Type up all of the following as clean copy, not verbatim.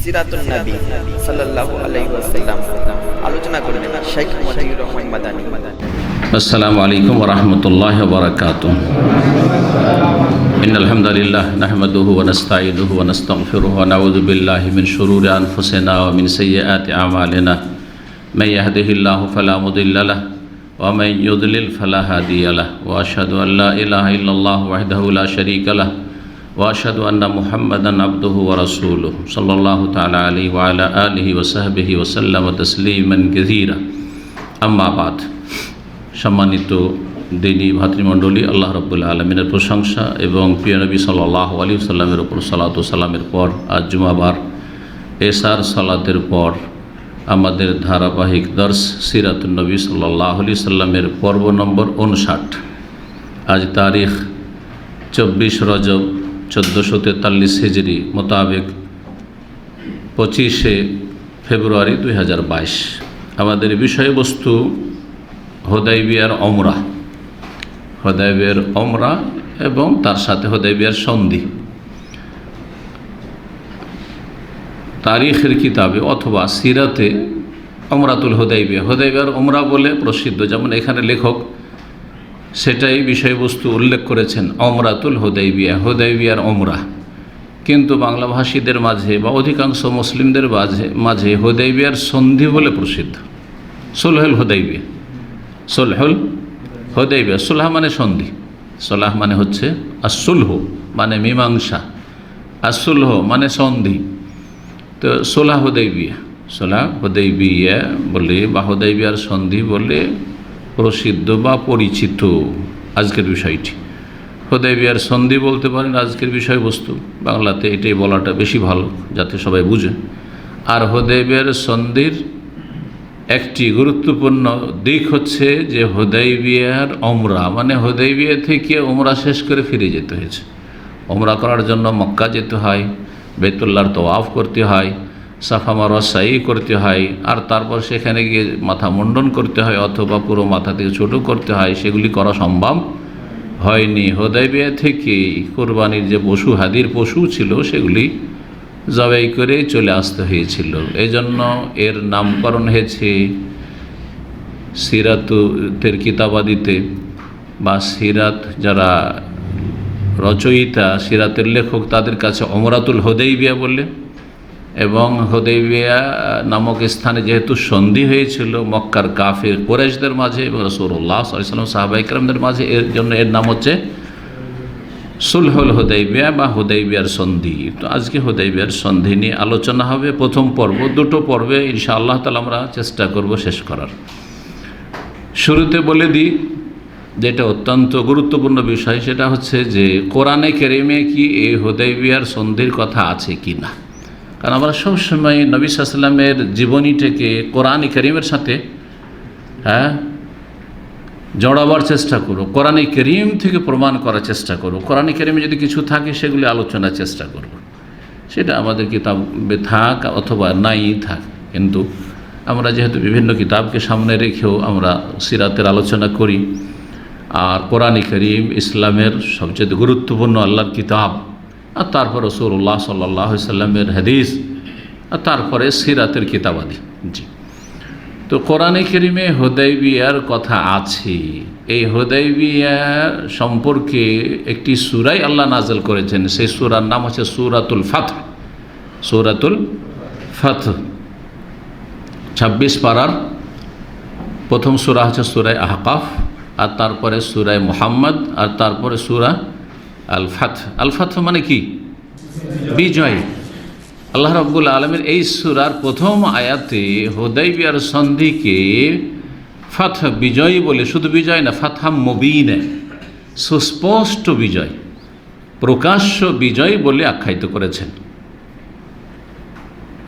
সিরাতুন নবী সাল্লাল্লাহু আলাইহি ওয়াসাল্লাম আলোচনা করবেন শেখ মতিউর রহমান মাদানী। আসসালামু আলাইকুম ওয়া রাহমাতুল্লাহি ওয়া বারাকাতুহু। ইন্নাল হামদালিল্লাহ নাহমাদুহু ওয়া নাস্তাঈনুহু ওয়া নাস্তাগফিরুহু ওয়া নাউযু বিল্লাহি মিন শুরুরি আনফুসিনা ওয়া মিন সাইয়্যাতি আমালিনা। মান ইয়াহদিহিল্লাহু ফালা মুদিল্লা লাহু ওয়া মান ইউদ্লিল ফালা হাদিয়া লাহু। ওয়া আশহাদু আল লা ইলাহা ইল্লাল্লাহু ওয়াহদাহু লা শারীকা লাহু ওয়া আশহাদু আন্না মুহাম্মাদান আবদুহু ওয়া রাসূলুহু সাল্লাল্লাহু তাআলা আলাইহি ওয়া আলা আলিহি ওয়া সাহবিহি ওয়া সাল্লামা তাসলিমান কাসীরা। আম্মা বাদ। সম্মানিত দিনী ভাতৃমণ্ডলী, আল্লাহ রাব্বুল আলামিনের প্রশংসা এবং প্রিয় নবী সাল্লাল্লাহু আলাইহি ওয়াসাল্লামের উপর সালাত ও সালামের পর আজ জুমাবার এশার সালাতের পর আমাদের ধারাবাহিক দর্স সিরাতুন নবী সাল্লাল্লাহু আলাইহি ওয়াসাল্লামের পর্ব নম্বর 59। আজ তারিখ 24 রজব 1443 হিজরি মোতাবেক 25 ফেব্রুয়ারি 2022। আমাদের বিষয়বস্তু হুদাইবিয়ার ওমরা এবং তার সাথে হুদাইবিয়ার সন্ধি। তারিখের কিতাবে অথবা সিরাতে ওমরাতুল হুদাইবিয়ার ওমরা বলে প্রসিদ্ধ, যেমন এখানে লেখক সেটাই বিষয়বস্তু উল্লেখ করেছেন, ওমরাতুল হুদাইবিয়ার ওমরা। কিন্তু বাংলাভাষীদের মাঝে বা অধিকাংশ মুসলিমদের মাঝে হুদাইবিয়ার সন্ধি বলে প্রসিদ্ধ। সুলহুল হুদাইবিয়া, সুলহ মানে সন্ধি, সুলহ মানে হচ্ছে আসুলহ মানে মীমাংসা, আসুলহ মানে সন্ধি। তো সুলহ হুদাইবিয়া বলে বা হুদাইবিয়ার সন্ধি বলে প্রসিদ্ধ বা পরিচিত আজকের বিষয়টি। হুদাইবিয়ার সন্ধি বলতে পারেন আজকের বিষয়বস্তু, বাংলাতে এটাই বলাটা বেশি ভালো যাতে সবাই বুঝে। আর হুদাইবিয়ার সন্ধির একটি গুরুত্বপূর্ণ দিক হচ্ছে যে হুদাইবিয়ার ওমরা, মানে হুদাইবিয়া থেকে ওমরা শেষ করে ফিরে যেতে হয়েছে। ওমরা করার জন্য মক্কা যেতে হয়, বাইতুল্লাহর তওয়াফ করতে হয়, সাফা মারওয়া সাই করতে হয়, আর তারপর সেখানে গিয়ে মাথা মুন্ডন করতে হয় অথবা পুরো মাথা থেকে ছোটো করতে হয়। সেগুলি করা সম্ভব হয়নি। হুদাইবিয়া থেকে কোরবানির যে হাদির পশু ছিল সেগুলি জবাই করে চলে আসতে হয়েছিল। এই জন্য এর নামকরণ হয়েছে সিরাতের কিতাবাদিতে বা সিরাত যারা রচয়িতা, সিরাতের লেখক, তাদের কাছে ওমরাতুল হুদাইবিয়া বলে। এবং হুদাইবিয়া নামক স্থানে যেহেতু সন্ধি হয়েছিল মক্কার কাফির কুরাইশদের মাঝে এবং রাসূলুল্লাহ সাল্লাল্লাহু আলাইহি ওয়াসাল্লাম সাহাবায়ে কেরামদের মাঝে, এর জন্য এর নাম হচ্ছে সুলহুল হুদাইবিয়া বা হুদাইবিয়ার সন্ধি। তো আজকে হুদাইবিয়ার সন্ধি নিয়ে আলোচনা হবে। প্রথম পর্ব, দুটো পর্বে ইনশাআল্লাহ তাআলা আমরা চেষ্টা করব শেষ করার। শুরুতে বলে দিই যেটা অত্যন্ত গুরুত্বপূর্ণ বিষয়, সেটা হচ্ছে যে কোরআনে কারিমে কি এই হুদাইবিয়ার সন্ধির কথা আছে কি না। কারণ আমরা সবসময় নবী সাল্লাল্লাহু আলাইহি ওয়াসাল্লামের জীবনীটাকে কোরআন কারিমের সাথে জড়াবার চেষ্টা করো, কোরআন কারীম থেকে প্রমাণ করার চেষ্টা করো। কোরআন কারীমে যদি কিছু থাকে সেগুলি আলোচনার চেষ্টা করব, সেটা আমাদের কিতাবে থাক অথবা নাই থাক। কিন্তু আমরা যেহেতু বিভিন্ন কিতাবকে সামনে রেখেও আমরা সিরাতের আলোচনা করি, আর কোরআন কারীম ইসলামের সবচেয়ে গুরুত্বপূর্ণ আল্লাহর কিতাব, আর তারপর রাসূলুল্লাহ সাল্লাল্লাহু আলাইহি ওয়াসাল্লামের হাদিস, আর তারপরে সিরাতের কিতাবাদি। জি, তো কোরআনে কারীমে হুদাইবিয়ার কথা আছে। এই হুদাইবিয়া সম্পর্কে একটি সূরাই আল্লাহ নাযিল করেছেন, সেই সূরার নাম হচ্ছে সূরাতুল ফাth। 26 পারার প্রথম সূরা হচ্ছে সূরা আহকাফ, আর তারপরে সূরা মুহাম্মদ, আর তারপরে সূরা আল ফাth মানে কি? বিজয়। আল্লাহ রাব্বুল আলামিন এই সূরার প্রথম আয়াতে হুদাইবিয়ার সন্ধিকে ফাথ, বিজয় বলে, শুধু বিজয় না, ফাতহাম মুবিন, সুস্পষ্ট বিজয়, প্রকাশ্য বিজয় বলে আখ্যায়িত করেছেন।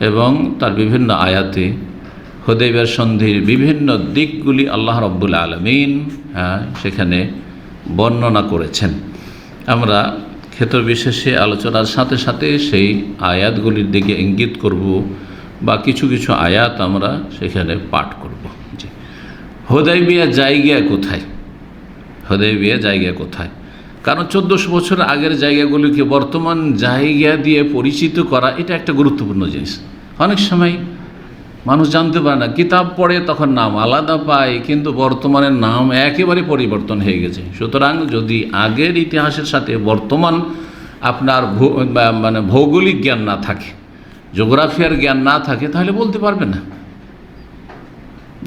এবং তার বিভিন্ন আয়াতে হুদাইবিয়ার সন্ধির বিভিন্ন দিকগুলি আল্লাহ রাব্বুল আলামিন সেখানে বর্ণনা করেছেন। আমরা ক্ষেত্র বিশেষে আলোচনার সাথে সাথে সেই আয়াতগুলির দিকে ইঙ্গিত করব বা কিছু কিছু আয়াত আমরা সেখানে পাঠ করব। জি, হুদাইবিয়া জায়গা কোথায়? কারণ 1400 বছর আগের জায়গাগুলিকে বর্তমান জায়গা দিয়ে পরিচিত করা, এটা একটা গুরুত্বপূর্ণ জিনিস। অনেক সময় মানুষ জানতে পারে না, কিতাব পড়ে তখন নাম আলাদা পায়, কিন্তু বর্তমানে নাম একেবারে পরিবর্তন হয়ে গেছে। সুতরাং যদি আগের ইতিহাসের সাথে বর্তমান আপনার মানে ভৌগোলিক জ্ঞান না থাকে, জিওগ্রাফিয়ার জ্ঞান না থাকে, তাহলে বলতে পারবে না।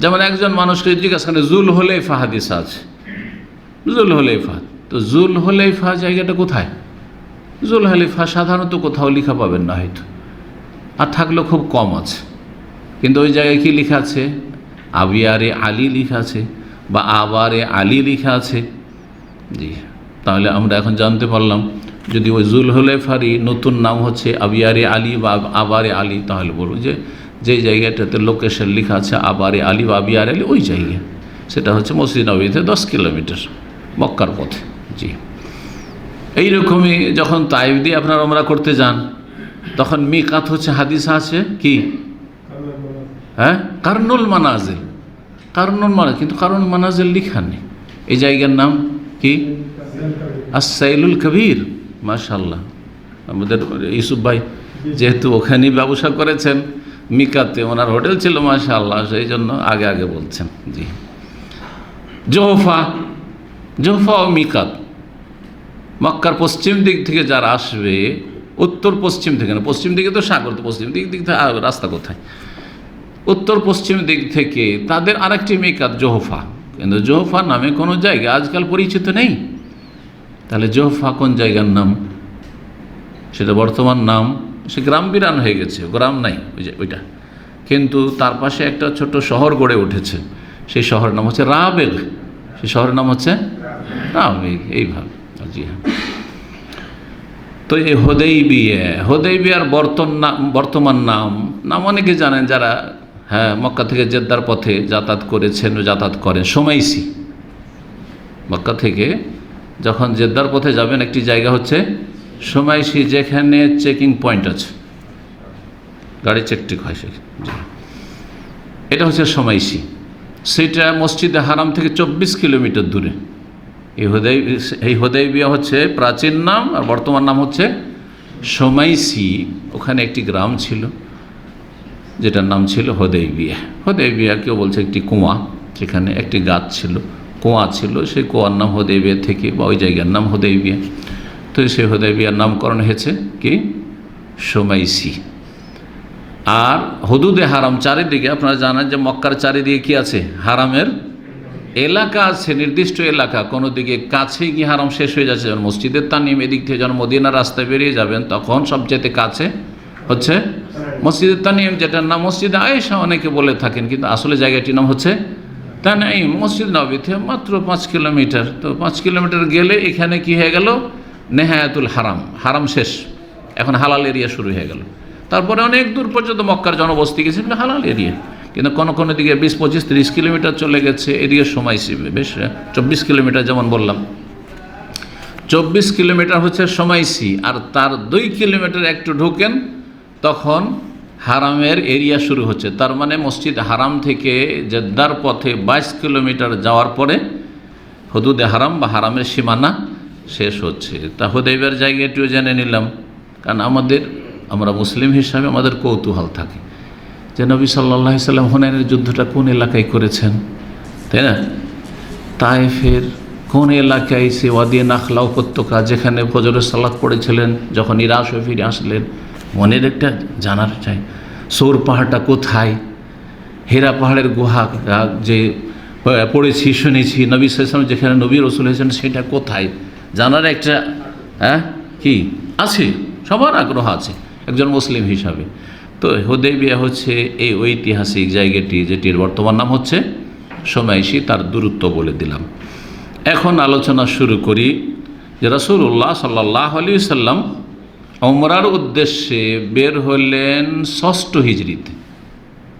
যেমন একজন মানুষকে জিজ্ঞাসা করে জুলহুলাইফা হাদিস আছে, জুলহুলাইফা, তো জুলহুলাইফা জায়গাটা কোথায়? জুলহুলাইফা সাধারণত কোথাও লেখা পাবেন না হয়তো, আর থাকলেও খুব কম আছে। কিন্তু ওই জায়গায় কি লেখা আছে? আবিয়ারে আলী লেখা আছে বা আবারে আলী লেখা আছে। জি, তাহলে আমরা এখন জানতে পারলাম যদি ওই জুলহুলাইফারই নতুন নাম হচ্ছে আবিয়ারে আলী বা আবারে আলী, তাহলে বলবো যে যেই জায়গাটাতে লোকেশন লেখা আছে আবারে আলী বা আবিয়ারে আলী, ওই জায়গা, সেটা হচ্ছে মসজিদ নববী থেকে 10 কিলোমিটার মক্কার পথে। জি, এইরকমই যখন তাইফ দিয়ে আপনারা উমরা করতে যান, তখন মিকাত হচ্ছে, হাদিস আছে কি, হ্যাঁ, কারনুল মানাজিল, কারনুল মানাজিল, কিন্তু কারনুল মানাজিল লেখা নেই। এই জায়গার নাম কি? আস-সাইলুল কবির। মাশাআল্লাহ, আমাদের ইউসুফ ভাই যেহেতু ওখানেই ব্যবসা করেছেন, মিকাতে ওনার হোটেল ছিল, মাশাআল্লাহ, সেই জন্য আগে আগে বলছেন। জি, জোহফা, জোহফা ও মিকাত, মক্কার পশ্চিম দিক থেকে যারা আসবে, উত্তর পশ্চিম থেকে না, পশ্চিম দিকে তো সাগর, তো পশ্চিম দিক থেকে রাস্তা কোথায়? উত্তর পশ্চিম দিক থেকে তাদের আরেকটি মিকাত জোহফা, কিন্তু জোহফা নামে কোনো জায়গা আজকাল পরিচিত নেই। তাহলে জোহফা কোন জায়গার নাম? সেটা বর্তমান নাম, সে গ্রাম বিরান হয়ে গেছে, গ্রাম নাই ওইটা, কিন্তু তার পাশে একটা ছোট শহর গড়ে উঠেছে, সেই শহরের নাম হচ্ছে রাবেগ, সেই শহরের নাম হচ্ছে রাবেগ, এইভাবে। জি হ্যাঁ, তো এই হুদাইবিয়ার বর্তমান নাম অনেকে জানেন যারা, হ্যাঁ, মক্কা থেকে জেদ্দার পথে যাতায়াত করেছেন, যাতায়াত করেন, সোমাইসি। মক্কা থেকে যখন জেদ্দার পথে যাবেন, একটি জায়গা হচ্ছে সোমাইসি, যেখানে চেকিং পয়েন্ট আছে, গাড়ি চেকটেক হয়, এটা হচ্ছে সোমাইসি। সেটা মসজিদে হারাম থেকে 24 কিলোমিটার দূরে। এই হুদাইবিয়া হচ্ছে প্রাচীন নাম, আর বর্তমান নাম হচ্ছে সোমাইসি। ওখানে একটি গ্রাম ছিল যেটার নাম ছিল হুদাইবিয়া। হুদাইবিয়া কেউ বলছে একটি কুয়া, সেখানে একটি গাছ ছিল, কুয়া ছিল, সেই কুয়ার নাম হুদাইবিয়া থেকে, বা ওই জায়গার নাম হুদাইবিয়া। তো সেই হুদাইবিয়ার নামকরণ হয়েছে কি, সোমাইসি। আর হুদুদে হারাম চারিদিকে, আপনারা জানেন যে মক্কার চারিদিকে কি আছে? হারামের এলাকা আছে, নির্দিষ্ট এলাকা। কোনো দিকে কাছেই গিয়ে হারাম শেষ হয়ে যাচ্ছে, যেমন মসজিদের তানিম, এদিক থেকে যখন মদিনার রাস্তায় বেরিয়ে যাবেন, তখন সবচেয়ে কাছে হচ্ছে মসজিদের তানিম, যেটার নাম মসজিদে আয়েশা অনেকে বলে থাকেন, কিন্তু আসলে জায়গাটির নাম হচ্ছে তানিম। মসজিদ নববী থেকে মাত্র 5 কিলোমিটার। তো 5 কিলোমিটার গেলে এখানে কি হয়ে গেল? নেহায়াতুল হারাম, হারাম শেষ, এখন হালাল এরিয়া শুরু হয়ে গেল। তারপরে অনেক দূর পর্যন্ত মক্কার জনবস্তি গেছে, হালাল এরিয়া, কিন্তু কোনো দিকে 20, 25, 30 কিলোমিটার চলে গেছে, এদিকে সময় বেশ 24 কিলোমিটার, যেমন বললাম 24 কিলোমিটার হচ্ছে সোমাইসি। আর তার 2 কিলোমিটার একটু ঢোকেন, তখন হারামের এরিয়া শুরু হচ্ছে। তার মানে মসজিদ হারাম থেকে জেদ্দার পথে 22 কিলোমিটার যাওয়ার পরে হুদুদে হারাম বা হারামের সীমানা শেষ হচ্ছে। তা হুদাইবিয়ার জায়গাটিও জেনে নিলাম, কারণ আমরা মুসলিম হিসাবে আমাদের কৌতূহল থাকে যে নবী সাল্লাল্লাহু আলাইহি সাল্লাম হুনাইনের যুদ্ধটা কোন এলাকায় করেছেন, তাই না? তায়েফের কোন এলাকায়? সে ওয়াদি নাখলা উপত্যকা, যেখানে ফজরের সালাত পড়েছিলেন, যখন নিরাশ হয়ে ফিরে আসলেন। মনের একটা জানার চাই, সৌর পাহাড়টা কোথায়? হেরা পাহাড়ের গুহা যে পড়েছি, শুনেছি, নবী সাল্লাল্লাহু আলাইহি ওয়াসাল্লাম যেখানে নবী রাসূল হয়েছেন, সেটা কোথায় জানার একটা কি আছে, সবার আগ্রহ আছে একজন মুসলিম হিসাবে। তো হুদাইবিয়া হচ্ছে এই ঐতিহাসিক জায়গাটি, যেটির বর্তমান নাম হচ্ছে সোমাইসি। তার দূরত্ব বলে দিলাম। এখন আলোচনা শুরু করি যে রাসূলুল্লাহ সাল্লাল্লাহু আলাইহি ওয়াসাল্লাম উমরার উদ্দেশ্যে বের হলেন 6ষ্ঠ হিজরিতে।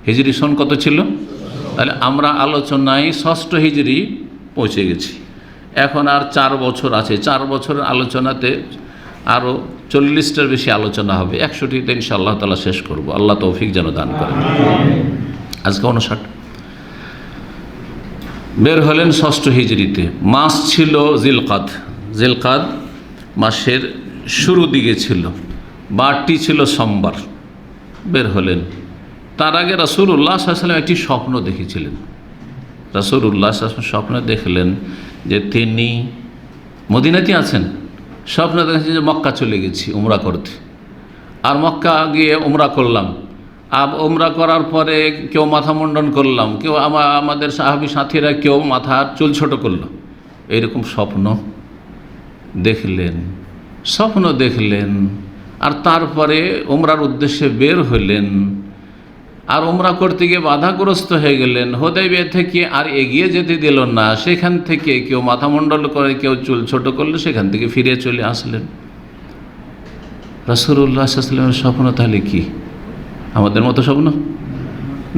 হিজরি সন কত ছিল? তাহলে আমরা আলোচনায় 6ষ্ঠ হিজরি পৌঁছে গেছি। এখন আর 4 বছর আছে। 4 বছরের আলোচনাতে আরও 40টার বেশি আলোচনা হবে। 100টিতে ইনশাআল্লাহ তাআলা শেষ করব। আল্লাহ তৌফিক যেন দান করেন। আজকে 59 বের হলেন 6ষ্ঠ হিজরিতে। মাস ছিল জিলকাদ। জিলকাদ মাসের শুরু দিকে ছিল, বারটি ছিল সোমবার। বের হলেন তার আগে রাসূলুল্লাহ সাল্লাল্লাহু আলাইহি ওয়াসাল্লাম একটি স্বপ্ন দেখেছিলেন। রাসূলুল্লাহ সাল্লাল্লাহু আলাইহি ওয়াসাল্লাম স্বপ্ন দেখলেন যে তিনি মদিনাতে আছেন। স্বপ্ন দেখেছেন যে মক্কা চলে গেছি উমরা করতে, আর মক্কা গিয়ে উমরা করলাম। উমরা করার পরে কেউ মাথা মুন্ডন করলাম, কেউ আমাদের সাহাবী সাথীরা কেউ মাথার চুল ছোট করলো। এইরকম স্বপ্ন দেখলেন। আর তারপরে উমরার উদ্দেশ্যে বের হলেন, আর উমরা করতে গিয়ে বাধাগ্রস্ত হয়ে গেলেন। হুদায়বিয়া থেকে আর এগিয়ে যেতে দিল না, সেখান থেকে কেউ মাথা মুন্ডন করে, কেউ চুল ছোট করলো, সেখান থেকে ফিরে চলে আসলেন। রাসূলুল্লাহ সাল্লাল্লাহু আলাইহি ওয়াসাল্লামের স্বপ্ন তাহলে কি আমাদের মতো স্বপ্ন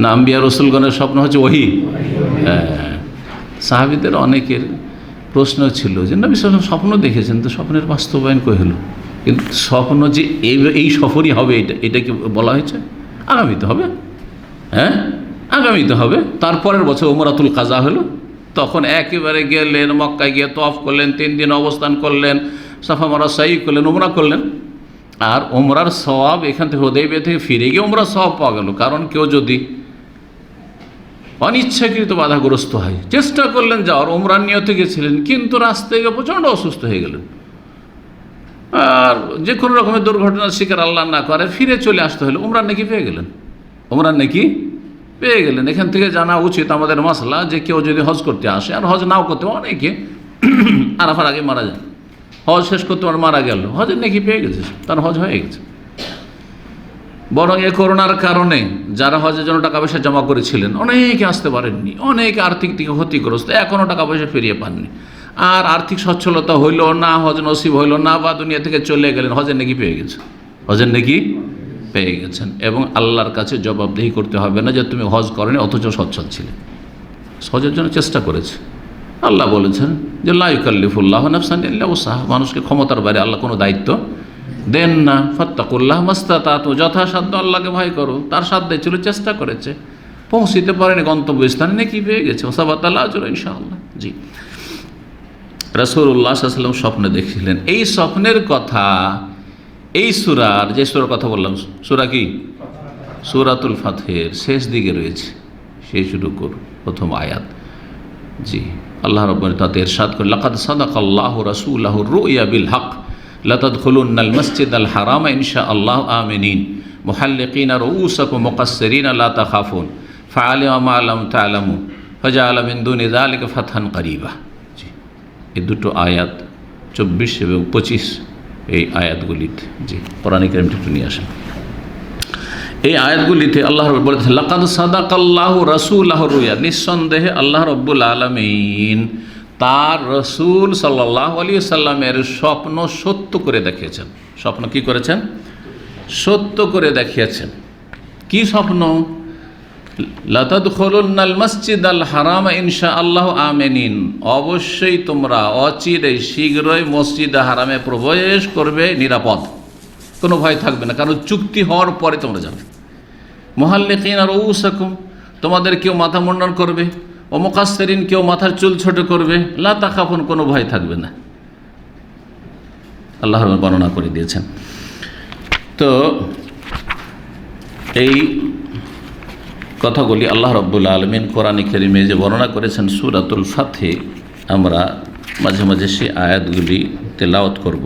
না? আম্বিয়া রসুলগণের স্বপ্ন হচ্ছে ওহী। হ্যাঁ, সাহাবীদের অনেকের প্রশ্ন ছিল যে নবী সাল্লাল্লাহু আলাইহি ওয়াসাল্লাম স্বপ্ন দেখেছেন, তো স্বপ্নের বাস্তবায়ন কই হলো? কিন্তু স্বপ্ন যে এই সফরই হবে এটা কি বলা হয়েছে? আগামীতে হবে। হ্যাঁ, আগামীতে হবে। তারপরের বছর উমরাতুল কাজা হলো, তখন একেবারে গেলেন, মক্কায় গিয়ে তওয়াফ করলেন, 3 দিন অবস্থান করলেন, সাফা মারওয়া সাই করলেন, উমরা করলেন। আর উমরার সওয়াব এখান থেকে হুদায়বিয়া থেকে ফিরে গিয়ে উমরার সওয়াব পাওয়া গেল। কারণ কেউ যদি অনিচ্ছাকৃত বাধাগ্রস্ত হয়, চেষ্টা করলেন যাওয়ার, উমরার নিয়তে গেছিলেন, কিন্তু রাস্তায় গিয়ে প্রচণ্ড অসুস্থ হয়ে গেলেন, আর যে কোনো রকমের দুর্ঘটনার শিকার আল্লাহ না করে ফিরে চলে আসতে হলো, উমরার নেকি পেয়ে গেলেন। এখান থেকে জানা উচিত আমাদের মাসলা যে কেউ যদি হজ করতে আসে, আর হজ নাও করতে, অনেকে আরাফার আগে মারা যায়, হজ শেষ করতে মারা গেল, হজের নেকি পেয়ে গেছে, তার হজ হয়ে গেছে। বরং এ করোনার কারণে যারা হজের জন্য টাকা পয়সা জমা করেছিলেন অনেকে আসতে পারেননি, অনেকে আর্থিক দিকে ক্ষতিগ্রস্ত, এখনও টাকা পয়সা ফিরিয়ে পাননি। আর আর্থিক সচ্ছলতা হইল না, হজ নসিব হইল না, বা দুনিয়া থেকে চলে গেলেন, হজের নেকি পেয়ে গেছেন। এবং আল্লাহর কাছে জবাবদিহি করতে হবে না যে তুমি হজ করেনি অথচ সচ্ছল ছিলে, হজের জন্য চেষ্টা করেছে। আল্লাহ বলেছেন যে লা ইউকাল্লিফুল্লাহু নাফসান ইল্লা উসআহা, মানুষকে ক্ষমতার বাইরে আল্লাহ কোনো দায়িত্ব দেন না। ফাত্তাকুল্লাহ মাস্তাতাতু, যথাসাধ্য আল্লাহকে ভয় করো। তার সাধ্যে ছিল, চেষ্টা করেছে, পৌঁছিতে পারেনি গন্তব্যস্থানে, নেকি পেয়ে গেছে, সাবাতাল্লাহ আজর ইনশাআল্লাহ। জি, রাসূলুল্লাহ সাল্লাল্লাহু আলাইহি ওয়াসাল্লাম স্বপ্নে দেখছিলেন। এই স্বপ্নের কথা এই সূরার, যে সূরার কথা বললাম, সূরা কি? সূরাতুল ফাতহের শেষ দিকে রয়েছে, সেই শুরু করুন প্রথম আয়াত। জি, আল্লাহ রাব্বুল তাতে ইরশাদ করে, লাকাদ সাদাকাল্লাহু রাসূলাহু রুইয়া বিল হক লাতাদখুলুন্নাল মাসজিদাল হারামা ইনশাআল্লাহু আমিনিন মুহাল্লিকিনা রুউসাকুম মুকাসসিরিনা লা তাখাফুন ফাআলিমা মা লাম তা'লামু ফাজআলা মিন দুনি যালিকা ফাতহান করিবা। জি, এই দুটো আয়াত 24 এবং 25 এই আয়াতগুলিতে, জি, কোরআন কারীমটা একটু নিয়ে আসেন। এই আয়াতগুলিতে আল্লাহ রাব্বুল বলেছেন, লাকাদ সাদাকাল্লাহু রাসূলাহু রুইয়া, নিঃসন্দেহে আল্লাহ রাব্বুল আলামিন তার রসুল সাল্লাল্লাহু আলাইহি ওয়াসাল্লামের স্বপ্ন সত্য করে দেখিয়েছেন। স্বপ্ন কি করেছেন? সত্য করে দেখিয়েছেন। কি স্বপ্ন? লাতাদখুলুন্নাল মাসজিদাল হারামা ইনশাআল্লাহু আমিনিন, অবশ্যই তোমরা অচিরেই শীঘ্রই মসজিদে হারামে প্রবেশ করবে নিরাপদ, কোনো ভয় থাকবে না, কারণ চুক্তি হওয়ার পরে তোমরা যাবে। মুহাল্লিকিনা রুউসাকুম, তোমাদের কেউ মাথা মুন্ডন করবে, ও মুকাসসিরিন, কেউ মাথার চুল ছোট করবে, লা তাখাফুন, কোনো ভয় থাকবে না। আল্লাহ বর্ণনা করে দিয়েছেন। তো এই কথাগুলি আল্লাহ রাব্বুল আলামিন কোরআনে কারীমে যে বর্ণনা করেছেন সূরাতুল ফাতহে, আমরা মাঝে মাঝে সেই আয়াতগুলি তেলাওয়াত করব।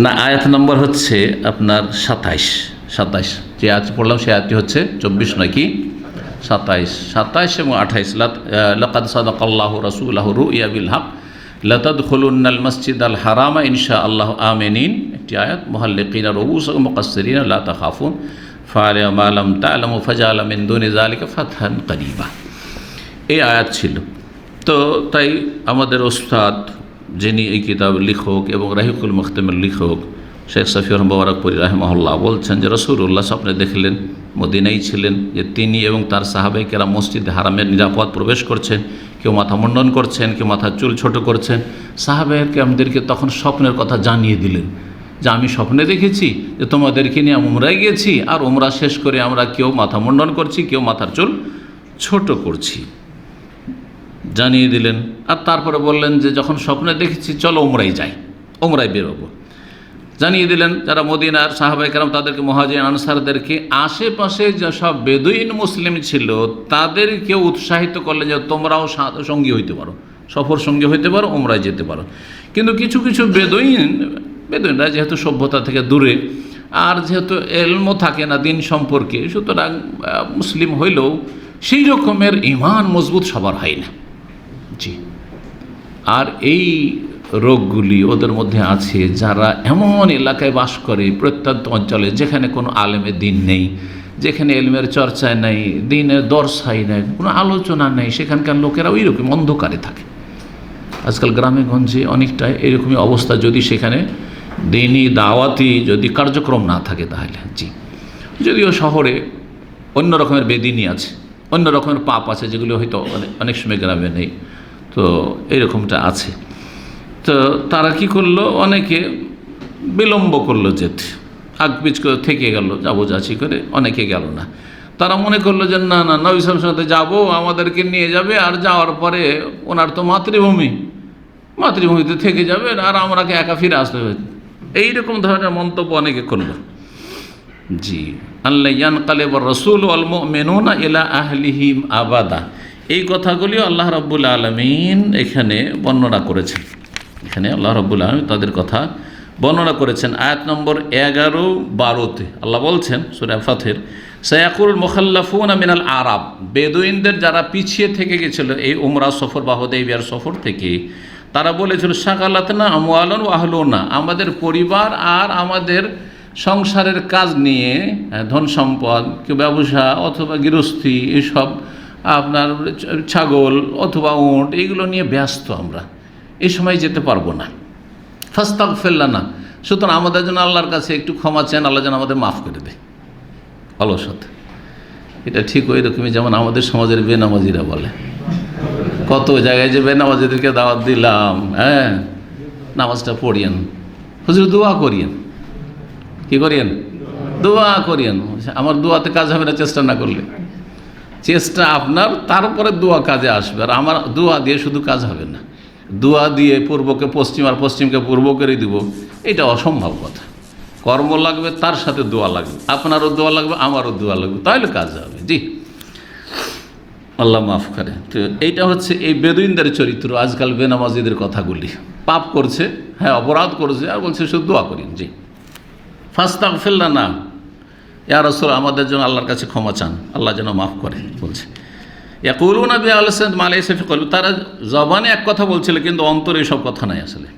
না, আয়াত নম্বর হচ্ছে আপনার 27 যে আয়াত পড়লাম সে আয়াতটি হচ্ছে 24 নয় কি 27 এবং 28। লাকাদ সাদাকাল্লাহু রাসূলাহু রুইয়া বিল হক লাতাদখুলুন্নাল মাসজিদাল হারামা ইনশাআল্লাহু আমিনিন, একটি আয়াত। মুহাল্লিকিনা রুউসাকুম মুকাসসিরিনা লা তাখাফুন ফাআলিমা মা লাম তা'লামু ফাজআলা মিন দুনি যালিকা ফাতহান করিবা, এই আয়াত ছিল। তো তাই আমাদের ওস্তাদ, যিনি এই কিতাব লেখক এবং রাহিকুল মুখতামের লেখক, শেখ সাফিউর মুবারকপুরি রাহিমাহুল্লাহ, বলছেন যে রাসূলুল্লাহ স্বপ্নে দেখলেন, মদিনায় ছিলেন, যে তিনি এবং তার সাহাবায়ে কেরাম মসজিদে হারামের নিরাপদ প্রবেশ করছেন, কেউ মাথা মুন্ডন করছেন, কেউ মাথার চুল ছোট করছেন। সাহাবায়ে কেরামদেরকে তখন স্বপ্নের কথা জানিয়ে দিলেন যে আমি স্বপ্নে দেখেছি যে তোমাদেরকে নিয়ে উমরায় গিয়েছি, আর উমরা শেষ করে আমরা কেউ মাথা মুন্ডন করছি, কেউ মাথার চুল ছোট করছি, জানিয়ে দিলেন। আর তারপরে বললেন যে যখন স্বপ্নে দেখেছি চলো উমরায় যাই, উমরায় বেরোবো। জানিয়ে দিলেন যারা মদিনার সাহাবায়ে কেরাম তাদেরকে, মুহাজির আনসারদেরকে, আশেপাশে যেসব বেদুইন মুসলিম ছিল তাদেরকে উৎসাহিত করলেন যে তোমরাও সঙ্গী হইতে পারো, সফর সঙ্গী হইতে পারো, উমরায় যেতে পারো। কিন্তু কিছু কিছু বেদুইনরা যেহেতু সভ্যতা থেকে দূরে, আর যেহেতু এলমও থাকে না দিন সম্পর্কে, সুতরাং মুসলিম হইলেও সেই রকমের ঈমান মজবুত সবার হয় না। জি, আর এই রোগগুলি ওদের মধ্যে আছে যারা এমন এলাকায় বাস করে, প্রত্যন্ত অঞ্চলে, যেখানে কোনো আলেমের দিন নেই, যেখানে এলমের চর্চায় নেই, দিনের দর্শাই নেই, কোনো আলোচনা নেই, সেখানকার লোকেরা ওই রকম অন্ধকারে থাকে। আজকাল গ্রামে গঞ্জে অনেকটা এরকমই অবস্থা, যদি সেখানে দিনই দাওয়াতি যদি কার্যক্রম না থাকে তাহলে। জি, যদিও শহরে অন্য রকমের বেদিনী আছে, অন্য রকমের পাপ আছে, যেগুলো হয়তো অনেক সময় গ্রামে নেই, তো এইরকমটা আছে। তো তারা কি করলো, অনেকে বিলম্ব করলো যেতে, আগপিচ করে থেকে গেল, যাবো যাচ্ছি করে অনেকে গেল না। তারা মনে করলো যে না না, নবী সাল্লাল্লাহু আলাইহি ওয়াসাল্লামের সাথে যাবো, আমাদেরকে নিয়ে যাবে, আর যাওয়ার পরে ওনার তো মাতৃভূমিতে থেকে যাবে, আর আমরাকে একা ফিরে আসতে হবে। এইরকম ধরনের মন্তব্য অনেকে করলো। জি, আল্লাহ ইয়ানকালিবু রাসূলু ওয়াল মুমিনুনা ইলা আহলিহিম আবাদা, এই কথাগুলিও আল্লাহ রাব্বুল আলামিন এখানে বর্ণনা করেছেন। এখানে আল্লাহ রাব্বুল আলামিন তাদের কথা বর্ণনা করেছেন। আয়াত নম্বর 11-12-তে আল্লাহ বলছেন সূরা ফাতহের, সায়াকুল মুখাল্লাফুনা মিনাল আরাব, বেদুইনদের যারা পিছিয়ে থেকে গেছিল এই উমরা সফর বা হুদাইবিয়ার সফর থেকে, তারা বলেছিল শাগালাতনা আমওয়ালুন ওয়া আহলুনা, আমাদের পরিবার আর আমাদের সংসারের কাজ নিয়ে, ধন সম্পদ, ব্যবসা অথবা গৃহস্থী, এসব আপনার ছাগল অথবা উট, এগুলো নিয়ে ব্যস্ত, আমরা এই সময় যেতে পারবো না। ফাস্তাগফির লানা, সুতরাং আমাদের জন্য আল্লাহর কাছে একটু ক্ষমা চান, আল্লাহ যেন আমাদের মাফ করে দেয়। অলসতা, এটা ঠিক ওই রকমই যেমন আমাদের সমাজের বেনামাজিরা বলে, কত জায়গায় যে বেনামাজিদেরকে দাওয়াত দিলাম, হ্যাঁ নামাজটা পড়িয়েন, হুজুর দোয়া করিয়েন, কি করিয়েন, দোয়া করিয়েন। আমার দোয়াতে কাজ হবে না চেষ্টা না করলে, চেষ্টা আপনার, তারপরে দোয়া কাজে আসবে। আর আমার দোয়া দিয়ে শুধু কাজ হবে না, দোয়া দিয়ে পূর্বকে পশ্চিম আর পশ্চিমকে পূর্ব করে দিব, এটা অসম্ভব কথা। কর্ম লাগবে, তার সাথে দোয়া লাগবে, আপনারও দোয়া লাগবে, আমারও দোয়া লাগবে, তাহলে কাজ হবে। জি, আল্লাহ মাফ করে। তো এইটা হচ্ছে এই বেদুইনদের চরিত্র। আজকাল বেনামাজিদের কথাগুলি, পাপ করছে, হ্যাঁ অপরাধ করছে, আর বলছে শুধু দোয়া করেন। জি, ফাস্তাগফির লানা, ইয়া রাসূল আমাদের জন্য আল্লাহর কাছে ক্ষমা চান, আল্লাহ যেন মাফ করে বলছে। ইয়াকুলুনা বিআলসানিহিম মা লাইসা ফি কলবিহিম, তারা জবানে এক কথা বলছিল কিন্তু অন্তরে এসব কথা নাই আসলে।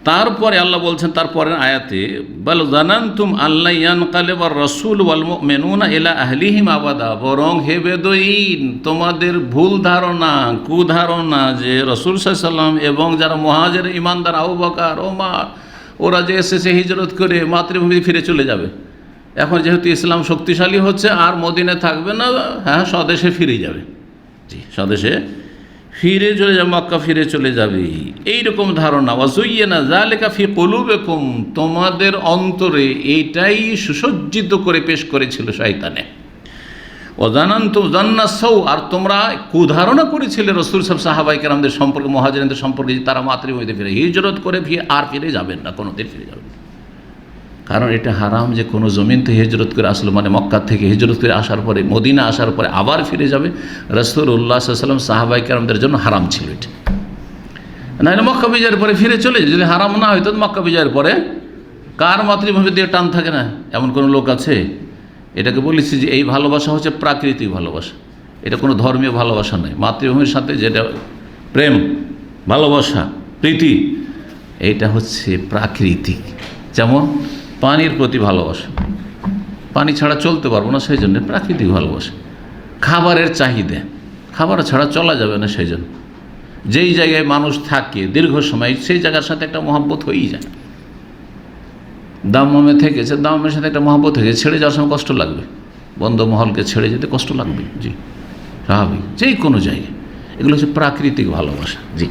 তারপরে আল্লাহ বলছেন তারপরের আয়াতে, বাল জানানতুম আল্লা ইয়ানকালিবার রাসূল ওয়াল মুমিনুনা ইলা আহলিহিম আবাদা, বরং হে বেদুইন তোমাদের ভুল ধারণা, কুধারণা যে রাসূল সাল্লাল্লাহু আলাইহি ওয়াসাল্লাম এবং যারা মুহাজির ঈমানদার আবু বকর ওমর, ওরা যে এসেছে হিজরত করে মাতৃভূমিতে ফিরে চলে যাবে, এখন যেহেতু ইসলাম শক্তিশালী হচ্ছে আর মদিনায় থাকবে না, হ্যাঁ স্বদেশে ফিরে যাবে। জি, স্বদেশে ফিরে চলে যাবে, মক্কা ফিরে চলে যাবে, এইরকম ধারণা। ওয়াজুইয়ানা যালিকা ফি কুলুবিকুম, তোমাদের অন্তরে এইটাই সুসজ্জিত করে পেশ করেছিল শয়তানে। ওয়াজানানতুম জান্না সাউ, আর তোমরা কুধারণা করেছিলে রাসূল সাহাবায়ে কেরামদের সম্পর্কে, মুহাজিরদের সম্পর্কে, যে তারা মাতৃভূমিতে ফিরে হিজরত করে আর ফিরে যাবেন না, কোনোদিন ফিরে যাবেন না। কারণ এটা হারাম যে কোনো জমিন থেকে হিজরত করে আসলো, মানে মক্কা থেকে হিজরত করে আসার পরে মদিনা আসার পরে আবার ফিরে যাবে, রাসূলুল্লাহ সাল্লাল্লাহু আলাইহি ওয়াসাল্লাম সাহাবায়ে কেরামদের জন্য হারাম ছিল এটা। নাহলে মক্কা বিজয়ের পরে ফিরে চলে, যদি হারাম না হইতো মক্কা বিজয়ের পরে কার মাতৃভূমি দিয়ে টান থাকে না, এমন কোনো লোক আছে? এটাকে বলেছি যে এই ভালোবাসা হচ্ছে প্রাকৃতিক ভালোবাসা, এটা কোনো ধর্মীয় ভালোবাসা নয়। মাতৃভূমির সাথে যেটা প্রেম, ভালোবাসা, প্রীতি, এইটা হচ্ছে প্রাকৃতিক। যেমন পানির প্রতি ভালোবাসা, পানি ছাড়া চলতে পারবো না, সেই জন্য প্রাকৃতিক ভালোবাসা। খাবারের চাহিদা, খাবার ছাড়া চলা যাবে না, সেই জন্য যেই জায়গায় মানুষ থাকে দীর্ঘ সময় সেই জায়গার সাথে একটা মহব্বত হয়েই যায়। দাম্মামে থেকেছে, দাম্মামের সাথে একটা মহব্বত হয়েছে, ছেড়ে যাওয়ার সময় কষ্ট লাগবে, বন্ধমহলকে ছেড়ে যেতে কষ্ট লাগবে। জি, স্বাভাবিক, যে কোনো জায়গায়, এগুলো হচ্ছে প্রাকৃতিক ভালোবাসা। জি,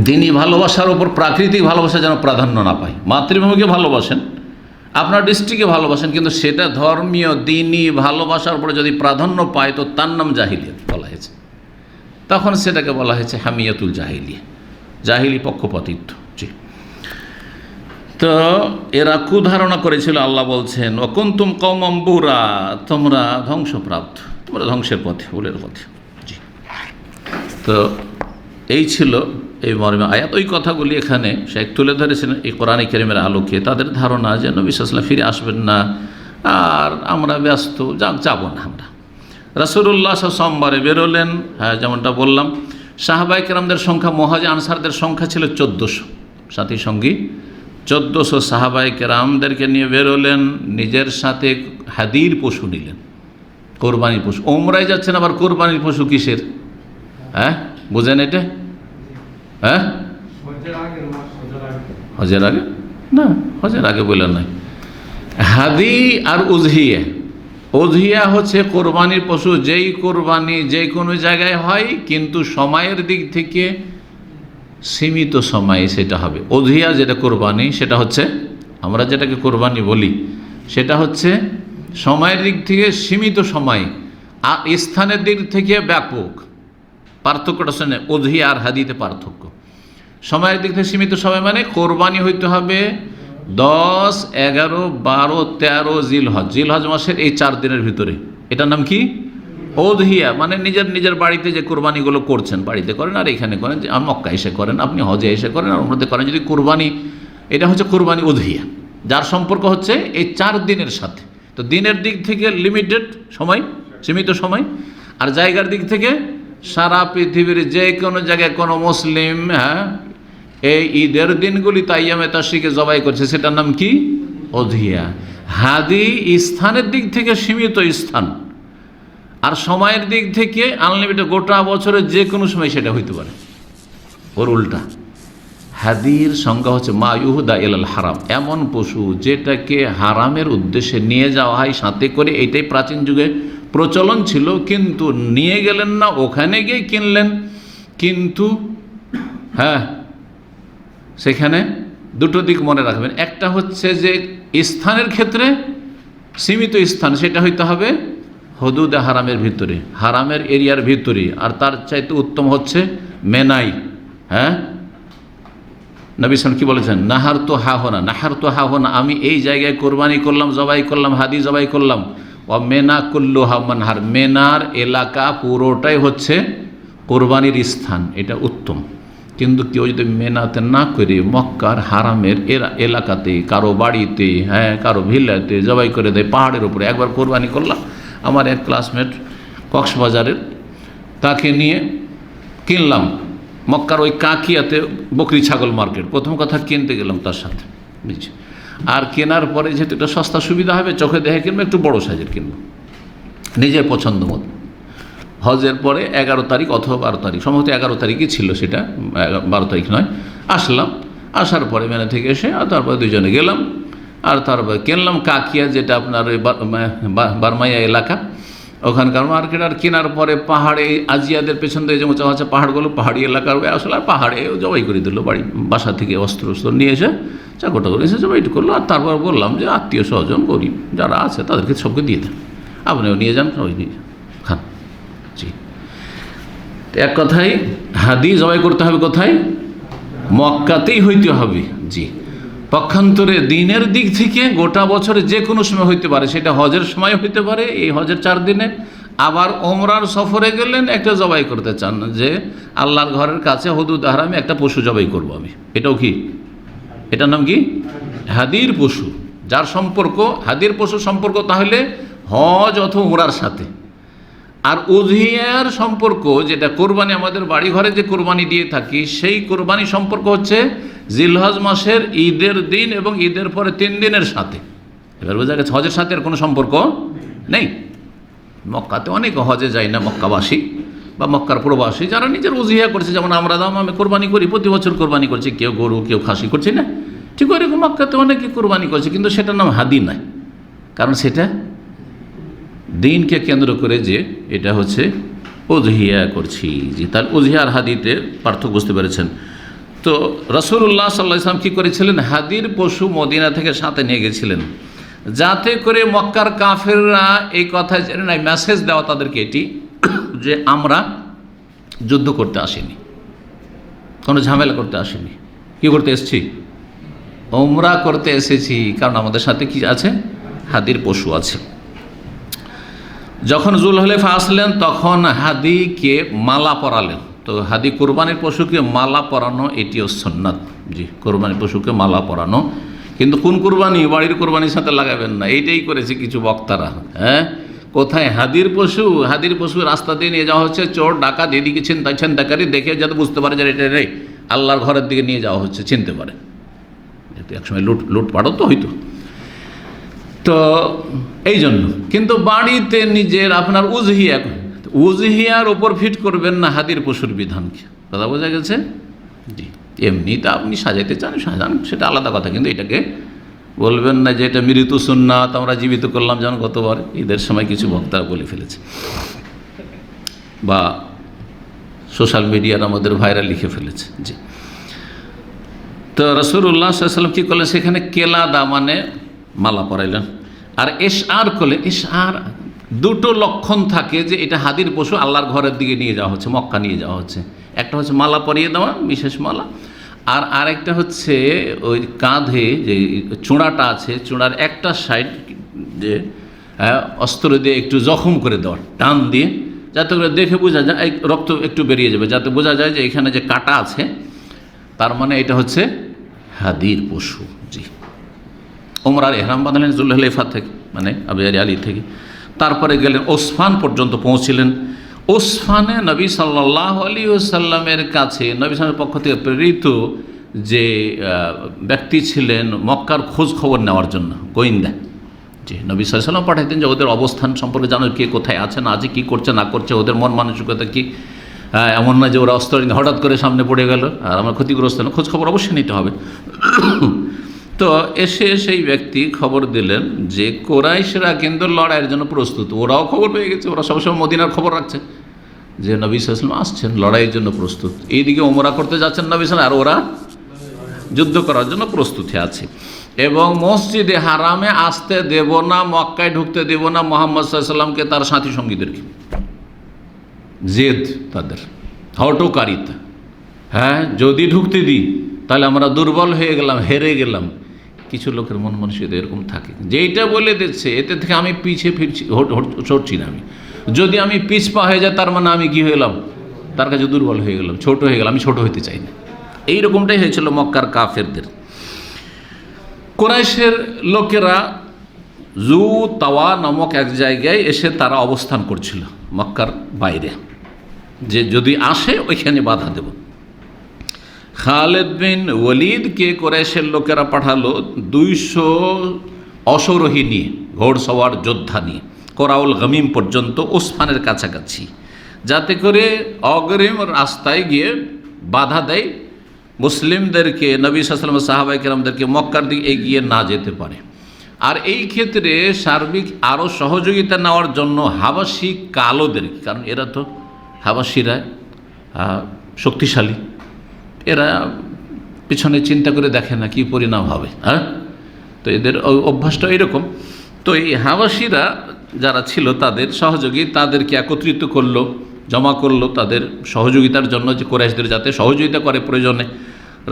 দিনী ভালোবাসার ওপর প্রাকৃতিক ভালোবাসা যেন প্রাধান্য না পায়। মাতৃভূমিকে ভালোবাসেন, আপনার ডিস্ট্রিক্টকে ভালোবাসেন, কিন্তু সেটা ধর্মীয় দিনী ভালোবাসার উপরে যদি প্রাধান্য পায় তো তার নাম জাহিলিয়াত বলা হয়েছে। তখন সেটাকে বলা হয়েছে হামিয়াতুল জাহিলিয়া, জাহিলি পক্ষপাতিত্ব। জি, তো এরা কুধারণা করেছিল, আল্লাহ বলছেন অকুন্তুম কওমান বুরা, তোমরা ধ্বংসপ্রাপ্ত, তোমরা ধ্বংসের পথে, ভুলের পথে। জি, তো এই ছিল এই মর্মে আয়াত। ওই কথাগুলি এখানে শেখ তুলে ধরেছিলেন এই কোরআনে কারীমের আলোকে। তাদের ধারণা যে নবী সাল্লাল্লাহু আলাইহি ওয়াসাল্লাম ফিরে আসবেন না, আর আমরা ব্যস্ত, যাব না আমরা। রাসূলুল্লাহ সোমবারে বেরোলেন, হ্যাঁ যেমনটা বললাম। সাহাবায়ে কেরামদের সংখ্যা, মুহাজির আনসারদের সংখ্যা ছিল 1400, সাথী সঙ্গী 1400 সাহাবায়ে কেরামদেরকে নিয়ে বেরোলেন। নিজের সাথে হাদির পশু নিলেন, কোরবানির পশু। ওমরায় যাচ্ছেন, আবার কোরবানির পশু কিসের? হ্যাঁ বুঝেন এটা? হ্যাঁ হজের আগে না, হজের আগে বললেন নাই। হাদি আর উজহিয়া, উজহিয়া হচ্ছে কোরবানির পশু, যেই কোরবানি যে কোনো জায়গায় হয়, কিন্তু সময়ের দিক থেকে সীমিত সময়ে সেটা হবে। উজহিয়া যেটা কোরবানি, সেটা হচ্ছে আমরা যেটাকে কোরবানি বলি, সেটা হচ্ছে সময়ের দিক থেকে সীমিত সময়, আর স্থানের দিক থেকে ব্যাপক। পার্থক্যটা শুনে, উজহিয়া আর হাদিতে পার্থক্য। সময়ের দিক থেকে সীমিত সময় মানে কোরবানি হইতে হবে 10, 11, 12, 13 জিলহজ, জিলহজ মাসের এই 4 দিনের ভিতরে। এটার নাম কি? উযহিয়া। মানে নিজের বাড়িতে যে কোরবানিগুলো করছেন, বাড়িতে করেন আর এখানে করেন, যে মক্কা এসে করেন, আপনি হজে এসে করেন, আর ওমরাতে করেন, যদি কোরবানি, এটা হচ্ছে কোরবানি উযহিয়া, যার সম্পর্ক হচ্ছে এই 4 দিনের সাথে। তো দিনের দিক থেকে লিমিটেড সময়, সীমিত সময়, আর জায়গার দিক থেকে সারা পৃথিবীর যে কোনো জায়গায় কোনো মুসলিম, হ্যাঁ, এই ঈদের দিনগুলি আইয়ামে তাশরিকে জবাই করছে, সেটার নাম কি? উযহিয়া। হাদি স্থানের দিক থেকে সীমিত স্থান, আর সময়ের দিক থেকে আনলিমিটেড, গোটা বছরের যে কোনো সময় সেটা হইতে পারে। ওর উল্টা, হাদির সংজ্ঞা হচ্ছে মা ইউহদা ইলাল হারাম, এমন পশু যেটাকে হারামের উদ্দেশ্যে নিয়ে যাওয়া হয় সাথে করে। এইটাই প্রাচীন যুগে প্রচলন ছিল, কিন্তু নিয়ে গেলেন না, ওখানে গিয়ে কিনলেন। কিন্তু হ্যাঁ, সেখানে দুটো দিক মনে রাখবেন। একটা হচ্ছে যে স্থানের ক্ষেত্রে সীমিত স্থান, সেটা হইতে হবে হুদুদে হারামের ভিতরে, হারামের এরিয়ার ভিতরে। আর তার চাইতে উত্তম হচ্ছে মেনাই। হ্যাঁ, নবী সাল্লাল্লাহু কি বলেছেন? নাহার তো হাহনা, নাহার তো হাহনা, আমি এই জায়গায় কোরবানি করলাম, জবাই করলাম, হাদি জবাই করলাম। ও মেনা কুল্লুহা মানহার, মেনার এলাকা পুরোটাই হচ্ছে কোরবানির স্থান, এটা উত্তম। কিন্তু কেউ যদি মেনাতে না করে মক্কার হারামের এলাকাতে, কারো বাড়িতে, হ্যাঁ কারো ভিলাতে জবাই করে দেয়, পাহাড়ের উপরে। একবার কোরবানি করলাম, আমার এক ক্লাসমেট কক্সবাজারের, তাকে নিয়ে কিনলাম মক্কার ওই কাকিয়াতে বকরি ছাগল মার্কেট। প্রথম কথা কিনতে গেলাম তার সাথে, বুঝছি। আর কেনার পরে যেহেতু এটা সস্তা সুবিধা হবে, চোখে দেখে কিনবো, একটু বড়ো সাইজের কিনবো, নিজের পছন্দ মতো। হজের পরে 11 তারিখ অথবা 12 তারিখ, সম্ভবত 11 তারিখই ছিল সেটা, 12 তারিখ নয়। আসলাম, আসার পরে মেনা থেকে এসে আর তারপরে দুজনে গেলাম, আর তারপরে কিনলাম কাকিয়া, যেটা আপনার ওই বারমাইয়া এলাকা, ওখানকার মার্কেট। আর কেনার পরে পাহাড়ে, আজিয়াদের পেছন থেকে যে উঁচা আছে পাহাড়গুলো, পাহাড়ি এলাকার আসলে, আর পাহাড়ে জবাই করে দিল, বাড়ি বাসা থেকে অস্ত্র নিয়ে এসে চাকরটা করে এসে জবাই করলো। আর তারপর বললাম যে আত্মীয় স্বজন গরিব যারা আছে তাদেরকে সবকে দিয়ে দেন, আপনিও নিয়ে যান, সবাই নিয়ে খান। জি, এক কথায় হাদি জবাই করতে হবে কোথায়? মক্কাতেই হইতে হবে। জি, পক্ষান্তরে দিনের দিক থেকে গোটা বছরে যে কোনো সময় হইতে পারে, সেটা হজের সময় হইতে পারে, এই হজের 4 দিনে। আবার ওমরার সফরে গেলেন, একটা জবাই করতে চান যে আল্লাহর ঘরের কাছে হুদুদ হারামে একটা পশু জবাই করব আমি, এটাও কি? এটার নাম কি? হাদির পশু, যার সম্পর্ক হাদির পশু সম্পর্ক তাহলে হজ অথবা ওমরার সাথে। আর উযহিয়ার সম্পর্ক, যেটা কোরবানি আমাদের বাড়ি ঘরে যে কোরবানি দিয়ে থাকি, সেই কোরবানি সম্পর্ক হচ্ছে জিলহজ মাসের ঈদের দিন এবং ঈদের পরে 3 দিনের সাথে। এবার বোঝা গেছে হজের সাথে আর কোনো সম্পর্ক নেই। মক্কাতে অনেক হজে যায় না মক্কাবাসী বা মক্কার প্রবাসী, যারা নিজের উযহিয়া করছে, যেমন আমরা আমি কোরবানি করি, প্রতি বছর কোরবানি করছি, কেউ গরু কেউ খাসি করছে না, ঠিক ওইরকম মক্কাতে অনেকে কোরবানি করছে, কিন্তু সেটার নাম হাদি নাই, কারণ সেটা দিনকে কেন্দ্র করে যে এটা হচ্ছে উযহিয়া করছি। জি, তাহলে উযহিয়া আর হাদিতে পার্থক্য বুঝতে পেরেছেন। তো রাসূলুল্লাহ সাল্লাল্লাহু আলাইহি ওয়াসাল্লাম কী করেছিলেন? হাদির পশু মদিনা থেকে সাথে নিয়ে গেছিলেন, যাতে করে মক্কার কাফেররা এই কথা জেনে নাই, মেসেজ দেওয়া তাদেরকে এটি, যে আমরা যুদ্ধ করতে আসিনি, কোনো ঝামেলা করতে আসিনি, কী করতে এসেছি? ওমরা করতে এসেছি, কারণ আমাদের সাথে কি আছে? হাদির পশু আছে। যখন জুলহলেফা আসলেন তখন হাদিকে মালা পরালেন। তো হাদি কোরবানির পশুকে মালা পরানো এটিও সুন্নাত। জি, কোরবানির পশুকে মালা পরানো, কিন্তু কোন কোরবানি? বাড়ির কোরবানির সাথে লাগাবেন না, এইটাই করেছে কিছু বক্তারা। হ্যাঁ, কোথায় হাদির পশু? হাদির পশু রাস্তা দিয়ে নিয়ে যাওয়া হচ্ছে, চোর ডাকাত এদিকে ছিনতাইকারী দেখে যাতে বুঝতে পারে যে এটা রে আল্লাহর ঘরের দিকে নিয়ে যাওয়া হচ্ছে, চিনতে পারে। একসময় লুটপাটও তো হইতো। তো এই জন্য কিন্তু বাড়িতে নিজের আপনার উজহিয়ার ওপর ফিট করবেন না হাদির পশুর বিধানকে। কথা বোঝা গেছে? জি, এমনিতে আপনি সাজাইতে চান সাজান, সেটা আলাদা কথা, কিন্তু এটাকে বলবেন না যে এটা মৃত সুন্নাত আমরা জীবিত করলাম, যেমন গতবার ঈদের সময় কিছু বক্তারা বলে ফেলেছে, বা সোশ্যাল মিডিয়ার আমাদের ভাইরাল লিখে ফেলেছে। জি, তো রাসূলুল্লাহ সাল্লাল্লাহু আলাইহি ওয়াসাল্লাম কী করলেন? সেখানে কেলাদা মানে মালা পরাইলেন। আর ইশআর করলে, ইশআর দুটো লক্ষণ থাকে যে এটা হাদির পশু আল্লাহর ঘরের দিকে নিয়ে যাওয়া হচ্ছে, মক্কা নিয়ে যাওয়া হচ্ছে। একটা হচ্ছে মালা পরিয়ে দেওয়া, বিশেষ মালা, আর আরেকটা হচ্ছে ওই কাঁধে যে চূড়াটা আছে, চূড়ার একটা সাইড যে অস্ত্র দিয়ে একটু জখম করে দেওয়া, টান দিয়ে, যাতে করে দেখে বোঝা যায়, রক্ত একটু বেরিয়ে যাবে, যাতে বোঝা যায় যে এখানে যে কাটা আছে তার মানে এটা হচ্ছে হাদির পশু। জি, ওমরার এহরাম বাঁধলেন জুলহলেফা থেকে, মানে আবিয়ারি আলী থেকে। তারপরে গেলেন ওসফান পর্যন্ত পৌঁছিলেন। ওসফানে নবী সাল্লাল্লাহু আলাইহি ওয়াসাল্লামের কাছে নবী সাল্লামের পক্ষ থেকে প্রেরিত যে ব্যক্তি ছিলেন মক্কার খোঁজ খবর নেওয়ার জন্য, গোয়েন্দা। যে নবী সাল্লাল্লাহু আলাইহি ওয়াসাল্লাম পাঠাতেন যে ওদের অবস্থান সম্পর্কে জানো, কে কোথায় আছে না আছে, কী করছে না করছে, ওদের মন মানসিকতা কী। এমন না যে ওরা অস্ত্র হঠাৎ করে সামনে পড়ে গেল আর আমার ক্ষতিগ্রস্ত না, খোঁজ খবর অবশ্যই নিতে হবে। তো এসে সেই ব্যক্তি খবর দিলেন যে কোরাইশরা কিন্তু লড়াইয়ের জন্য প্রস্তুত। ওরাও খবর পেয়ে গেছে, ওরা সবসময় মদিনার খবর রাখছে যে নবী সাল্লাল্লাহু আলাইহি ওয়াসাল্লাম আসছেন, লড়াইয়ের জন্য প্রস্তুত। এইদিকে ওমরা করতে যাচ্ছেন নবী সাল্লাল্লাহু আলাইহি ওয়াসাল্লাম, আর ওরা যুদ্ধ করার জন্য প্রস্তুতি আছে। এবং মসজিদে হারামে আসতে দেব না, মক্কায় ঢুকতে দেব না মুহাম্মদ সাল্লাল্লাহু আলাইহি ওয়াসাল্লামকে, তার সাথী সঙ্গীদেরকে। জেদ তাদের, হটকারিতা। হ্যাঁ, যদি ঢুকতে দিই তাহলে আমরা দুর্বল হয়ে গেলাম, হেরে গেলাম। কিছু লোকের মন মানসিকতা এরকম থাকে, যেইটা বলে দিচ্ছে এতে থেকে আমি পিছিয়ে ফিরছি, ছড়ছি না। আমি যদি আমি পিছপা হয়ে যাই তার মানে আমি কী হয়ে গেলাম? তার কাছে দুর্বল হয়ে গেলাম, ছোট হয়ে গেলাম। আমি ছোট হতে চাই না। এইরকমটাই হয়েছিল মক্কার কাফেরদের। কুরাইশের লোকেরা জু তাওয়া নামক এক জায়গায় এসে তারা অবস্থান করছিল মক্কার বাইরে, যে যদি আসে ওইখানে বাধা দেব। খালেদ বিন ওয়ালিদকে কুরাইশের লোকেরা পাঠালো 200 অশ্বরোহী নিয়ে, ঘোড়সওয়ার যোদ্ধা নিয়ে, কোরাউল গমিম পর্যন্ত, ওসফানের কাছাকাছি, যাতে করে অগ্রিম রাস্তায় গিয়ে বাধা দেয় মুসলিমদেরকে, নবী সাল্লাল্লাহু আলাইহি ওয়াসাল্লাম সাহাবায়ে কেরামদেরকে মক্কার দিকে এগিয়ে না যেতে পারে। আর এই ক্ষেত্রে সার্বিক আরও সহযোগিতা নেওয়ার জন্য হাবাসি কালোদেরকে, কারণ এরা তো হাবাসিরা শক্তিশালী, এরা পিছনে চিন্তা করে দেখে না কী পরিণাম হবে। হ্যাঁ, তো এদের অভ্যাসটা এরকম। তো এই হাবাসিরা যারা ছিল তাদের সহযোগী, তাদেরকে একত্রিত করলো, জমা করলো তাদের সহযোগিতার জন্য, যে কুরাইশদের যাতে সহযোগিতা করে প্রয়োজনে।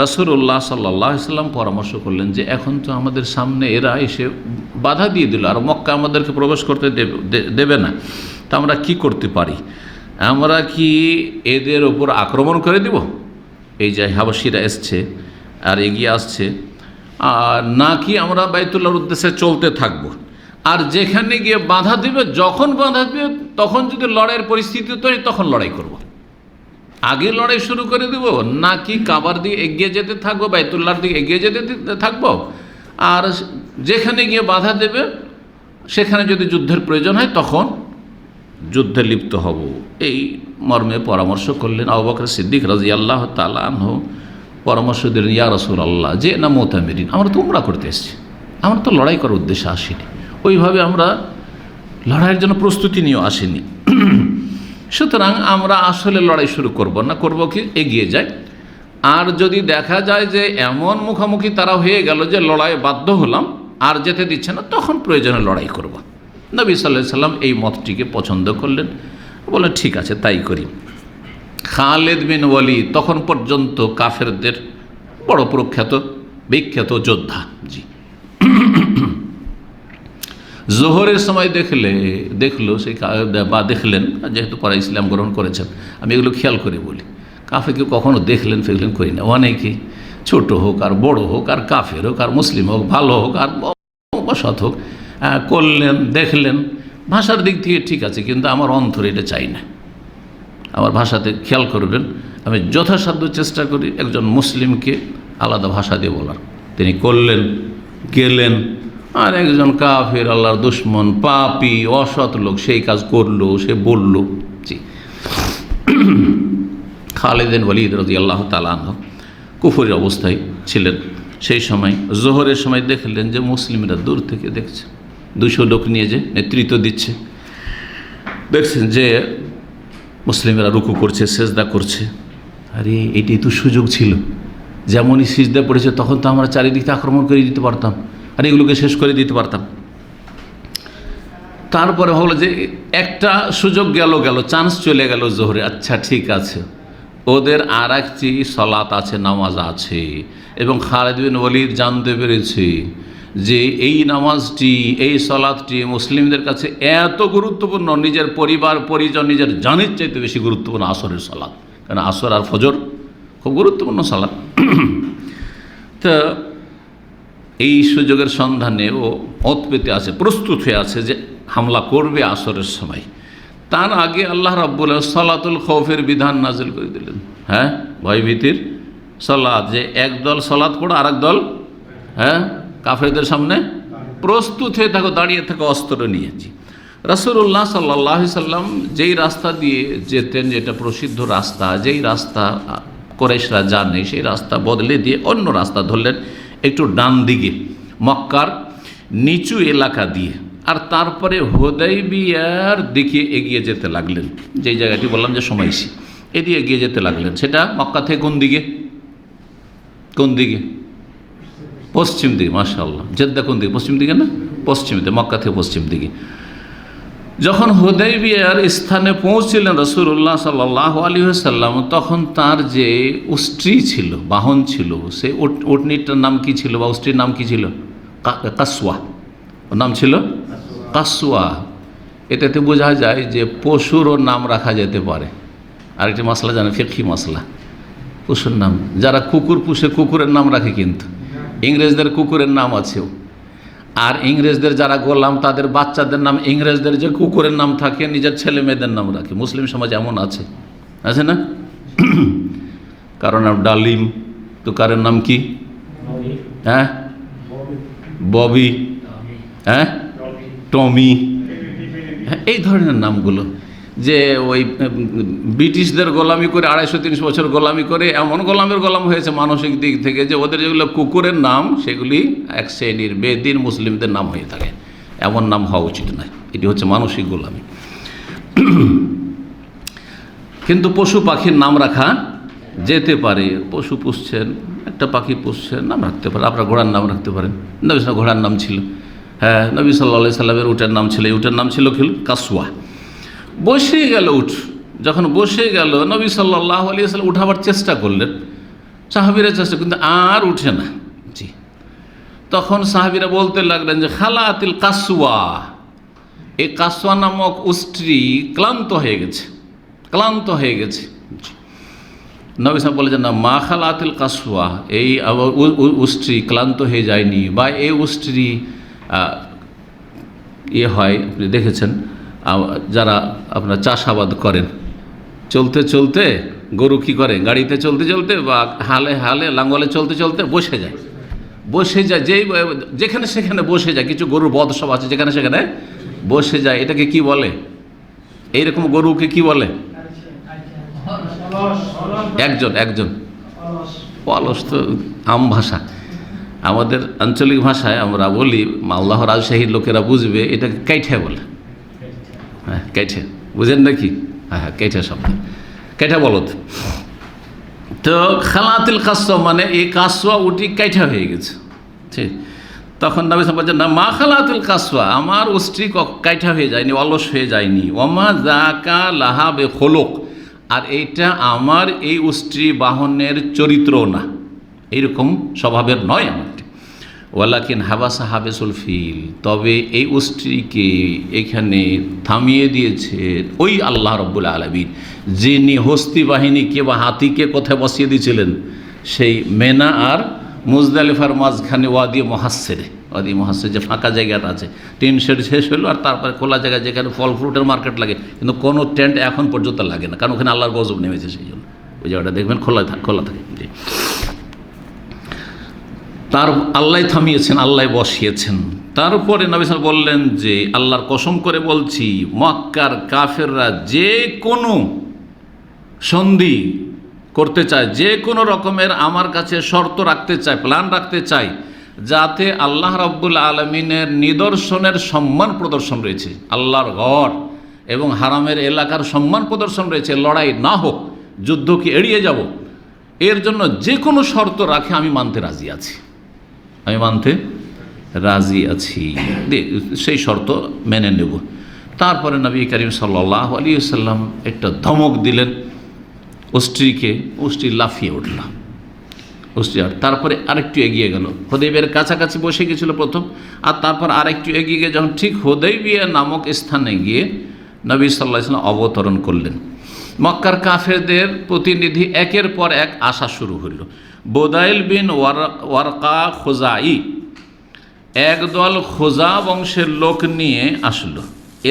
রাসূলুল্লাহ সাল্লাল্লাহু আলাইহি ওয়াসাল্লাম পরামর্শ করলেন যে এখন তো আমাদের সামনে এরা এসে বাধা দিয়ে দিল, আর মক্কা আমাদেরকে প্রবেশ করতে দেবে না, তা আমরা কি করতে পারি? আমরা কি এদের ওপর আক্রমণ করে দিব, এই যে হাবাসিরা এসছে আর এগিয়ে আসছে, আর নাকি আমরা বাইতুল্লাহর উদ্দেশ্যে চলতে থাকবো? আর যেখানে গিয়ে বাধা দিবে, যখন বাধা দিবে তখন যদি লড়াইয়ের পরিস্থিতি তৈরি, তখন লড়াই করব। আগে লড়াই শুরু করে দেব, নাকি কাবার দিকে এগিয়ে যেতে থাকবো, বাইতুল্লাহর দিকে এগিয়ে যেতে থাকবো, আর যেখানে গিয়ে বাধা দেবে সেখানে যদি যুদ্ধের প্রয়োজন হয় তখন যুদ্ধে লিপ্ত হব। এই মর্মে পরামর্শ করলেন আবু বকর সিদ্দিক রাদিয়াল্লাহু তাআলা আনহু। পরামর্শ দিলেন, ইয়া রাসূলুল্লাহ, যে না মুতামিরিন, আমরা তো উমরা করতে এসেছি, আমরা তো লড়াই করার উদ্দেশ্যে আসিনি, ওইভাবে আমরা লড়াইয়ের জন্য প্রস্তুতি নিয়েও আসিনি। সুতরাং আমরা আসলে লড়াই শুরু করব না, করব কি এগিয়ে যাই। আর যদি দেখা যায় যে এমন মুখোমুখি তারা হয়ে গেল যে লড়াই বাধ্য হলাম, আর যেতে দিচ্ছে না, তখন প্রয়োজনে লড়াই করব। নবী সাল্লাল্লাহু আলাইহি ওয়াসাল্লাম এই মতটিকে পছন্দ করলেন, বললেন ঠিক আছে তাই করি। খালেদ বিন ওয়ালিদ তখন পর্যন্ত কাফেরদের বড় প্রখ্যাত বিখ্যাত যোদ্ধা। জি, জোহরের সময় দেখলো সেই বা দেখলেন, যেহেতু পরে ইসলাম গ্রহণ করেছেন, আমি এগুলো খেয়াল করে বলি, কাফেরকে কখনো দেখলেন ফেকলেন করি না। অনেকেই ছোট হোক আর বড় হোক আর কাফের হোক আর মুসলিম হোক, ভালো হোক আর অসৎ হোক, করলেন দেখলেন, ভাষার দিক থেকে ঠিক আছে, কিন্তু আমার অন্তরে এটা চাই না। আমার ভাষাতে খেয়াল করবেন, আমি যথাসাধ্য চেষ্টা করি একজন মুসলিমকে আলাদা ভাষা দিয়ে বলার। তিনি করলেন গেলেন, আর একজন কাফের আল্লাহর দুশমন পাপী অসৎ লোক সেই কাজ করলো, সে বলল। জি, খালিদ বিন ওয়ালিদ রাদিয়াল্লাহু তাআলা আনহু কুফরের অবস্থায় ছিলেন। সেই সময় জোহরের সময় দেখলেন যে মুসলিমরা দূর থেকে দেখছে, 200 লোক নিয়ে যে নেতৃত্ব দিচ্ছে, দেখছেন যে মুসলিমরা রুকু করছে, সেজদা করছে। আরে এটাই তো সুযোগ ছিল, যেমনই সিজদা পড়েছে তখন তো আমরা চারিদিকে আক্রমণ করে দিতে পারতাম, আর এগুলোকে শেষ করে দিতে পারতাম। তারপরে হলো যে একটা সুযোগ গেল, চান্স চলে গেল জোহরে। আচ্ছা ঠিক আছে, ওদের আর একটি সলাত আছে, নামাজ আছে, এবং খালিদ বিন ওয়ালিদ জানতে পেরেছে যে এই নামাজটি, এই সলাতটি মুসলিমদের কাছে এত গুরুত্বপূর্ণ, নিজের পরিবার পরিজন, নিজের জানের চাইতে বেশি গুরুত্বপূর্ণ আসরের সলাত, কারণ আসর আর ফজর খুব গুরুত্বপূর্ণ সলাত। তো এই সুযোগের সন্ধানে ও পথ পেতে আছে, প্রস্তুত হয়ে আছে যে হামলা করবে আসরের সময়। তার আগে আল্লাহ রাব্বুল আলামিন সালাতুল খৌফের বিধান নাজিল করে দিলেন। হ্যাঁ, ভয়ভীতির সলাত, যে একদল সলাত পড়ো আর একদল কাফেরদের সামনে প্রস্তুত হয়ে থাকো, দাঁড়িয়ে থাকো অস্ত্র নিয়েছি। রাসূলুল্লাহ সাল্লাল্লাহু আলাইহি সাল্লাম যেই রাস্তা দিয়ে যেতেন, যেটা প্রসিদ্ধ রাস্তা, যেই রাস্তা কুরাইশরা জানে, সেই রাস্তা বদলে দিয়ে অন্য রাস্তা ধরলেন, একটু ডান দিকে মক্কার নিচু এলাকা দিয়ে, আর তারপরে হুদাইবিয়ার দিকে এগিয়ে যেতে লাগলেন। যেই জায়গাটি বললাম যে সময়সী, এদিকে এগিয়ে যেতে লাগলেন। সেটা মক্কা থেকে কোন দিকে? পশ্চিম দিকে। মাশাআল্লাহ, জেদ্দা কোন দিকে? পশ্চিম দিকে না? পশ্চিম দিকে, মক্কা থেকে পশ্চিম দিকে। যখন হুদাইবিয়ার স্থানে পৌঁছলেন রাসূলুল্লাহ সাল্লাল্লাহু আলাইহি ওয়াসাল্লাম, তখন তার যে উষ্ট্রি ছিল, বাহন ছিল, সেই উটনিটার নাম কি ছিল বা উষ্ট্রির নাম কি ছিল? কাসওয়া। ওর নাম ছিল কাসওয়া। এটাতে বোঝা যায় যে পশুরও নাম রাখা যেতে পারে। আরেকটি মশলা জানে, ফিকহি মশলা, পশুর নাম। যারা কুকুর পুষে কুকুরের নাম রাখে, কিন্তু ইংরেজদের কুকুরের নাম আছেও। আর ইংরেজদের যারা গোলাম, তাদের বাচ্চাদের নাম ইংরেজদের যে কুকুরের নাম থাকে, নিজের ছেলে মেয়েদের নাম রাখে। মুসলিম সমাজ এমন আছে না? কারণ ডালিম, তো কারের নাম কি? হ্যাঁ, ববি, হ্যাঁ, টমি, এই ধরনের নামগুলো। যে ওই ব্রিটিশদের গোলামি করে 250-300 বছর গোলামি করে এমন গোলামের গোলাম হয়েছে মানসিক দিক থেকে, যে ওদের যেগুলো কুকুরের নাম, সেগুলি এক শ্রেণীর বেদিন মুসলিমদের নাম হয়ে থাকে। এমন নাম হওয়া উচিত নয়, এটি হচ্ছে মানসিক গোলামি। কিন্তু পশু পাখির নাম রাখা যেতে পারে। পশু পুষছেন, একটা পাখি পুষছেন, নাম রাখতে পারেন। আপনার ঘোড়ার নাম রাখতে পারেন। নবী সাল্লাল্লাহু ঘোড়ার নাম ছিল, হ্যাঁ, নবী সাল্লাল্লাহু আলাইহি সাল্লামের উটের নাম ছিল, এই উটের নাম ছিল কাসওয়া। বসে গেল উঠ, যখন বসে গেল, নবী সাল্লাল্লাহু আলাইহি ওয়াসাল্লাম উঠাবার চেষ্টা করলেন, সাহাবীরা চেষ্টা, কিন্তু আর উঠে না। জি, তখন সাহাবীরা বলতে লাগলেন যে খালাতিল কাসওয়া, এই কাসওয়া নামক উষ্ট্রি ক্লান্ত হয়ে গেছে। নবী সাহেব বলেছেন, না, মা খালাতিল কাসওয়া, এই উষ্ট্রি ক্লান্ত হয়ে যায়নি, বা এই উষ্ট্রি হয়, আপনি দেখেছেন যারা আপনার চাষাবাদ করেন, চলতে চলতে গরু কী করে, গাড়িতে চলতে চলতে বা হালে লাঙ্গলে চলতে চলতে বসে যায়, যেখানে সেখানে বসে যায়। কিছু গরুর বধ সব আছে, যেখানে সেখানে বসে যায়। এটাকে কি বলে? এইরকম গরুকে কি বলে? একজন অলস, তো আম ভাষা। আমাদের আঞ্চলিক ভাষায় আমরা বলি, মালদহ রাজশাহীর লোকেরা বুঝবে, এটাকে কাইঠা বলে। হ্যাঁ, কাইঠা, বুঝেন নাকি? হ্যাঁ, কাইঠা শব্দ, কাইঠা বলদ। তো খালাতিল কাসওয়া মানে এই কাসওয়া উটি কাইঠা হয়ে গেছে। ঠিক তখন নবী সাল্লাল্লাহু আলাইহি ওয়াসাল্লাম বলছেন, না, মা খালাতিল কাসওয়া, আমার উষ্ট্রি কাইঠা হয়ে যায়নি, অলস হয়ে যায়নি। ওমা যাকা লাহা বেখলুক, আর এইটা আমার এই উষ্ট্রি বাহনের চরিত্র না, এইরকম স্বভাবের নয় আমারটি। ওয়ালাকিন হাবাসা হাবেসুল ফিল, তবে এই উষ্ট্রীকে এখানে থামিয়ে দিয়েছে ওই আল্লাহ রব্বুল আলামিন, যিনি হস্তি বাহিনীকে বা হাতিকে কোথায় বসিয়ে দিয়েছিলেন, সেই মেনা আর মুজদালিফার মাঝখানে ওয়াদি মহাসেরে, ওয়াদি মহাসের যে ফাঁকা জায়গাটা আছে, টিন শেড শেষ হলো, আর তারপরে খোলা জায়গায় যেখানে ফল ফ্রুটের মার্কেট লাগে, কিন্তু কোনো টেন্ট এখন পর্যন্ত লাগে না, কারণ ওখানে আল্লাহর গজব নেমেছে, সেই জন্য ওই জায়গাটা দেখবেন খোলা থাকে। জি, তার আল্লাহ থামিয়েছেন, আল্লাহ বসিয়েছেন। তারপরে নবী সাল্লাল্লাহু আলাইহি ওয়াসাল্লাম বললেন যে আল্লাহর কসম করে বলছি, মক্কার কাফেররা যে কোনো সন্ধি করতে চায়, যে কোনো রকমের আমার কাছে শর্ত রাখতে চায়, প্ল্যান রাখতে চায়, যাতে আল্লাহ রাব্বুল আলামিনের নিদর্শনের সম্মান প্রদর্শন রয়েছে, আল্লাহর ঘর এবং হারামের এলাকার সম্মান প্রদর্শন রয়েছে, লড়াই না হোক, যুদ্ধকে এড়িয়ে যাব, এর জন্য যে কোনো শর্ত রাখে আমি মানতে রাজি আছি, আমি মানতে রাজি আছি, সেই শর্ত মেনে নেব। তারপরে নবী করিম সাল্লাল্লাহু আলাইহি ওয়াসাল্লাম একটা ধমক দিলেন উষ্ট্রীকে, উষ্ট্রী লাফিয়ে উঠল, উষ্ট্রী আর তারপরে আরেকটু এগিয়ে গেল, হুদাইবিয়ার কাছাকাছি বসে গেছিল প্রথম, আর তারপর আরেকটু এগিয়ে গিয়ে যখন ঠিক হুদাইবিয়া নামক স্থানে গিয়ে নবী সাল্লাল্লাহু আলাইহি ওয়াসাল্লাম অবতরণ করলেন। মক্কার কাফেরদের প্রতিনিধি একের পর এক আসা শুরু হইল। বুদাইল বিন ওয়ারকা খোজাই একদল খোজা বংশের লোক নিয়ে আসলো।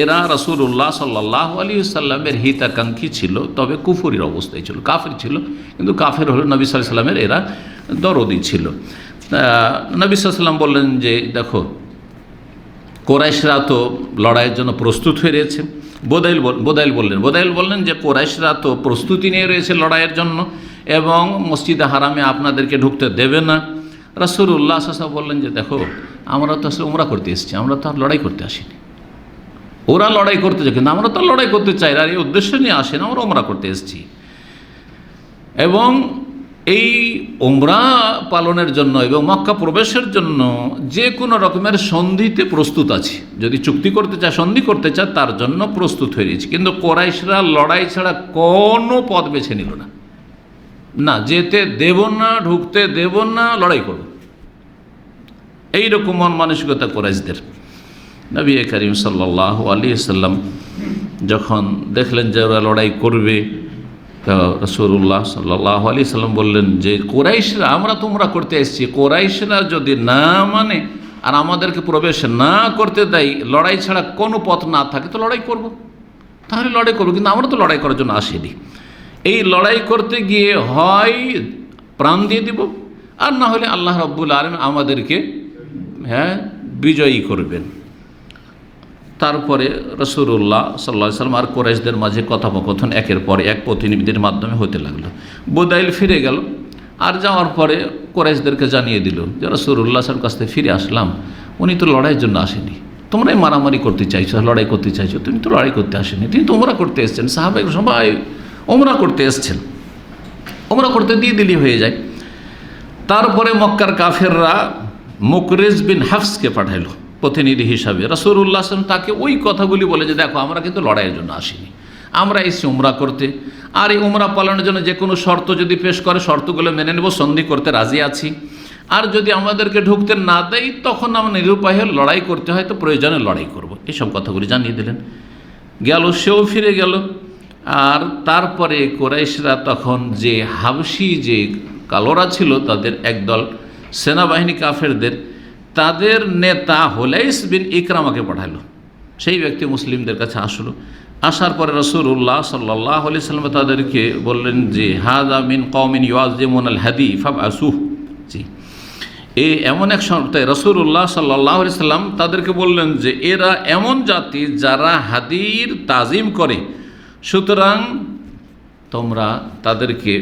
এরা রাসূলুল্লাহ সাল্লাল্লাহু আলাইহি ওয়াসাল্লামের হিতাকাঙ্ক্ষী ছিল, তবে কুফরির অবস্থায় ছিল, কাফের ছিল, কিন্তু কাফের হলো নবী সাল্লাল্লাহু আলাইহি ওয়াসাল্লামের এরা দরদি ছিল। নবী সাল্লাল্লাহু আলাইহি ওয়াসাল্লাম বললেন যে দেখো, কোরাইশরা তো লড়াইয়ের জন্য প্রস্তুত হয়ে রয়েছে। বোদাইল বললেন যে কোরাইশরা তো প্রস্তুতি নিয়ে রয়েছে লড়াইয়ের জন্য এবং মসজিদে হারামে আপনাদেরকে ঢুকতে দেবে না। রাসূলুল্লাহ সাল্লাল্লাহু আলাইহি ওয়াসাল্লাম বললেন যে দেখো, আমরা তো আসলে উমরা করতে এসেছি, আমরা তো আর লড়াই করতে আসিনি। ওরা লড়াই করতে চায়, কিন্তু আমরা তো লড়াই করতে চাই, আর এই উদ্দেশ্য নিয়ে আসেন, আমরা উমরা করতে এসেছি। এবং এই উমরা পালনের জন্য এবং মক্কা প্রবেশের জন্য যে কোনো রকমের সন্ধিতে প্রস্তুত আছি, যদি চুক্তি করতে চায়, সন্ধি করতে চায়, তার জন্য প্রস্তুত হয়ে গেছি। কিন্তু কোরাইশরা লড়াই ছাড়া কোনো পথ বেছে নিল না, না যেতে দেব না, ঢুকতে দেব না, লড়াই করব, এইরকম মন মানসিকতা কোরাইশদের। নবী করিম সাল্লাল্লাহু আলাইহি ওয়াসাল্লাম যখন দেখলেন যে ওরা লড়াই করবে, রাসূলুল্লাহ সাল্লাল্লাহু আলাইহি ওয়াসাল্লাম বললেন যে কোরাইশরা, আমরা তোমরা করতে এসেছি, কোরাইশরা যদি না মানে আর আমাদেরকে প্রবেশ না করতে দেয়, লড়াই ছাড়া কোনো পথ না থাকে, তো লড়াই করব, তাহলে লড়াই করবো, কিন্তু আমরা তো লড়াই করার জন্য আসিনি। এই লড়াই করতে গিয়ে হয় প্রাণ দিয়ে দিব, আর না হলে আল্লাহ রাব্বুল আলামিন আমাদেরকে বিজয়ী করবেন। তারপরে রাসূলুল্লাহ সাল্লাল্লাহু আলাইহি ওয়াসাল্লাম আর কোরাইশদের মাঝে কথোপকথন একের পর এক প্রতিনিধিদের মাধ্যমে হতে লাগলো। বুদাইল ফিরে গেল, আর যাওয়ার পরে কোরাইশদেরকে জানিয়ে দিল যে রাসূলুল্লাহ সাল্লাল্লাহু আলাইহি ওয়াসাল্লাম কাছ থেকে ফিরে আসলাম, উনি তো লড়াইয়ের জন্য আসেনি, তোমরাই মারামারি করতে চাইছো, লড়াই করতে চাইছো, তুমি তো লড়াই করতে আসেনি, তুমি তো উমরা করতে এসেছেন, সাহাবায়ে সবাই উমরা করতে এসেছেন, উমরা করতে দিয়ে দিলি হয়ে যায়। তারপরে মক্কার কাফেররা মুকরিজ বিন হাফসকে পাঠাইলো প্রতিনিধি হিসাবে। রাসূলুল্লাহ সাল্লাল্লাহু আলাইহি ওয়াসাল্লাম তাকে ওই কথাগুলি বলে যে দেখো, আমরা কিন্তু লড়াইয়ের জন্য আসিনি, আমরা এসেছি উমরা করতে, আর এই উমরা পালনের জন্য যে কোনো শর্ত যদি পেশ করে, শর্তগুলো মেনে নেব, সন্ধি করতে রাজি আছি, আর যদি আমাদেরকে ঢুকতে না দেয় তখন আমরা নিরুপায় হয়ে লড়াই করতে হয়, তো প্রয়োজনে লড়াই করব, এইসব কথাগুলি জানিয়ে দিলেন। গেল, সেও ফিরে গেল। আর তারপরে কোরাইশরা তখন যে হাবশি যে কালোরা ছিল, তাদের একদল সেনাবাহিনী কাফেরদের, তাদের নেতা হুলাইস বিন ইকরামাকে পাঠালো। সেই ব্যক্তি মুসলিমদের কাছে আসলো। আসার পরে রাসূলুল্লাহ সাল্লাল্লাহু আলাইহি ওয়াসাল্লাম তাদেরকে বললেন যে হাযা মিন কওমিন ইউআযিমুনাল হাদি ফাবআসুহ। জি, এমন এক সপ্তাহে রাসূলুল্লাহ সাল্লাল্লাহু আলাইহি ওয়াসাল্লাম তাদেরকে বললেন যে এরা এমন জাতি যারা হাদির তাজিম করে, সুতরাং তোমরা তাদেরকে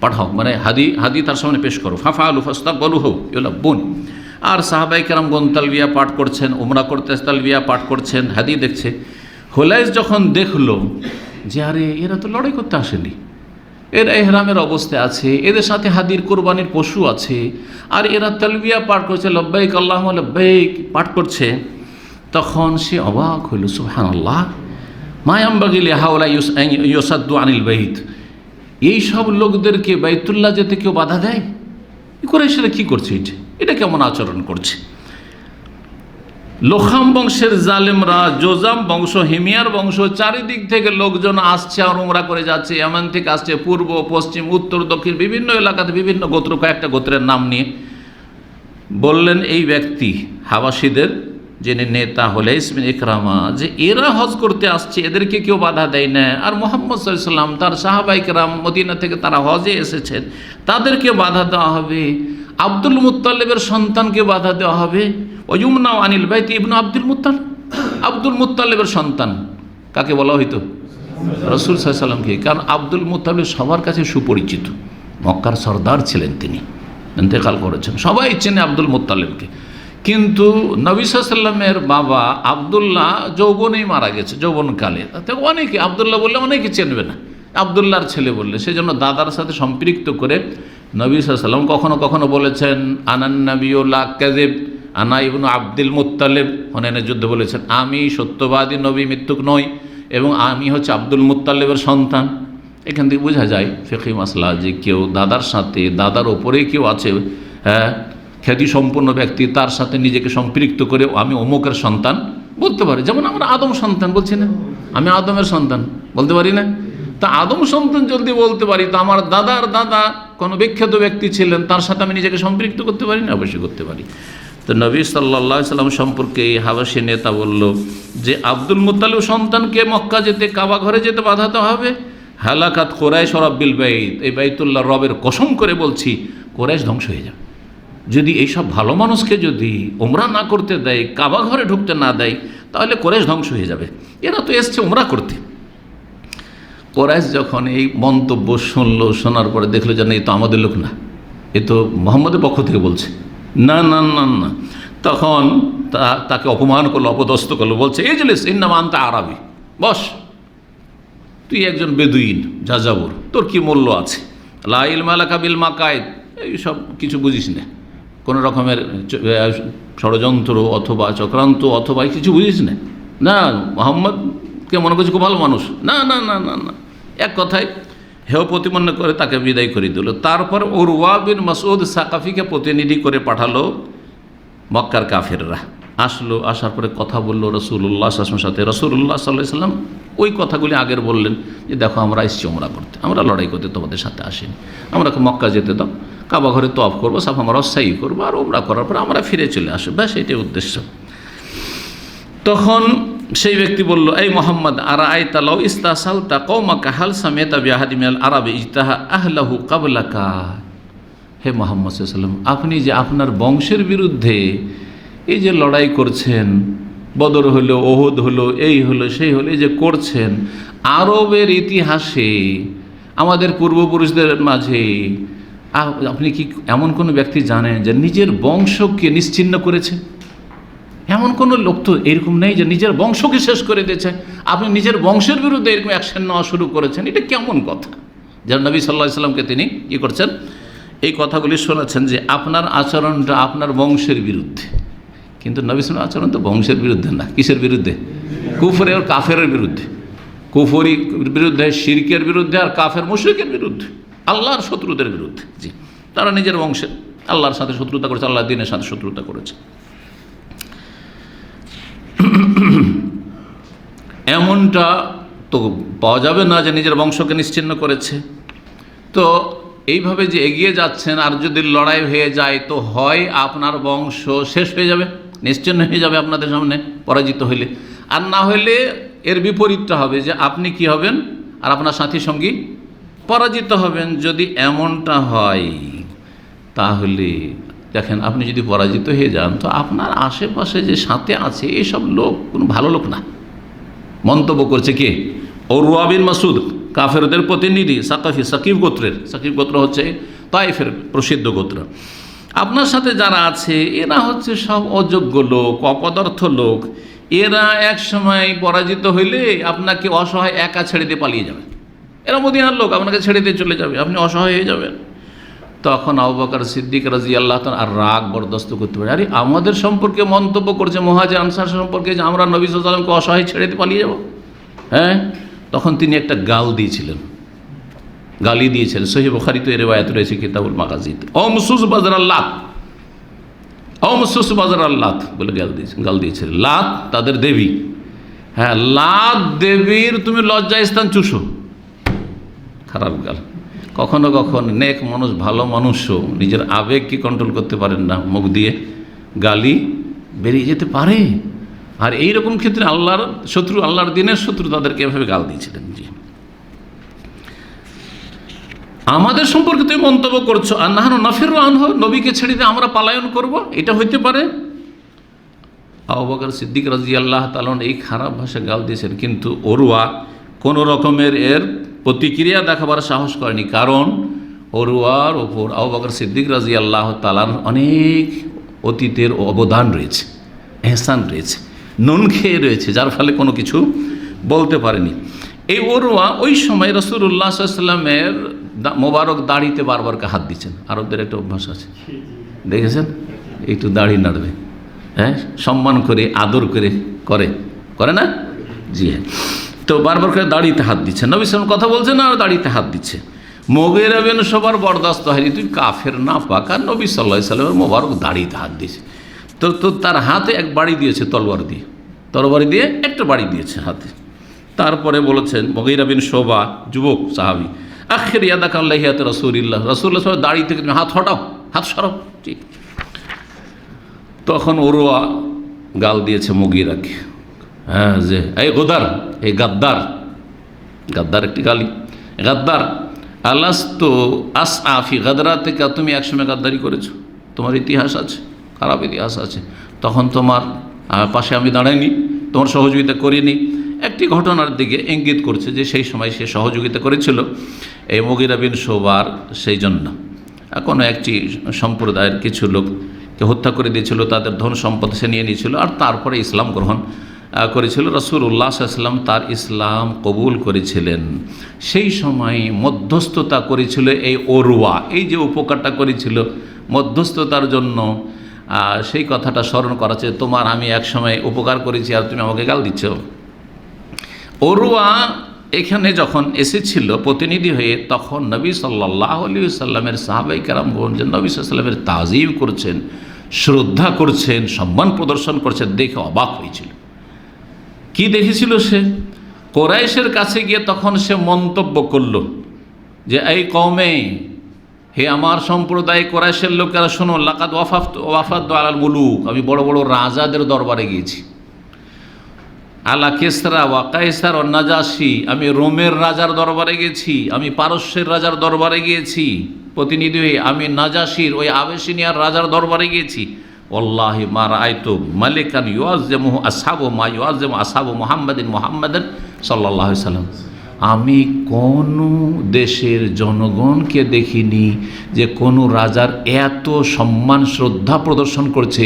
পাঠাও, মানে হাদি তার সামনে পেশ করো। ফাফআলু ফাস্তাকবালুহু ইউলাব্বুন। আর সাহাবায়ে কেরামগণ তালবিয়া পাঠ করছেন, উমরা করতে তালবিয়া পাঠ করছেন, হাদি দেখছে। হুলাইস যখন দেখলো যে আরে এরা তো লড়াই করতে আসেনি, এরা ইহরামের অবস্থায় আছে, এদের সাথে হাদির কোরবানির পশু আছে, আর এরা তালবিয়া পাঠ করছে, লব্বাইক আল্লাহুম্মা লব্বাইক পাঠ করছে, তখন সে অবাক হইল, সুবহানাল্লাহ, মা ইয়ানবাগি লিহাউলা ইউসাদ্দু আনিল বাইত। এই সব লোকদেরকে বাইতুল্লাহ যেতে কেউ বাধা দেয়? কুরাইশরা কি করছে? এটা কেমন আচরণ করছে? লোখাম বংশের জালেমরা, জোজাম বংশ, হিমিয়ার বংশ, চারিদিক থেকে লোকজন আসছে আর উমরা করে যাচ্ছে। ইয়ামান থেকে আসছে, পূর্ব, পশ্চিম, উত্তর, দক্ষিণ, বিভিন্ন এলাকাতে বিভিন্ন গোত্র, কয়েকটা গোত্রের নাম নিয়ে বললেন এই ব্যক্তি হাবাসীদের যিনি নেতা হলে ইসমিন ইকরামা, যে এরা হজ করতে আসছে, এদেরকে কেউ বাধা দেয় না। আর মুহাম্মদ সাল্লাল্লাহু আলাইহি ওয়াসাল্লাম, তার সাহাবায়ে কেরাম মদিনা থেকে তারা হজে এসেছেন, তাদেরকে বাধা দেওয়া হবে। আব্দুল মুত্তালিবের সন্তানকে বাধা দেওয়া হবে। ওয়ুমনা আনিল বাইতি ইবনু আব্দুল মুত্তালিব, আব্দুল মুত্তালিবের সন্তান কাকে বলা হইতো? রাসূল সাল্লাল্লাহু আলাইহি ওয়াসাল্লামকে। কারণ আব্দুল মুত্তালিব সবার কাছে সুপরিচিত, মক্কার সর্দার ছিলেন, তিনি ইন্তেকাল করেছেন, সবাই চেনে আব্দুল মুত্তালিবকে। কিন্তু নবী সাল্লাল্লাহু আলাইহি ওয়াসাল্লামের বাবা আব্দুল্লাহ যৌবনেই মারা গেছে, যৌবনকালে। তাতে অনেকে আব্দুল্লাহ বললে অনেকে চেনবে না, আব্দুল্লাহর ছেলে বললে। সেই জন্য দাদার সাথে সম্পৃক্ত করে নবী সাল্লাল্লাহু আলাইহি ওয়াসাল্লাম কখনো কখনো বলেছেন আনান নবিয়্যু লা কাযিব আনা ইবনু আব্দুল মুত্তালিব। হুনাইনের যুদ্ধে বলেছেন আমি সত্যবাদী নবী, মৃত্যুক নই, এবং আমি হচ্ছে আব্দুল মুত্তালিবের সন্তান। এখান থেকে বোঝা যায় ফিকহি মাসলা যে কেউ দাদার সাথে, দাদার ওপরে কেউ আছে, হ্যাঁ, খ্যাতি সম্পন্ন ব্যক্তি, তার সাথে নিজেকে সম্পৃক্ত করে আমি অমুকের সন্তান বলতে পারি। যেমন আমরা আদম সন্তান বলছি না, আমি আদমের সন্তান বলতে পারি না? তা আদম সন্তান যদি বলতে পারি, তো আমার দাদার দাদা কোনো বিখ্যাত ব্যক্তি ছিলেন, তার সাথে আমি নিজেকে সম্পৃক্ত করতে পারি না? অবশ্যই করতে পারি। তো নবী সাল্লাল্লাহু আলাইহি সাল্লাম সম্পর্কে এই হাবাসী নেতা বলল যে আব্দুল মুত্তালিব সন্তানকে মক্কা যেতে, কাবা ঘরে যেতে বাধা দেওয়া হবে। হালাকাত কুরাইশ রাব্বিল বাইত, এই বাইতুল্লাহ রবের কসম করে বলছি কুরাইশ ধ্বংস হয়ে যাবে। যদি এইসব ভালো মানুষকে যদি উমরা না করতে দেয়, কাবা ঘরে ঢুকতে না দেয়, তাহলে কুরাইশ ধ্বংস হয়ে যাবে। এরা তো এসছে উমরা করতে। কুরাইশ যখন এই মন্তব্য শুনলো, শোনার পরে দেখলো যে না, এ তো আমাদের লোক না, এ তো মুহাম্মদের পক্ষ থেকে বলছে, না না না না। তখন তাকে অপমান করলো, অপদস্থ করলো, বলছে ইজলিস ইন্নামা আনতা আরাবি, বস, তুই একজন বেদুইন, যাযাবর, তোর কি মূল্য আছে? লা ইলমা লাকা বিল মাকাইদ, এইসব কিছু বুঝিস না, কোনো রকমের ষড়যন্ত্র অথবা চক্রান্ত অথবা কিছু বুঝিস না। না, মুহাম্মদকে মনে করছি খুব ভালো মানুষ, না না না না না, এক কথায় হেয় প্রতিপন্ন করে তাকে বিদায় করে দিল। তারপর উরওয়া বিন মাসউদ সাকাফিকে প্রতিনিধি করে পাঠালো মক্কার কাফেররা। আসলো, আসার পরে কথা বললো রাসূলুল্লাহ সাল্লাল্লাহু আলাইহি ওয়াসাল্লামের সাথে। রাসূলুল্লাহ সাল্লাল্লাহু আলাইহি ওয়াসাল্লাম ওই কথাগুলি আগের বললেন যে দেখো আমরা এসেছি উমরা করতে, আমরা লড়াই করতে তোমাদের সাথে আসিনি, আমরা মক্কা যেতে দাও, কাবা ঘরে তওয়াফ করবো, সাফা মারওয়া সাই করবো, আর উমরা করার পর আমরা ফিরে চলে আসবো, ব্যাস এটাই উদ্দেশ্য। তখন সেই ব্যক্তি বলল এই মুহাম্মদ আরাআইতা লাউ ইস্তাসালতা কওমাকা হাল সামিতা বিআহাদি মিনাল আরাবি ইজতাহা আহলাহু ক্বাবলাকা। হে মুহাম্মদ সাল্লাল্লাহু আলাইহি ওয়াসাল্লাম, আপনি যে আপনার বংশের বিরুদ্ধে এই যে লড়াই করছেন, বদর হলো, ওহুদ হলো, এই হলো, সেই হলো, এই যে করছেন, আরবের ইতিহাসে আমাদের পূর্বপুরুষদের মাঝে আপনি কি এমন কোনো ব্যক্তি জানেন যে নিজের বংশকে নিশ্চিহ্ন করেছে? এমন কোনো লোক তো এরকম নেই যে নিজের বংশকে শেষ করে দিয়েছে। আপনি নিজের বংশের বিরুদ্ধে এরকম অ্যাকশন নেওয়া শুরু করেছেন, এটা কেমন কথা? যেন নবী সাল্লাল্লাহু আলাইহি ওয়াসাল্লামকে তিনি কী করছেন, এই কথাগুলি শোনাচ্ছেন যে আপনার আচরণটা আপনার বংশের বিরুদ্ধে। কিন্তু নবী সাল্লাল্লাহু আলাইহি ওয়াসাল্লাম তো বংশের বিরুদ্ধে না, কিসের বিরুদ্ধে? কুফরের আর কাফেরের বিরুদ্ধে, কুফরি বিরুদ্ধে, শিরকের বিরুদ্ধে, আর কাফের মুশরিকের বিরুদ্ধে, আল্লাহর শত্রুদের বিরুদ্ধে। জি, তারা নিজের বংশের আল্লাহর সাথে শত্রুতা করেছে, আল্লাহর দ্বীনের সাথে শত্রুতা করেছে। এমনটা তো পাওয়া যাবে না যে নিজের বংশকে নিশ্চিহ্ন করেছে। তো এইভাবে যে এগিয়ে যাচ্ছেন, আর যদি লড়াই হয়ে যায় তো হয় আপনার বংশ শেষ হয়ে যাবে, নিশ্চিহ্ন হয়ে যাবে আপনাদের সামনে পরাজিত হইলে, আর না হইলে এর বিপরীতটা হবে যে আপনি কি হবেন আর আপনার সাথী সঙ্গী পরাজিত হবেন। যদি এমনটা হয় তাহলে দেখেন, আপনি যদি পরাজিত হয়ে যান তো আপনার আশেপাশে যে সাথে আছে এসব লোক কোনো ভালো লোক না। মন্তব্য করছে কে? উরওয়া বিন মাসউদ, কাফেরদের প্রতিনিধি, সাকাফি, সাকিব গোত্রের। সাকিব গোত্র হচ্ছে তায়েফের প্রসিদ্ধ গোত্র। আপনার সাথে যারা আছে এরা হচ্ছে সব অযোগ্য লোক, অপদার্থ লোক। এরা এক সময় পরাজিত হইলে আপনাকে অসহায় একা ছেড়ে দিয়ে পালিয়ে যাবে। এরা মদিনার লোক, আপনাকে ছেড়ে দিয়ে চলে যাবে, আপনি অসহায় হয়ে যাবেন। তখন আবু বকর সিদ্দিক রাদিয়াল্লাহু তাআলা আর রাগ বরদাস্ত করতে পারে, আরে আমাদের সম্পর্কে মন্তব্য করছে, মুহাজির আনসার সম্পর্কে, যে আমরা নবী সাল্লাল্লাহু আলাইহি ওয়াসাল্লামকে অসহায় ছেড়ে দিয়ে পালিয়ে যাব। হ্যাঁ, তখন তিনি একটা গাল দিয়েছিলেন। গালি দিয়েছেন। সহিহ বুখারীতে এর রিওয়ায়াত রয়েছে কিতাবুল মাগাজিদ। অমসুস বাজরাল লাত, অমসুস বাজরাল লাত বলে গাল দিয়েছেন। লাত তাদের দেবী, হ্যাঁ, লাত দেবীর তুমি লজ্জায় স্থান চুষো, খারাপ গাল। কখনো কখনো নেক মানুষ, ভালো মানুষও নিজের আবেগকে কন্ট্রোল করতে পারেন না, মুখ দিয়ে গালি বেরিয়ে যেতে পারে। আর এইরকম ক্ষেত্রে আল্লাহর শত্রু, আল্লাহর দিনের শত্রু তাদেরকে এভাবে গাল দিয়েছিলেন। জি, আমাদের সম্পর্কে তুমি মন্তব্য করছো আর নাহানু নাফিরু আনহু, নবীকে ছেড়ে দিয়ে আমরা পালায়ন করব, এটা হইতে পারে? আবু বকর সিদ্দিক রাদিয়াল্লাহু তাআলা এই খারাপ ভাষায় গাল দিয়েছেন, কিন্তু ওরওয়া কোনো রকমের এর প্রতিক্রিয়া দেখাবার সাহস করেনি। কারণ ওরওয়ার ওপর আবু বকর সিদ্দিক রাদিয়াল্লাহু তাআলার অনেক অতীতের অবদান রয়েছে, এহসান রয়েছে, নুন খেয়ে রয়েছে, যার ফলে কোনো কিছু বলতে পারেনি। এই ওরওয়া ওই সময় রাসূলুল্লাহ সাল্লাল্লাহু আলাইহি ওয়াসাল্লামের মোবারক দাড়িতে বারবার হাত দিচ্ছেন। আরবদের একটা অভ্যাস আছে, দেখেছেন, একটু দাড়ি নাড়বে, হ্যাঁ, সম্মান করে আদর করে করে না? জি হ্যাঁ। তো বারবার করে দাড়িতে হাত দিচ্ছে, নবী সাল্লাল্লাহু আলাইহি ওয়াসাল্লাম কথা বলছেন আর দাড়িতে হাত দিচ্ছে। মুগীরা বিন শুবার বরদাস্ত হয়নি, তুই কাফের না পাক, আর নবী সাল্লাল্লাহু আলাইহি ওয়াসাল্লামের মোবারক দাড়িতে হাত দিয়েছে। তো তার হাতে এক বাড়ি দিয়েছে, তরবারি দিয়ে একটা বাড়ি দিয়েছে হাতে। তারপরে বলেছেন মুগীরা বিন শুবা, যুবক সাহাবী, আখির ইয়াদাকা আল্লাহিয়াত রাসূলিল্লাহ, রাসূলুল্লাহ সাল্লাল্লাহু আলাইহি ওয়াসাল্লাম দাড়ি থেকে তুমি হাত হটাও, হাত সরাও। ঠিক তখন ওরওয়া গাল দিয়েছে মুগীরাকে, হ্যাঁ, যে এই গোদার, এই গাদ্দার, গাদ্দার একটি গালি, গাদ্দার আলাস্তু আসআফি গাদরাতিকা, তুমি একসময় গাদ্দারি করেছো, তোমার ইতিহাস আছে, খারাপ ইতিহাস আছে। তখন তোমার পাশে আমি দাঁড়াইনি, তোমার সহযোগিতা করিনি। একটি ঘটনার দিকে ইঙ্গিত করছে যে সেই সময় সে সহযোগিতা করেছিল এই মুগীরা বিন শুবার, সেই জন্য কোনো একটি সম্প্রদায়ের কিছু লোককে হত্যা করে দিয়েছিল, তাদের ধন সম্পদ সে নিয়ে নিয়েছিল, আর তারপরে ইসলাম গ্রহণ করেছিল। রাসূলুল্লাহ সাল্লাল্লাহু আলাইহি ওয়াসাল্লাম তার ইসলাম কবুল করেছিলেন। সেই সময় মধ্যস্থতা করেছিল এই ওরওয়া, এই যে উপকারটা করেছিল মধ্যস্থতার জন্য, সেই কথাটা স্মরণ করাচ্ছে, তোমার আমি এক সময় উপকার করেছি আর তুমি আমাকে গাল দিচ্ছ। ওরওয়া এখানে যখন এসেছিল প্রতিনিধি হয়ে, তখন নবী সাল্লাল্লাহু আলাইহি ওয়াসাল্লামের সাহাবায়ে কেরামগণ যে নবী সাল্লাল্লাহু আলাইহি ওয়াসাল্লামের তাজিম করছেন, শ্রদ্ধা করছেন, সম্মান প্রদর্শন করছেন, দেখে অবাক হয়েছিল। কি দেখেছিল সে? কোরাইশের কাছে গিয়ে তখন সে মন্তব্য করল যে এই কওমে, হে আমার সম্প্রদায় কোরাইশের লোকেরা শোনো, লাকাদ ওয়াফাদতু আলাল মুলুক, আমি বড় বড় রাজাদের দরবারে গিয়েছি, আলা কেসরা ওয়া কায়সার ওয়া নাজাশি, আমি রোমের রাজার দরবারে গেছি, আমি পারস্যের রাজার দরবারে গিয়েছি প্রতিনিধি হয়ে, আমি নাজাশির ওই আবেসিনিয়ার রাজার দরবারে গিয়েছি। ওয়াল্লাহি মা রাআইতু মালিকান ইউআজ্জিমুহু আসহাবু মা ইউআজ্জিমু আসহাবু মুহাম্মাদিন সাল্লাল্লাহু আলাইহি ওয়াসাল্লাম, আমি কোন দেশের জনগণকে দেখিনি যে কোনো রাজার এত সম্মান শ্রদ্ধা প্রদর্শন করছে,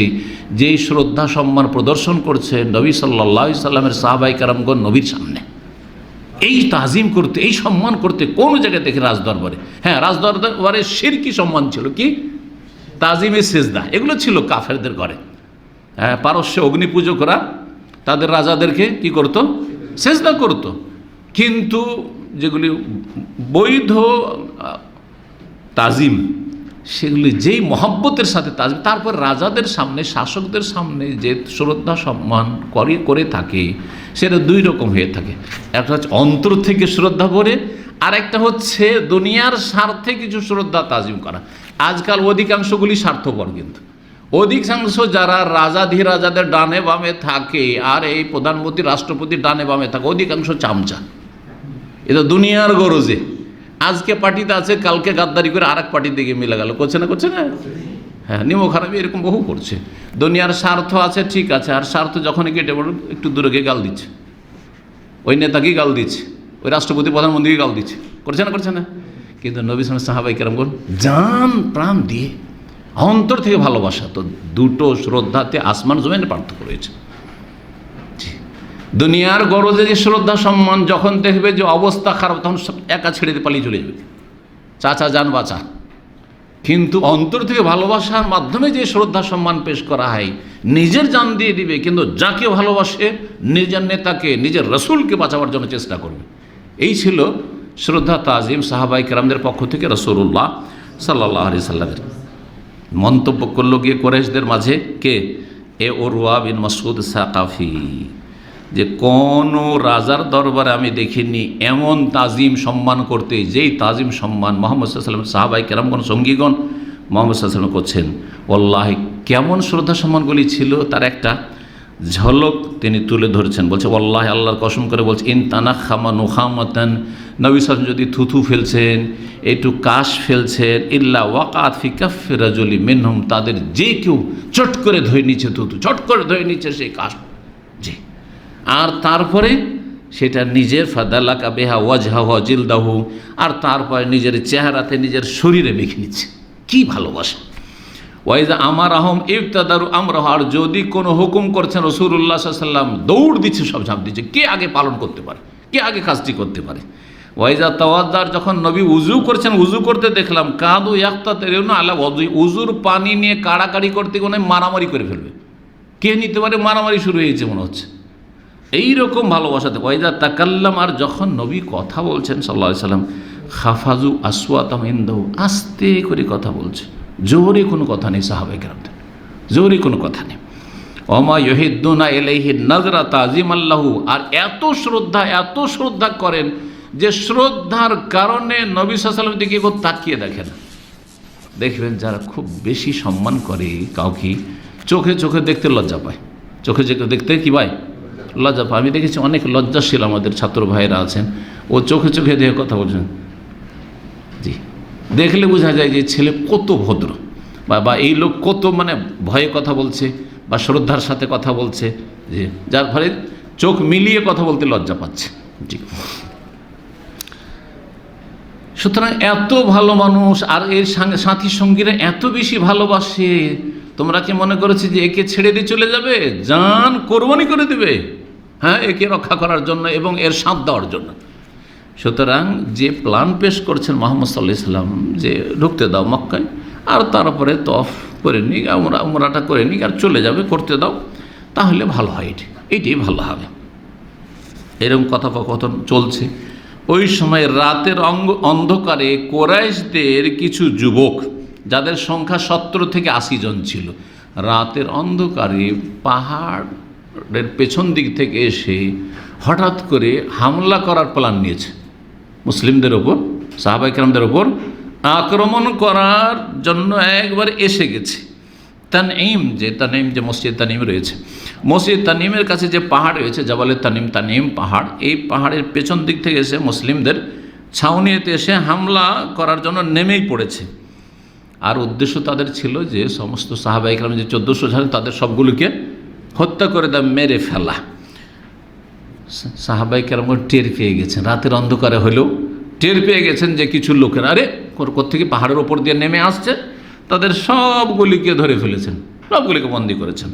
যেই শ্রদ্ধা সম্মান প্রদর্শন করছে নবী সাল্লাল্লাহু আলাইহি ওয়াসাল্লামের সাহাবায়ে কেরামগণ নবীর সামনে। এই তাজিম করতে, এই সম্মান করতে কোন জায়গায় দেখে রাজদরবারে? হ্যাঁ, রাজদরবারে শিরকি সম্মান ছিল, কি তাজিমে সেজদা, এগুলো ছিল কাফেরদের ঘরে। হ্যাঁ, পারস্য অগ্নি পুজো করা, তাদের রাজাদেরকে কি করত? সেজদা করত। কিন্তু যেগুলি বৈধ তাজিম, সেগুলি যেই মহব্বতের সাথে তাজিম, তারপর রাজাদের সামনে, শাসকদের সামনে যে শ্রদ্ধা সম্মান করে থাকে, সেটা দুই রকম হয়ে থাকে। একটা হচ্ছে অন্তর থেকে শ্রদ্ধা করে, আর একটা হচ্ছে দুনিয়ার স্বার্থে কিছু শ্রদ্ধা তাজিম করা। আজকাল অধিকাংশগুলি স্বার্থপর, কিন্তু অধিকাংশ যারা রাজাধিরাজাদের ডানে বামে থাকে, আর এই প্রধানমন্ত্রী রাষ্ট্রপতির ডানে বামে থাকে, অধিকাংশ চামচা। এটা দুনিয়ার গরজে আজকে পার্টিতে আছে, কালকে গাদ্দারি করে আর এক পার্টিতে গিয়ে মিলে গেল, করছে না? হ্যাঁ, নিমক হারামি এরকম বহু করছে। দুনিয়ার স্বার্থ আছে, ঠিক আছে, আর স্বার্থ যখন কেটে পড়ে একটু দূরে গিয়ে গাল দিচ্ছে, ওই নেতাকেই গাল দিচ্ছে, ওই রাষ্ট্রপতি প্রধানমন্ত্রীকে গাল দিচ্ছে, করছে না? কিন্তু নবী সাহাবায়ে কেরামগণ জান প্রাণ দিয়ে অন্তর থেকে ভালোবাসা। তো দুটো শ্রদ্ধাতে আসমান জমিনের পার্থক্য রয়েছে। দুনিয়ার গরজে যে শ্রদ্ধা সম্মান, যখন দেখবে যে অবস্থা খারাপ, তখন সব একা ছেড়ে দিয়ে পালিয়ে চলে যাবে, চাচা যান বাঁচা। কিন্তু অন্তর থেকে ভালোবাসার মাধ্যমে যে শ্রদ্ধা সম্মান পেশ করা হয়, নিজের জান দিয়ে দিবে, কিন্তু যাকে ভালোবাসে, নিজের নেতাকে, নিজের রসুলকে বাঁচাবার জন্য চেষ্টা করবে। এই ছিল শ্রদ্ধা তাজিম সাহাবাই কেরামদের পক্ষ থেকে রাসূলুল্লাহ সাল্লাল্লাহু আলাইহি সাল্লামের। মন্তব্য করল গিয়ে কুরাইশদের মাঝে কে? এ উরওয়া বিন মাসউদ সাকাফি, যে কোন রাজার দরবারে আমি দেখিনি এমন তাজিম সম্মান করতে, যেই তাজিম সম্মান মুহাম্মদ সাল্লাল্লাহু আলাইহি ওয়াসাল্লাম সাহাবাই কেরামগণ সঙ্গীগণ মুহাম্মদ সাল্লাল্লাহু আলাইহি ওয়াসাল্লাম করছেন। ওয়াল্লাহি কেমন শ্রদ্ধা সম্মানগুলি ছিল তার একটা ঝলক তিনি তুলে ধরছেন। বলছে ওয়াল্লাহি, আল্লাহর কসম করে বলছে, ইন তানাখামা নুখামাতান, নবী সাল্লাল্লাহু আলাইহি ওয়াসাল্লাম যদি থুথু ফেলছেন, একটু কাশ ফেলছেন, ইল্লা ওয়াকাত ফি কাফি রাজুলি মিনহুম, তাদের যে কেউ চট করে ধরে নিচ্ছে, থুথু চট করে ধরে নিচ্ছে সেই কাশ, জি, আর তারপরে সেটা নিজের ফাদালাকা বেহা ওয়াজহাহু জিলদাহু, আর তারপরে নিজের চেহারাতে নিজের শরীরে মেখে নিচ্ছে। কি ভালোবাসা! ওয়াইজা আমার আহম ইবতাদারু আমরাহ, আর যদি কোনো হুকুম করছেন রাসূলুল্লাহ সাল্লাল্লাহু আলাইহি ওয়াসাল্লাম, দৌড় দিচ্ছে, সব ঝাঁপ দিচ্ছে, কে আগে পালন করতে পারে, কে আগে কাজটি করতে পারে। ওয়াইজা তাওয়াদ্দার, যখন নবী উজু করছেন, উজু করতে দেখলাম কাদু ইয়াক্তাতিরুনা আলা ওয়াজু, উজুর পানি নিয়ে কাড়াকাড়ি করতে গিয়ে মারামারি করে ফেলবে, কে নিতে পারে, মারামারি শুরু হয়েছে মনে হচ্ছে। এইরকম ভালোবাসাতে ওয়াইজা তাকাল্লাম, আর যখন নবী কথা বলছেন সাল্লাল্লাহু আলাইহি ওয়াসাল্লাম, খাফাজু আসওয়াতাহুম ইনদাহু, আস্তে করে কথা বলছে, জোরে কোনো কথা নেই সাহাবায়ে কেরামদের, জোরে কোনো কথা নেই। ওমা ইউহিদ্দুনা ইলাইহি নাজরা তাজিমাল্লাহু, আর এত শ্রদ্ধা করেন যে শ্রদ্ধার কারণে নবী সাল্লাল্লাহু আলাইহি ওয়াসাল্লামের দিকে কেউ তাকিয়ে দেখে না। দেখবেন যারা খুব বেশি সম্মান করে কাউকে, চোখে চোখে দেখতে লজ্জা পায়, চোখে চোখে দেখতে কি ভাই লজ্জা পায়। আমি দেখেছি অনেক লজ্জাশীল আমাদের ছাত্র ভাইরা আছেন, ও চোখে চোখে দেখে কথা বলছেন, জি, দেখলে বোঝা যায় যে ছেলে কত ভদ্র, বা এই লোক কত মানে ভয়ে কথা বলছে বা শ্রদ্ধার সাথে কথা বলছে, যে যার ফলে চোখ মিলিয়ে কথা বলতে লজ্জা পাচ্ছে। জি, সুতরাং এত ভালো মানুষ, আর এর সাথী সঙ্গীরা এত বেশি ভালোবাসে, তোমরা কি মনে করেছি যে একে ছেড়ে দিয়ে চলে যাবে? জান কোরবানি করে দেবে, হ্যাঁ, একে রক্ষা করার জন্য এবং এর সাথ দেওয়ার জন্য। সুতরাং যে প্ল্যান পেশ করছেন মুহাম্মদ সাল্লাল্লাহু আলাইহি ওয়াসাল্লাম, যে ঢুকতে দাও মক্কায়, আর তারপরে তফ করে নিক, উমরাটা করে নিক, আর চলে যাবে, করতে দাও, তাহলে ভালো হয়, এইটাই ভালো হবে। এরকম কথোপকথন চলছে। ওই সময় রাতের অন্ধকারে কুরাইশদের কিছু যুবক, যাদের সংখ্যা 70 থেকে 80 জন ছিল, রাতের অন্ধকারে পাহাড়ের পেছন দিক থেকে এসে হঠাৎ করে হামলা করার প্ল্যান নিয়েছে মুসলিমদের ওপর, সাহাবায়ে কেরামদের ওপর আক্রমণ করার জন্য একবার এসে গেছে। তানঈম যে মসজিদ তানঈম রয়েছে, মসজিদ তানঈমের কাছে যে পাহাড় রয়েছে, জাবালে তানঈম পাহাড়, এই পাহাড়ের পেছন দিক থেকে এসে মুসলিমদের ছাউনিতে এসে হামলা করার জন্য নেমেই পড়েছে। আর উদ্দেশ্য তাদের ছিল যে সমস্ত সাহাবায়ে কেরাম যে 1400 জন, তাদের সবগুলোকে হত্যা করে দেয়, মেরে ফেলা। সাহাবায়ে কেরাম টের পেয়ে গেছেন, রাতের অন্ধকারে হলেও টের পেয়ে গেছেন যে কিছু লোকের আরে কোত্থেকে পাহাড়ের ওপর দিয়ে নেমে আসছে, তাদের সবগুলিকে ধরে ফেলেছেন, সবগুলিকে বন্দী করেছেন।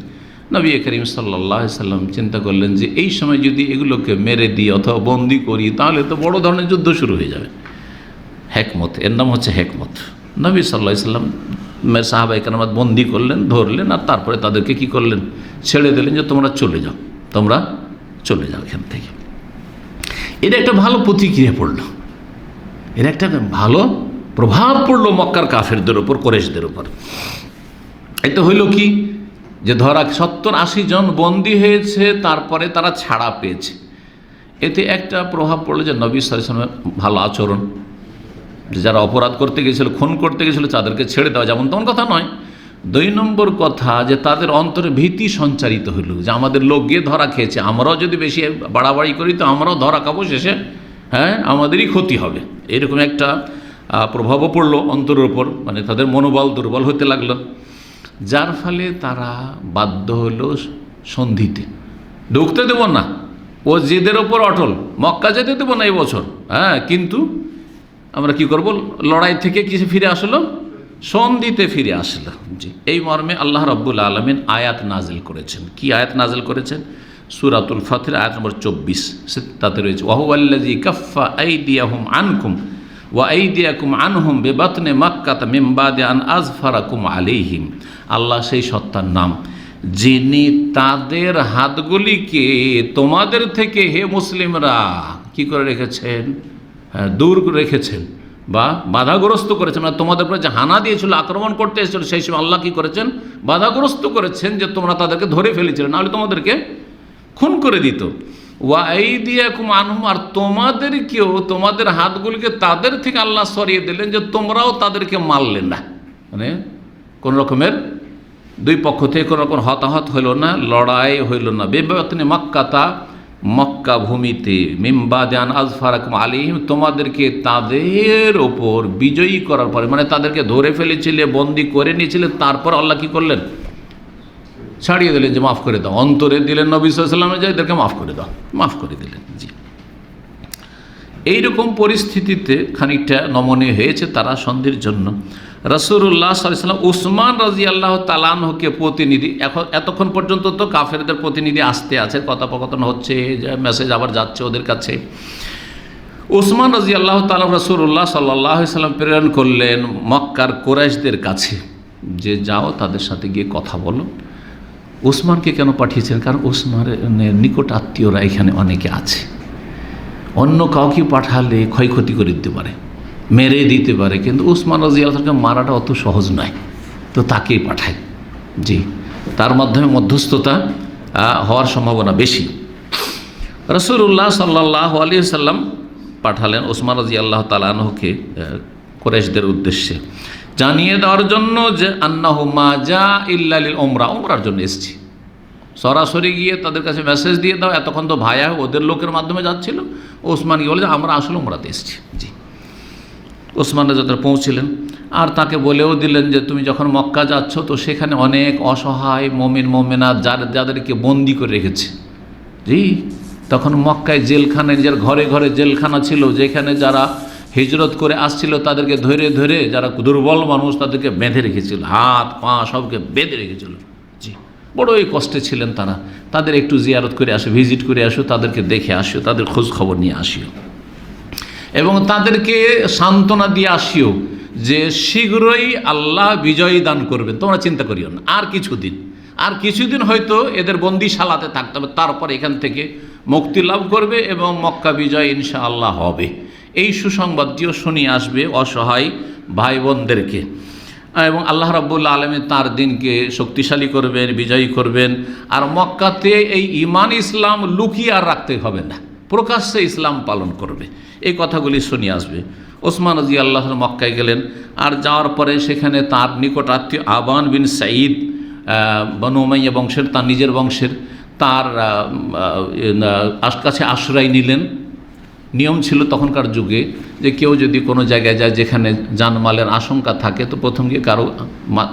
নবী করিম সাল্লাল্লাহু আলাইহি ওয়াসাল্লাম চিন্তা করলেন যে এই সময় যদি এগুলোকে মেরে দিই অথবা বন্দী করি, তাহলে তো বড় ধরনের যুদ্ধ শুরু হয়ে যাবে। হেকমত, এর নাম হচ্ছে হেকমত। নবী সাল্লাল্লাহু আলাইহি ওয়াসাল্লাম সাহাবায়ে কেরাম বন্দী করলেন, ধরলেন, আর তারপরে তাদেরকে কি করলেন, ছেড়ে দিলেন যে তোমরা চলে যাও এখান থেকে। এটা একটা ভালো প্রতিক্রিয়া পড়ল, এর একটা ভালো প্রভাব পড়লো মক্কার কাফেরদের ওপর, কুরাইশদের ওপর। এটা হইল কি, যে ধরা 70-80 জন বন্দী হয়েছে, তারপরে তারা ছাড়া পেয়েছে। এতে একটা প্রভাব পড়লো যে নবী সাল্লাল্লাহু আলাইহি ওয়াসাল্লামের ভালো আচরণ, যারা অপরাধ করতে গেছিল, খুন করতে গেছিল, তাদেরকে ছেড়ে দেওয়া, যেমন তেমন কথা নয়। 2 নম্বর কথা, যে তাদের অন্তরে ভীতি সঞ্চারিত হইল, যে আমাদের লোক গিয়ে ধরা খেয়েছে, আমরাও যদি বেশি বাড়াবাড়ি করি তো আমরাও ধরা খাবো, শেষে হ্যাঁ আমাদেরই ক্ষতি হবে। এরকম একটা প্রভাবও পড়লো অন্তরের ওপর, মানে তাদের মনোবল দুর্বল হতে লাগলো, যার ফলে তারা বাধ্য হলো সন্ধিতে। ঢুকতে দেব না, ও জেদের ওপর অটল, মক্কা যেতে দেবো না এই বছর, হ্যাঁ, কিন্তু আমরা কি করব, লড়াই থেকে কিসে ফিরে আসলো, সন্ধিতে ফিরে আসলো। জি, এই মর্মে আল্লাহ রাব্বুল আলামিন আয়াত নাজিল করেছেন। কি আয়াত নাজিল করেছেন? সূরাতুল ফাতির আয়াত নম্বর 24, তাতে রয়েছে ওয়াহুয়াল্লাযী কাফফা আইদিয়াহুম আনকুম ওয়া আইদিয়াকুম আনহুম বিবাতনি মাক্কাহ মিন বাদি আন আযফারাকুম আলাইহিম। আল্লাহ সেই সত্তার নাম, যিনি তাদের হাতগুলিকে তোমাদের থেকে হে মুসলিমরা কি করে রেখেছেন, দূর রেখেছেন বা বাধাগ্রস্ত করেছেন, না তোমাদের উপরে যে হানা দিয়েছিল, আক্রমণ করতে এসেছিল, সেই সময় আল্লাহ কী করেছেন? বাধাগ্রস্ত করেছেন যে তোমরা তাদেরকে ধরে ফেলেছিলে, নাহলে তোমাদেরকে খুন করে দিত। ওয়া আইদিয়াকুম আনহুম, আর তোমাদেরকেও, তোমাদের হাতগুলিকে তাদের থেকে আল্লাহ সরিয়ে দিলেন যে তোমরাও তাদেরকে মারলে না। মানে কোনো রকমের দুই পক্ষ থেকে কোনো রকম হতাহত হইল না, লড়াই হইল না। বেবাতনি মক্কাতা, মক্কা ভূমিতে, মিমবাদান আজফারাকুম আলাইহিম, তোমাদেরকে তাদের ওপর বিজয়ী করার পরে, মানে তাদেরকে ধরে ফেলেছিলে, বন্দি করে নিয়েছিলে, তারপর আল্লাহ কী করলেন? ছাড়িয়ে দিলেন, যে মাফ করে দাও। অন্তরে দিলেন নবী সাল্লাল্লাহু আলাইহি ওয়াসাল্লাম, যে এদেরকে মাফ করে দাও, মাফ করে দিলেন। জি, এইরকম পরিস্থিতিতে খানিকটা নমনীয় হয়েছে তারা সন্ধির জন্য। রাসূলুল্লাহ সাল্লাল্লাহু আলাইহি ওয়াসাল্লাম উসমান রাদিয়াল্লাহু তাআলা আনহুকে প্রতিনিধি, এতক্ষণ পর্যন্ত তো কাফেরদের প্রতিনিধি আসতে আছে, কথোপকথন হচ্ছে, মেসেজ আবার যাচ্ছে ওদের কাছে। উসমান রাদিয়াল্লাহু তাআলা রাসূলুল্লাহ সাল্লাল্লাহু আলাইহি ওয়াসাল্লাম প্রেরণ করলেন মক্কার কুরাইশদের কাছে, যে যাও তাদের সাথে গিয়ে কথা বলো। উসমানকে কেন পাঠিয়েছেন? কারণ উসমানের নিকট আত্মীয়রা এখানে অনেকে আছে, অন্য কাউকে পাঠালে ক্ষয়ক্ষতি করে দিতে পারে, মেরে দিতে পারে, কিন্তু উসমান রাদিয়াল্লাহু তাআলাকে মারাটা অত সহজ নয়, তো তাকেই পাঠায়। জি, তার মাধ্যমে মধ্যস্থতা হওয়ার সম্ভাবনা বেশি। রাসূলুল্লাহ সাল্লাল্লাহু আলাইহি ওয়াসাল্লাম পাঠালেন উসমান রাদিয়াল্লাহু তাআলা আনহুকে কুরাইশদের উদ্দেশ্যে জানিয়ে দেওয়ার জন্য যে আন্নাহু মা জা ইল্লা লিল উমরা, উমরার জন্য এসেছি। সরাসরি গিয়ে তাদের কাছে মেসেজ দিয়ে দাও, এতক্ষণ তো ভায়া ওদের লোকের মাধ্যমে যাচ্ছিল। ওসমান গিয়ে বলে যে আমরা আসলে উমরাতে এসেছি। জি, ওসমান রাদিয়াল্লাহু তাআলা পৌঁছিলেন, আর তাকে বলেও দিলেন যে তুমি যখন মক্কা যাচ্ছ তো সেখানে অনেক অসহায় মুমিন মুমিনাত যাদেরকে বন্দি করে রেখেছে। জি, তখন মক্কায় জেলখানা, নিজের ঘরে ঘরে জেলখানা ছিল, যেখানে যারা হিজরত করে আসছিল তাদেরকে ধরে ধরে, যারা দুর্বল মানুষ তাদেরকে বেঁধে রেখেছিল, হাত পা সবকে বেঁধে রেখেছিল। জি, বড়ই কষ্টে ছিলেন তারা। তাদের একটু জিয়ারত করে আসো, ভিজিট করে আসো, তাদেরকে দেখে আসিও, তাদের খোঁজ খবর নিয়ে আসিও, এবং তাদেরকে সান্ত্বনা দিয়ে আসিও যে শীঘ্রই আল্লাহ বিজয় দান করবেন, তোমরা চিন্তা করিও না। আর কিছুদিন হয়তো এদের বন্দিশালাতে থাকতে হবে, তারপর এখান থেকে মুক্তি লাভ করবে এবং মক্কা বিজয় ইনশাআল্লাহ হবে। এই সুসংবাদটিও শুনিয়ে আসবে অসহায় ভাই বোনদেরকে, এবং আল্লাহ রাব্বুল আলামিন তার দিনকে শক্তিশালী করবেন, বিজয়ী করবেন। আর মক্কাতে এই ঈমান ইসলাম লুকিয়ে আর রাখতে হবে না, প্রকাশ্যে ইসলাম পালন করবে। এই কথাগুলি শুনিয়ে আসবে। ওসমান রাদিয়াল্লাহু আনহু মক্কায় গেলেন, আর যাওয়ার পরে সেখানে তার নিকট আত্মীয় আবান বিন সাঈদ, বনু উমাইয়া বংশের, তার নিজের বংশের, তার কাছে আশ্রয় নিলেন। নিয়ম ছিল তখনকার যুগে যে কেউ যদি কোনো জায়গায় যায় যেখানে জানমালের আশঙ্কা থাকে, তো প্রথম গিয়ে কারো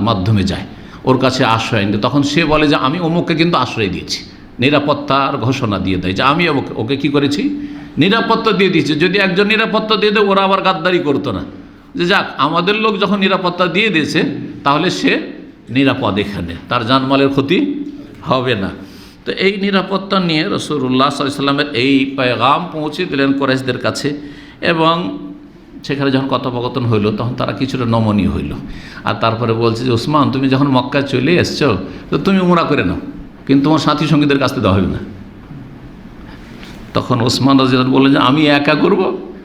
মাধ্যমে যায়, ওর কাছে আশ্রয় নিতে। তখন সে বলে যে আমি অমুককে কিন্তু আশ্রয় দিয়েছি, নিরাপত্তার ঘোষণা দিয়ে দেয় যে আমি ওকে কী করেছি, নিরাপত্তা দিয়ে দিয়েছি। যদি একজন নিরাপত্তা দিয়ে দেয়, ওরা আবার গাদ্দারি করতো না, যে যাক আমাদের লোক যখন নিরাপত্তা দিয়ে দিয়েছে তাহলে সে নিরাপদ, এখানে তার জানমালের ক্ষতি হবে না। তো এই নিরাপত্তা নিয়ে রাসূলুল্লাহ সাল্লাল্লাহু আলাইহি ওয়াসাল্লামের এই পেগাম পৌঁছে দিলেন কুরাইশদের কাছে, এবং সেখানে যখন কথোপকথন হইল তখন তারা কিছুটা নমনীয় হইল। আর তারপরে বলছে যে ওসমান, তুমি যখন মক্কা চলে এসছো তো তুমি উমরা করে নাও, কিন্তু তোমার সাথী সঙ্গীদের কাছে দেওয়া হবে না। তখন ওসমান রাদিয়াল্লাহু আনহু বললেন যে আমি একা করব,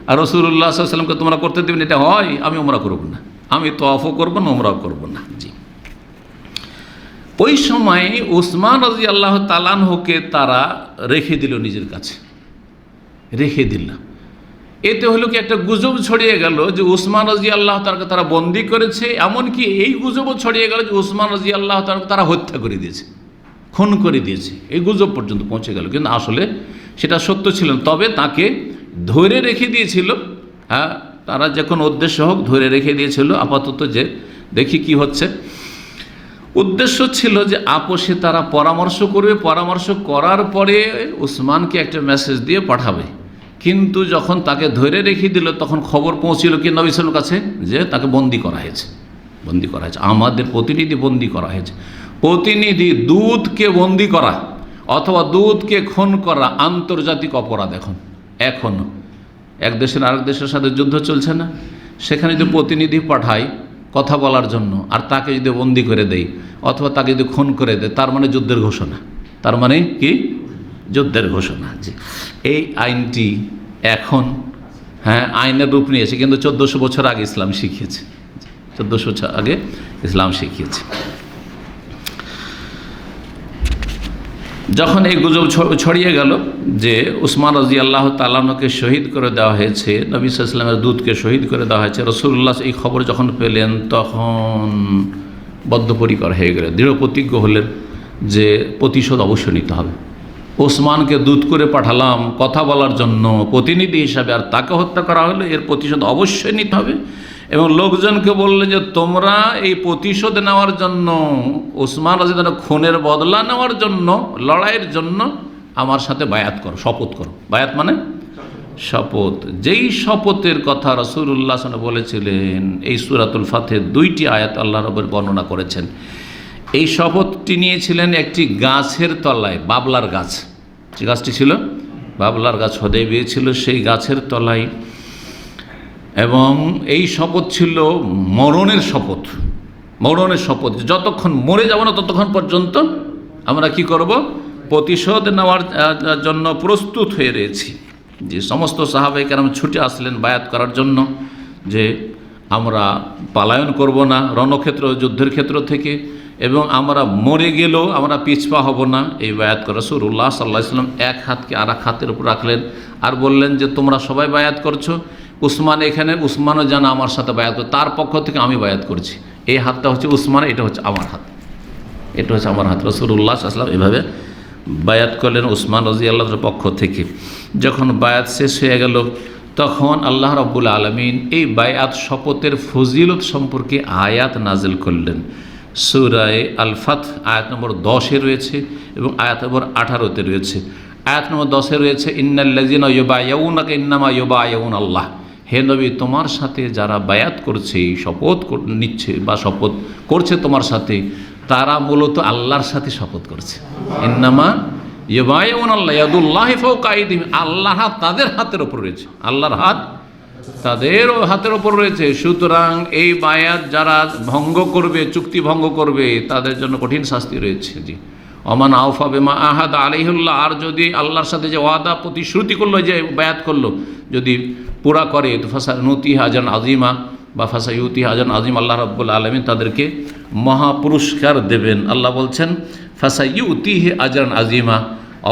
আর রাসূলুল্লাহ সাল্লাল্লাহু আলাইহি ওয়াসাল্লামকে তোমরা করতে দেবেন, এটা হয়? আমি উমরা করব না, আমি তওয়াফও করব না, উমরাও করব না। জি, ওই সময় উসমান রাদিয়াল্লাহু তাআলা আনহুকে তারা রেখে দিল, নিজের কাছে রেখে দিল। এতে হলো কি, একটা গুজব ছড়িয়ে গেল যে উসমান রাদিয়াল্লাহু তাআলাকে তারা বন্দী করেছে, এমনকি এই গুজবও ছড়িয়ে গেল যে উসমান রাদিয়াল্লাহু তাআলাকে তারা হত্যা করে দিয়েছে, খুন করে দিয়েছে। এই গুজব পর্যন্ত পৌঁছে গেল, কিন্তু আসলে সেটা সত্য ছিল। তবে তাকে ধরে রেখে দিয়েছিল, হ্যাঁ, তারা যে কোনো উদ্দেশ্য হোক ধরে রেখে দিয়েছিল আপাতত, যে দেখি কি হচ্ছে। উদ্দেশ্য ছিল যে আপোষে তারা পরামর্শ করবে, পরামর্শ করার পরে উসমানকে একটা মেসেজ দিয়ে পাঠাবে। কিন্তু যখন তাকে ধরে রেখে দিল তখন খবর পৌঁছিল কি নবী সাল্লাল্লাহু আলাইহি ওয়াসাল্লামের কাছে, যে তাকে বন্দী করা হয়েছে, আমাদের প্রতিনিধি বন্দী করা হয়েছে। প্রতিনিধি, দূতকে বন্দী করা অথবা দূতকে খুন করা আন্তর্জাতিক অপরাধ। এখন এক দেশের আরেক দেশের সাথে যুদ্ধ চলছে না, সেখানে যদি প্রতিনিধি পাঠায় কথা বলার জন্য, আর তাকে যদি বন্দী করে দেয় অথবা তাকে যদি খুন করে দেয়, তার মানে যুদ্ধের ঘোষণা। তার মানে কি? যুদ্ধের ঘোষণা। যে এই আইনটি এখন হ্যাঁ, আইনের রূপ নিয়েছে, কিন্তু 1400 বছর আগে ইসলাম শিখিয়েছে, 1400 বছর আগে ইসলাম শিখিয়েছে। যখন এই গুজব ছড়িয়ে গেল যে উসমান রাদিয়াল্লাহু তাআলা আনহুকে শহীদ করে দেওয়া হয়েছে, নবী সাল্লাল্লাহু আলাইহি ওয়াসাল্লামের দূতকে শহীদ করে দেওয়া হয়েছে, রাসূলুল্লাহ এই খবর যখন পেলেন তখন বদ্ধপরিকর হয়ে গেলেন, দৃঢ় প্রতিজ্ঞ হলেন যে প্রতিশোধ অবশ্যই নিতে হবে। ওসমানকে দূত করে পাঠালাম কথা বলার জন্য প্রতিনিধি হিসাবে, আর তাকে হত্যা করা হলো, এর প্রতিশোধ অবশ্যই নিতে হবে। এবং লোকজনকে বললে যে তোমরা এই প্রতিশোধ নেওয়ার জন্য, ওসমান রাদিয়াল্লাহু আনহু খুনের বদলা নেওয়ার জন্য, লড়াইয়ের জন্য আমার সাথে বায়াত করো, শপথ করো। বায়াত মানে শপথ। যেই শপথের কথা রাসূলুল্লাহ সাল্লাল্লাহু আলাইহি ওয়াসাল্লাম বলেছিলেন, এই সূরাতুল ফাতহের 2টি আয়াত আল্লাহ রাব্বুল বর্ণনা করেছেন। এই শপথটি নিয়েছিলেন একটি গাছের তলায়, বাবলার গাছ, যে গাছটি ছিল বাবলার গাছ, হুদায়বিয়া ছিল সেই গাছের তলায়। এবং এই শপথ ছিল মরণের শপথ, মরণের শপথ, যতক্ষণ মরে যাব না ততক্ষণ পর্যন্ত আমরা কি করব, প্রতিশোধ নেওয়ার জন্য প্রস্তুত হয়ে রয়েছি। যে সমস্ত সাহাবায়ে কেরাম ছুটে আসলেন বায়াত করার জন্য, যে আমরা পলায়ন করব না রণক্ষেত্র, যুদ্ধের ক্ষেত্র থেকে, এবং আমরা মরে গেলেও আমরা পিছপা হব না। এই বায়াত করে রাসূলুল্লাহ সাল্লাল্লাহু আলাইহি ওয়াসাল্লাম এক হাতকে আর এক হাতের উপর রাখলেন আর বললেন যে তোমরা সবাই বায়াত করছো, উসমান এখানে, উসমানও যেন আমার সাথে বায়াত করে, তার পক্ষ থেকে আমি বায়াত করছি। এই হাতটা হচ্ছে উসমান, এটা হচ্ছে আমার হাত, এটা হচ্ছে আমার হাত। রাসূলুল্লাহ সাল্লাল্লাহু আলাইহি ওয়াসাল্লাম এভাবে বায়াত করলেন উসমান রাদিয়াল্লাহুর পক্ষ থেকে। যখন বায়াত শেষ হয়ে গেল তখন আল্লাহ রাব্বুল আলামিন এই বায়াত শপথের ফজিলত সম্পর্কে আয়াত নাজিল করলেন। সূরা আল ফাতহ আয়াত নম্বর 10-এ রয়েছে এবং আয়াত নম্বর 18-তে রয়েছে। আয়াত নম্বর 10-এ রয়েছে ইন্নাল্লাযিনা ইউবাইউনাকা ইন্নামা ইউবাইউনাল্লাহ, হে নবী তোমার সাথে যারা বায়াত করছে, শপথ নিচ্ছে বা শপথ করছে তোমার সাথে, তারা মূলত আল্লাহর সাথে শপথ করছে। ইন্নামা ইউবাইউনাল্লাহ ইয়াদুল্লাহি ফাওকা আইদিহিম, আল্লাহর হাত তাদের হাতের উপর রয়েছে, আল্লাহর হাত তাদের হাতের ওপর রয়েছে। সুতরাং এই বায়াত যারা ভঙ্গ করবে, চুক্তি ভঙ্গ করবে, তাদের জন্য কঠিন শাস্তি রয়েছে। জি, ওমান আওফা বিমা আহাদ আলাইহিল্লাহ, আর যদি আল্লাহর সাথে যে ওয়াদা প্রতিশ্রুতি করলো, যে বায়াত করলো, যদি পুরা করে তো ফাসানুতিহি আজরান আযীমা বা ফাসায়ুতিহি আজরান আযীম, আল্লাহ রাব্বুল আলামিন তাদেরকে মহা পুরস্কার দেবেন। আল্লাহ বলছেন ফাসায়ুতিহি আজরান আযীমা,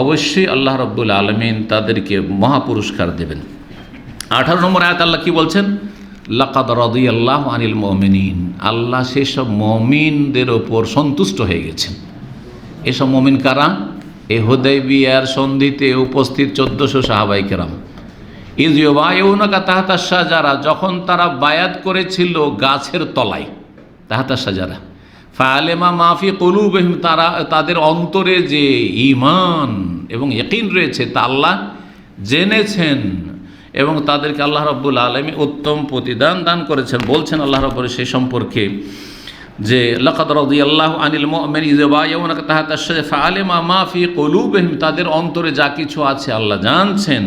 অবশ্যই আল্লাহ রাব্বুল আলামিন তাদেরকে মহা পুরস্কার দেবেন। 18 নম্বর আয়াত আল্লাহ কি বলছেন, লাকাদ রাদিয়াল্লাহু আনিল মুমিনিন, আল্লাহ সেই সব মুমিনদের ওপর সন্তুষ্ট হয়ে গেছেন। এসব মুমিন কারা? এই হুদায়বিয়ার সন্ধিতে উপস্থিত 1400 সাহাবায়ে কেরাম। ইয ইউবাইউনাকা তাহতা শাজারা, যখন তারা বায়াত করেছিল গাছের তলায়, তাহতা শাজারা, ফাআলিমা মা ফি কুলুবিহিম, তারা তাদের অন্তরে যে ঈমান এবং ইয়াকিন রয়েছে তা আল্লাহ জেনেছেন এবং তাদেরকে আল্লাহ রাব্বুল আলামিন উত্তম প্রতিদান দান করেছেন। বলছেন আল্লাহ রাব্বুল সেই সম্পর্কে যে লাকাদ রাদিয়াল্লাহু আনিল মুমিনিনা ইয ইউবাইউনাকা তাহতা শাজারা ফাআলিমা মা ফি কুলুবিহিম, তাদের অন্তরে যা কিছু আছে আল্লাহ জানছেন।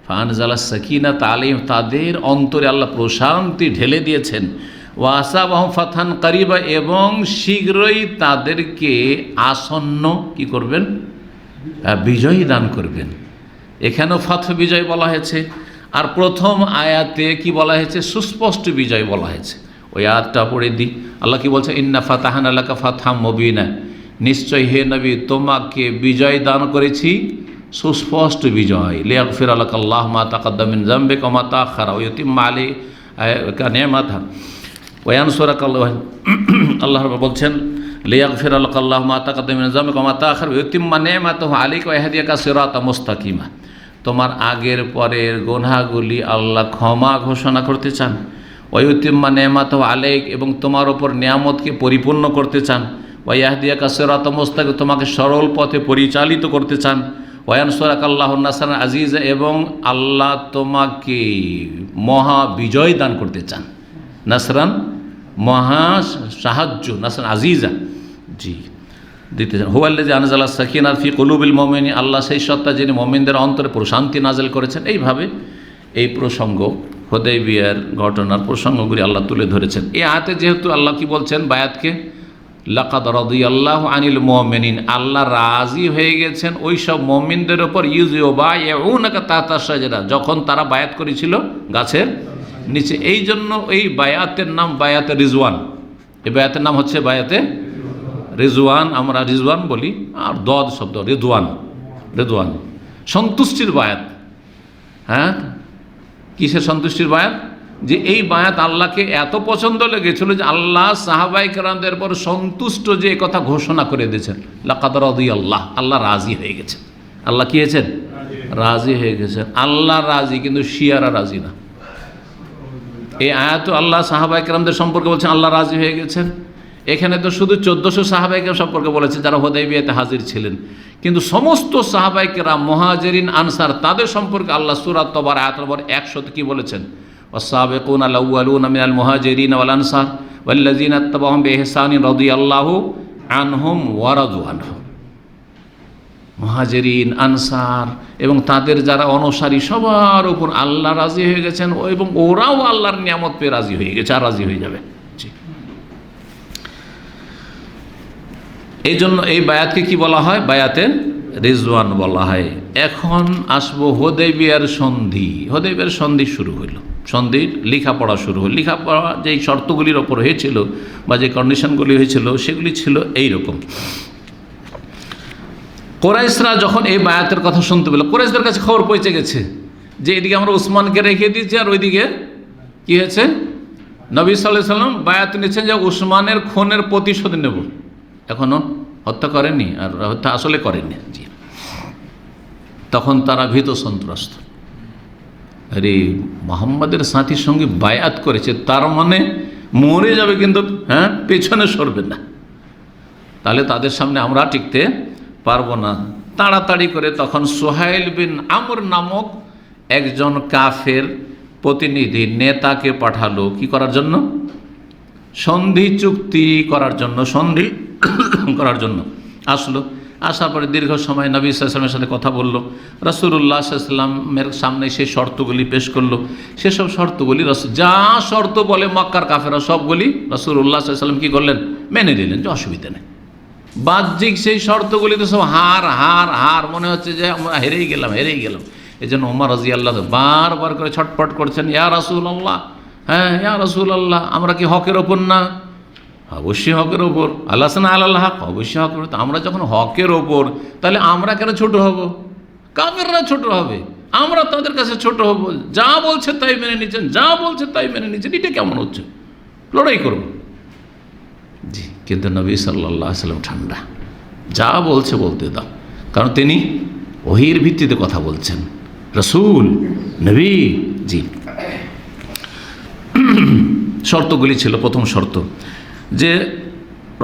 ফাআনজালাস সাকিনাতা আলাইহিম, তাদের অন্তরে আল্লাহ প্রশান্তি ঢেলে দিয়েছেন। ওয়া আসাবাহুম ফাতহান কারিবা, এবং শীঘ্রই তাদেরকে আসন্ন কি করবেন, বিজয় দান করবেন। এখানেও ফাতহ বিজয় বলা হয়েছে, আর প্রথম আয়াতে কি বলা হয়েছে, সুস্পষ্ট বিজয় বলা হয়েছে। ওই আয়াতটা পড়ে দিই। আল্লাহ কি বলছে, ইন্না ফাতাহানা লাকা ফাতহাম মুবিনা, নিশ্চয় হে নবী তোমাকে বিজয় দান করেছি, সুস্পষ্ট বিজয়। লিয়াগফিরা লাকা আল্লাহু মা তাকাদ্দামা মিন যামবিকা ওয়া মা তাআখারা ওয়া ইউতিম্মা আলাইকা নি'মাতাহু ওয়া ইয়ানসুরাকা। আল্লাহ বলছেন লিয়াগফিরা লাকা আল্লাহু মা তাকাদ্দামা মিন যামবিকা ওয়া মা তাআখারা ওয়া ইউতিম্মা নি'মাতাহু আলাইকা ওয়া ইয়াহদিয়াকা সিরাতাম মুস্তাকিমা, তোমার আগের পরের গুনাহগুলি আল্লাহ ক্ষমা ঘোষণা করতে চান। ওয়া ইউতিম্মা নি'মাতাহু আলাইক, এবং তোমার ওপর নিয়ামতকে পরিপূর্ণ করতে চান। ওয়া ইয়াহদিয়াকা সিরাতাম মুস্তাকিম, তোমাকে সরল পথে পরিচালিত করতে চান। ওয়া ইয়ানসুরাকা আল্লাহু নাসরান আজিজা, এবং আল্লাহ তোমাকে মহা বিজয় দান করতে চান। নাসরান মহা সাহায্য, নাসরান আজিজা, জি দিতে চান। হুয়াল্লাযী আনজালা সাকিনাতা ফি কুলুবিল মুমিনিন, আল্লাহ সেই সত্তা যিনি মুমিনদের অন্তরে প্রশান্তি নাজিল করেছেন। এইভাবে এই প্রসঙ্গ, হুদায়বিয়ার ঘটনার প্রসঙ্গগুলি আল্লাহ তুলে ধরেছেন। এই আয়াতে যেহেতু আল্লাহ কি বলছেন, বায়াতকে লাকাদ রাদিয়াল্লাহু আনিল মুমিনিন, আল্লাহ রাজি হয়ে গেছেন ওই সব মুমিনদের উপর ইউবাইউনাকা তাহতা শাজারা, যখন তারা বায়াত করেছিল গাছের নিচে। এই জন্য এই বায়াতের নাম বায়াতে রিজওয়ান। এই বায়াতের নাম হচ্ছে বায়াতে রিজওয়ান, আমরা রিজওয়ান বলি, আর দদ শব্দ রিদওয়ান, রিদওয়ান সন্তুষ্টির বায়াত। হ্যাঁ, কিসের সন্তুষ্টির বায়াত? যে এই বায়াত আল্লাহকে এত পছন্দ লেগেছিল যে আল্লাহ সাহাবায়ে কেরামদের পর সন্তুষ্ট, যে কথা ঘোষণা করে দিয়েছেন লাকাদ রাদিয়াল্লাহ, আল্লাহ রাজি হয়ে গেছেন। আল্লাহ কি হয়েছেন? রাজি হয়ে গেছেন। আল্লাহ রাজি, কিন্তু শিয়ারা রাজি না। এই আয়াত আল্লাহ সাহাবায়ে কেরামদের সম্পর্কে বলছেন আল্লাহ রাজি হয়ে গেছেন। এখানে তো শুধু 1400 সাহাবায়ে কেরাম সম্পর্কে বলেছে যারা হুদায়বিয়াতে হাজির ছিলেন, কিন্তু সমস্ত সাহাবায়ে কেরাম মুহাজিরিন আনসার তাদের সম্পর্কে আল্লাহ সূরা তবার আয়াত নম্বর 100 কি বলেছেন? ওয়াস-সাবিকুনা আল-আউওয়ালুনা মিনাল মুহাজিরিন ওয়াল আনসার ওয়াল্লাযিনা ইত্তাবাউহুম বিইহসানিন রাদিয়াল্লাহু আনহুম ওয়া রাদু আনহু। মুহাজিরিন, আনসার এবং তাদের যারা অনুসারী সবার উপর আল্লাহ রাজি হয়ে গেছেন, এবং ওরাও আল্লাহর নিয়ামত পেয়ে রাজি হয়ে গেছে, আর রাজি হয়ে যাবে। এই জন্য এই বায়াতকে কি বলা হয়? বায়াতে রিজওয়ান বলা হয়। এখন আসবো হুদায়বিয়ার সন্ধি। হুদায়বিয়ার সন্ধি শুরু হইল, সন্ধির লেখাপড়া শুরু হল। লেখাপড়া যেই শর্তগুলির ওপর হয়েছিল বা যে কন্ডিশনগুলি হয়েছিল সেগুলি ছিল এইরকম। কোরাইশরা যখন এই বায়াতের কথা শুনতে পেল, কোরাইশদের কাছে খবর পৌঁছে গেছে যে এদিকে আমরা উসমানকে রেখে দিয়েছি, আর ওইদিকে কি হয়েছে? নবী সাল্লাল্লাহু আলাইহি ওয়াসাল্লাম বায়াত নিয়েছেন যে উসমানের খুনের প্রতিশোধ নেব। এখনও হত্যা করেননি, আর হত্যা আসলে করেননি। জি, তখন তারা ভীত সন্ত্রস্ত। আরে মুহাম্মাদের সাথীর সঙ্গে বায়াত করেছে, তার মানে মরে যাবে, কিন্তু হ্যাঁ পেছনে সরবে না, তাহলে তাদের সামনে আমরা টিকতে পারবো না। তাড়াতাড়ি করে তখন সুহাইল বিন আমর নামক একজন কাফের প্রতিনিধি নেতাকে পাঠালো কি করার জন্য? সন্ধি চুক্তি করার জন্য, সন্ধি করার জন্য আসলো। আসার পরে দীর্ঘ সময় নবী সাল্লাল্লাহু আলাইহি ওয়াসাল্লামের সাথে কথা বলল। রাসূলুল্লাহ সাল্লাল্লাহু আলাইহি ওয়াসাল্লামের সামনে সেই শর্তগুলি পেশ করলো। সেসব শর্তগুলি যা শর্ত বলে মক্কার কাফেররা সবগুলি রাসূলুল্লাহ সাল্লাল্লাহু আলাইহি ওয়াসাল্লাম কি করলেন? মেনে নিলেন, যে অসুবিধা নেই। বাহ্যিক সেই শর্তগুলি তো সব হার হার হার, মনে হচ্ছে যে আমরা হেরেই গেলাম। এই জন্য ওমর রাদিয়াল্লাহু বারবার করে ছটফট করছেন, ইয়া রাসূলুল্লাহ, হ্যাঁ ইয়া রাসূলুল্লাহ, আমরা কি হকের ওপর না? অবশ্যই হকের ওপর। আল্লাহনা আল্লাহ হক, অবশ্যই হকের ওপর। আমরা যখন হকের ওপর, তাহলে আমরা কেন ছোট হব? কাফেররা ছোট হবে, আমরা তাদের কাছে ছোট হব। যা বলছে তাই মেনে নিচ্ছেন, যা বলছে তাই মেনে নিচ্ছেন, এটা কেমন হচ্ছে? লড়াই করব। জি, কিন্তু নবী সাল্লাল্লাহু আলাইহি ওয়াসাল্লাম ঠান্ডা, যা বলছে বলতে দাও, কারণ তিনি ওহীর ভিত্তিতে কথা বলছেন, রাসূল, নবী। জি, শর্তগুলি ছিল। প্রথম শর্ত যে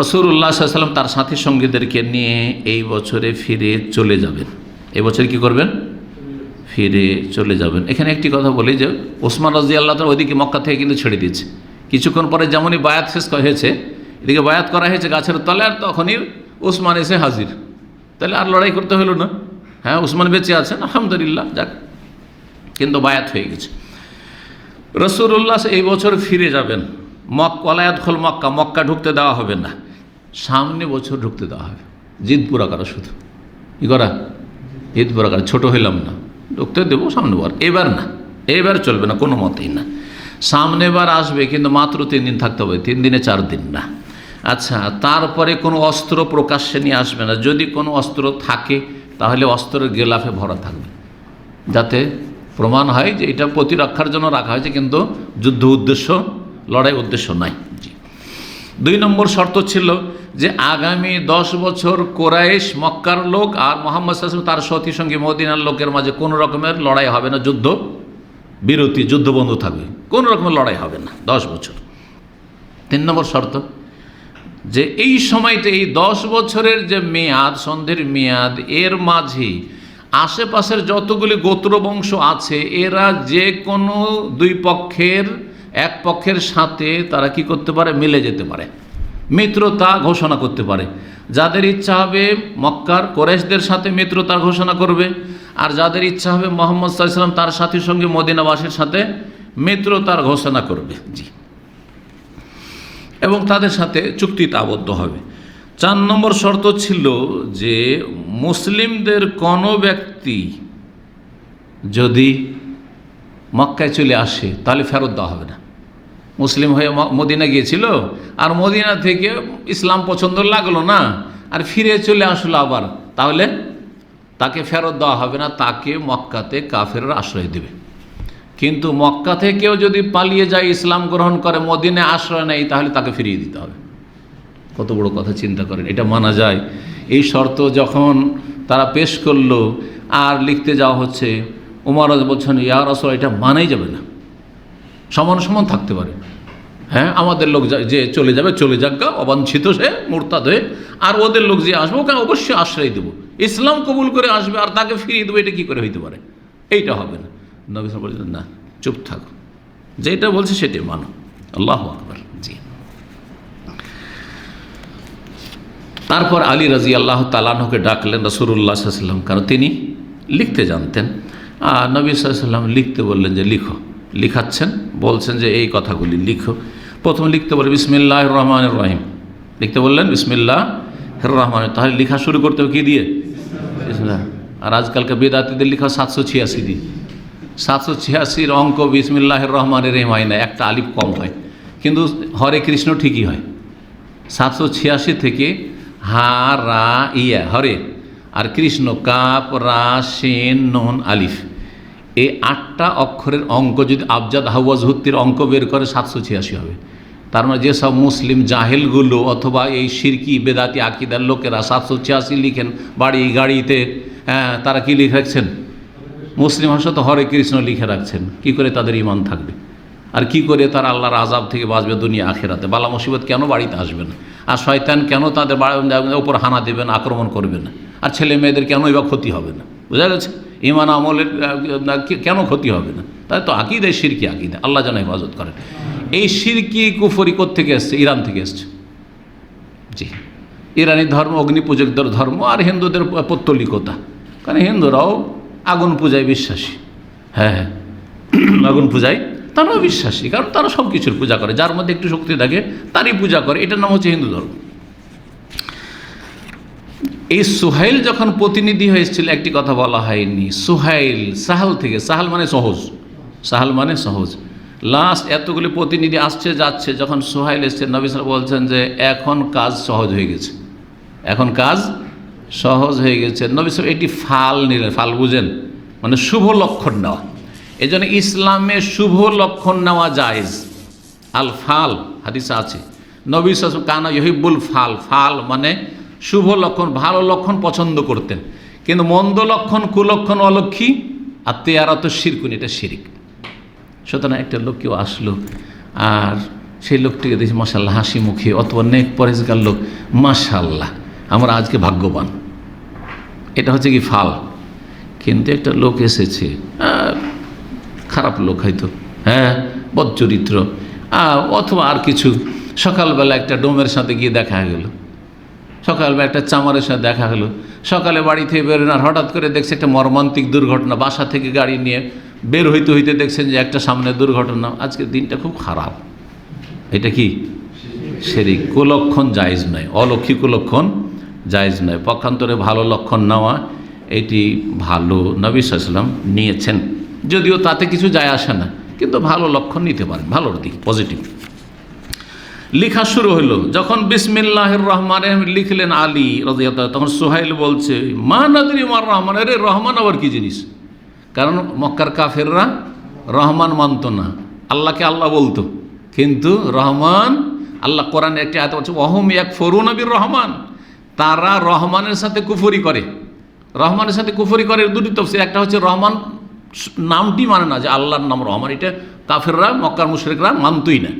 রাসূলুল্লাহ সাল্লাল্লাহু আলাইহি ওয়াসাল্লাম তার সাথী সঙ্গীদেরকে নিয়ে এই বছরে ফিরে চলে যাবেন। এই বছরে কি করবেন? ফিরে চলে যাবেন। এখানে একটি কথা বলি যে ওসমান রাদিয়াল্লাহু তাআলা ওইদিকে মক্কা থেকে কিন্তু ছেড়ে দিয়েছে। কিছুক্ষণ পরে যেমনই বায়াত শেষ হয়েছে, এদিকে বায়াত করা হয়েছে গাছের তলে, আর তখনই ওসমান এসে হাজির। তাহলে আর লড়াই করতে হলো না। হ্যাঁ, ওসমান বেঁচে আছেন, আলহামদুলিল্লাহ, যাক, কিন্তু বায়াত হয়ে গেছে। রাসূলুল্লাহ এই বছর ফিরে যাবেন। ওয়ালায়াদখুল মক্কা, মক্কা ঢুকতে দেওয়া হবে না, সামনে বছর ঢুকতে দেওয়া হবে। জিদ পুরা করা, শুধু কি করা? জিদ পুরা করা। ছোটো হইলাম না, ঢুকতে দেবো সামনে বার, এবার না, এবার চলবে না, কোনো মতেই না। সামনে বার আসবে, কিন্তু মাত্র 3 দিন থাকতে হবে, 3 দিনে 4 দিন না। আচ্ছা, তারপরে কোনো অস্ত্র প্রকাশ্যে নিয়ে আসবে না। যদি কোনো অস্ত্র থাকে তাহলে অস্ত্রের গেলাফে ভরা থাকবে, যাতে প্রমাণ হয় যে এটা প্রতিরক্ষার জন্য রাখা হয়েছে, কিন্তু যুদ্ধ উদ্দেশ্য, লড়াই উদ্দেশ্য নাই। জি। 2 নম্বর শর্ত ছিল যে আগামী 10 বছর কোরাইশ, মক্কার লোক আর মুহাম্মদ সাল্লাল্লাহু আলাইহি ওয়াসাল্লাম তার সাথী সঙ্গে মদিনার লোকের মাঝে কোনো রকমের লড়াই হবে না, যুদ্ধ বিরতি, যুদ্ধ বন্ধ থাকবে, কোনো রকমের লড়াই হবে না 10 বছর। 3 নম্বর শর্ত যে এই সময়তে, এই 10 বছরের যে মেয়াদ, সন্ধির মেয়াদ, এর মাঝে আশেপাশের যতগুলি গোত্র বংশ আছে এরা যে কোনো 2 পক্ষের, এক পক্ষের সাথে তারা কি করতে পারে? মিলে যেতে পারে, মিত্রতা ঘোষণা করতে পারে। যাদের ইচ্ছা হবে মক্কার কোরাইশদের সাথে মিত্রতা ঘোষণা করবে, আর যাদের ইচ্ছা হবে মুহাম্মদ সাল্লাল্লাহু আলাইহি ওয়াসাল্লাম তার সাথীর সঙ্গে মদিনাবাসীর সাথে মিত্রতার ঘোষণা করবে। জি। এবং তাদের সাথে চুক্তিতে আবদ্ধ হবে। 4 নম্বর শর্ত ছিল যে মুসলিমদের কোনো ব্যক্তি যদি মক্কায় চলে আসে তাহলে ফেরত দেওয়া হবে না। মুসলিম হয়ে মদিনা গিয়েছিল আর মদিনা থেকে ইসলাম পছন্দ লাগলো না আর ফিরে চলে আসলো আবার, তাহলে তাকে ফেরত দেওয়া হবে না, তাকে মক্কাতে কাফেররা আশ্রয় দেবে। কিন্তু মক্কা থেকেও যদি পালিয়ে যায়, ইসলাম গ্রহণ করে, মদিনায় আশ্রয় নেয়, তাহলে তাকে ফিরিয়ে দিতে হবে। কত বড় কথা চিন্তা করেন, এটা মানা যায়? এই শর্ত যখন তারা পেশ করলো আর লিখতে যাওয়া হচ্ছে, উমর বলছেন ইয়া রাসূল এটা মানাই যাবে না, সমান সমান থাকতে পারে। হ্যাঁ, আমাদের লোক যে চলে যাবে চলে যাক গা, অবাঞ্ছিত সে মুরতাদ হয়ে, আর ওদের লোক যে আসবে ওকে অবশ্যই আশ্রয় দেবো, ইসলাম কবুল করে আসবে আর তাকে ফিরিয়ে দেবো, এটা কী করে হইতে পারে? এইটা হবে না। নবী সাল্লাল্লাহু আলাইহি ওয়াসাল্লাম বলছেন না, চুপ থাকো, যেটা বলছে সেটাই মানো। আল্লাহু আকবার। জি। তারপর আলী রাদিয়াল্লাহু তাআলা আনহুকে ডাকলেন রাসূলুল্লাহ সাল্লাল্লাহু আলাইহি ওয়াসাল্লাম, কারণ তিনি লিখতে জানতেন। নবী সাল্লাল্লাহু আলাইহি ওয়াসাল্লাম লিখতে বললেন যে লিখো, লিখাচ্ছেন, বলছেন যে এই কথাগুলি লিখো। প্রথম লিখতে বলে বিসমিল্লাহির রহমানির রহিম, লিখতে বললেন বিসমিল্লাহির রহমান। তাহলে লেখা শুরু করতে হবে কি দিয়ে? বিসমিল্লাহ। আর আজকালকে বেদাতীদের লেখা 786 দিয়ে, 786 অঙ্ক বিসমিল্লাহির রহমানির রহিম হয় না, একটা আলিফ কম হয়, কিন্তু হরে কৃষ্ণ ঠিকই হয়। 786 থেকে হা রা ইয়া হরে, আর কৃষ্ণ কাপ রা শিন নুন আলিফ, এই 8টা অক্ষরের অঙ্ক যদি আবজাদ হাওয়াজ হুত্তির অঙ্ক বের করে 786 হবে। তার মানে যেসব মুসলিম জাহেলগুলো অথবা এই শিরকি বেদাতি আকিদার লোকেরা 786 লিখেন বাড়ি গাড়িতে, হ্যাঁ, তারা কি লিখে রাখছেন? মুসলিম ভাষা তো হরে কৃষ্ণ লিখে রাখছেন। কি করে তাদের ঈমান থাকবে? আর কি করে তারা আল্লাহর আযাব থেকে বাঁচবে দুনিয়া আখিরাতে? বালা মুসিবত কেন বাড়িতে আসবে না? আর শয়তান কেন তাদের ওপর হানা দেবে না, আক্রমণ করবে না? আর ছেলে মেয়েদের কেনই বা ক্ষতি হবে না? বোঝা গেছে? ঈমান আমলের কেন ক্ষতি হবে না? তাই তো আকিদায় শিরকি আকিদা, আল্লাহ যেন হেফাজত করেন। এই শিরকি কুফরি কোত্থেকে এসছে? ইরান থেকে এসছে। জি, ইরানি ধর্ম অগ্নি পূজকদের ধর্ম, আর হিন্দুদের পৌত্তলিকতা, কারণ হিন্দুরাও আগুন পূজায় বিশ্বাসী। হ্যাঁ হ্যাঁ, আগুন পূজায় তারাও বিশ্বাসী, কারণ তারা সব কিছুর পূজা করে, যার মধ্যে একটু শক্তি থাকে তারই পূজা করে। এটার নাম হচ্ছে হিন্দু ধর্ম। এই সুহাইল যখন প্রতিনিধি হয়েছিল, একটি কথা বলা হয়নি, সুহাইল সাহাল থেকে, সাহাল মানে সহজ, সাহাল মানে সহজ। লাস্ট এতগুলি প্রতিনিধি আসছে যাচ্ছে, যখন সুহাইল এসছে, নবী সাল্লাল্লাহু আলাইহি ওয়াসাল্লাম বলছেন যে এখন কাজ সহজ হয়ে গেছে, এখন কাজ সহজ হয়ে গেছে। নবী সাল্লাল্লাহু এটি ফাল নিলেন, ফাল বুঝেন মানে শুভ লক্ষণ নেওয়া। এই জন্য ইসলামে শুভ লক্ষণ নেওয়া জায়েজ। আল ফাল হাদিসে আছে, নবী সাল্লাল্লাহু আলাইহি ওয়াসাল্লাম কানা ইউহিব্বুল ফাল, ফাল মানে শুভ লক্ষণ, ভালো লক্ষণ পছন্দ করতেন। কিন্তু মন্দ লক্ষণ, কুলক্ষণ, অলক্ষী আর তেয়ারাত শিরকুন, এটা শিরিক। সুতরাং একটা লোক কেউ আসলো আর সেই লোকটিকে দেখি মাশাআল্লাহ হাসি মুখে, অথবা নেক পরেজগার লোক, মাশাআল্লাহ আমরা আজকে ভাগ্যবান, এটা হচ্ছে কি ফাল। কিন্তু একটা লোক এসেছে, খারাপ লোক হয়তো, হ্যাঁ, বদচরিত্র, অথবা আর কিছু, সকালবেলা একটা ডোমের সাথে গিয়ে দেখা গেল, সকালবেলা একটা চামারের সাথে দেখা হলো, সকালে বাড়ি থেকে বেরোন আর হঠাৎ করে দেখছে একটা মর্মান্তিক দুর্ঘটনা, বাসা থেকে গাড়ি নিয়ে বের হইতে হইতে দেখছেন যে একটা সামনে দুর্ঘটনা, আজকের দিনটা খুব খারাপ। এটা কি শিরক? কুলক্ষণ জায়েজ নয়, অলক্ষী কুলক্ষণ জায়েজ নয়। পক্ষান্তরে ভালো লক্ষণ নেওয়া এটি ভালো, নবী সাল্লাল্লাহু আলাইহি ওয়াসাল্লাম নিয়েছেন, যদিও তাতে কিছু যায় আসে না, কিন্তু ভালো লক্ষণ নিতে পারেন, ভালোর দিক, পজিটিভ। লেখা শুরু হলো, যখন বিসমিল্লাহির রহমানির রহিম লিখলেন আলী রাদিয়াল্লাহু তাআলা, তখন সুহাইল বলছে মা নাদরি মার রহমান, আরে রহমান আবার কি জিনিস? কারণ মক্কার কাফেররা রহমান মানত না, আল্লাহকে আল্লাহ বলতো, কিন্তু রহমান, আল্লাহ কোরআনে একটি আয়াত বলছে ওয়াহুম ইয়াকফুরুনা বির রহমান, তারা রহমানের সাথে কুফরি করে। রহমানের সাথে কুফরি করে দুটি তাফসীর, একটা হচ্ছে রহমান নামটি মানে না যে আল্লাহর নাম রহমান, এটা কাফেররা মক্কার মুশরিকরা মানতই না,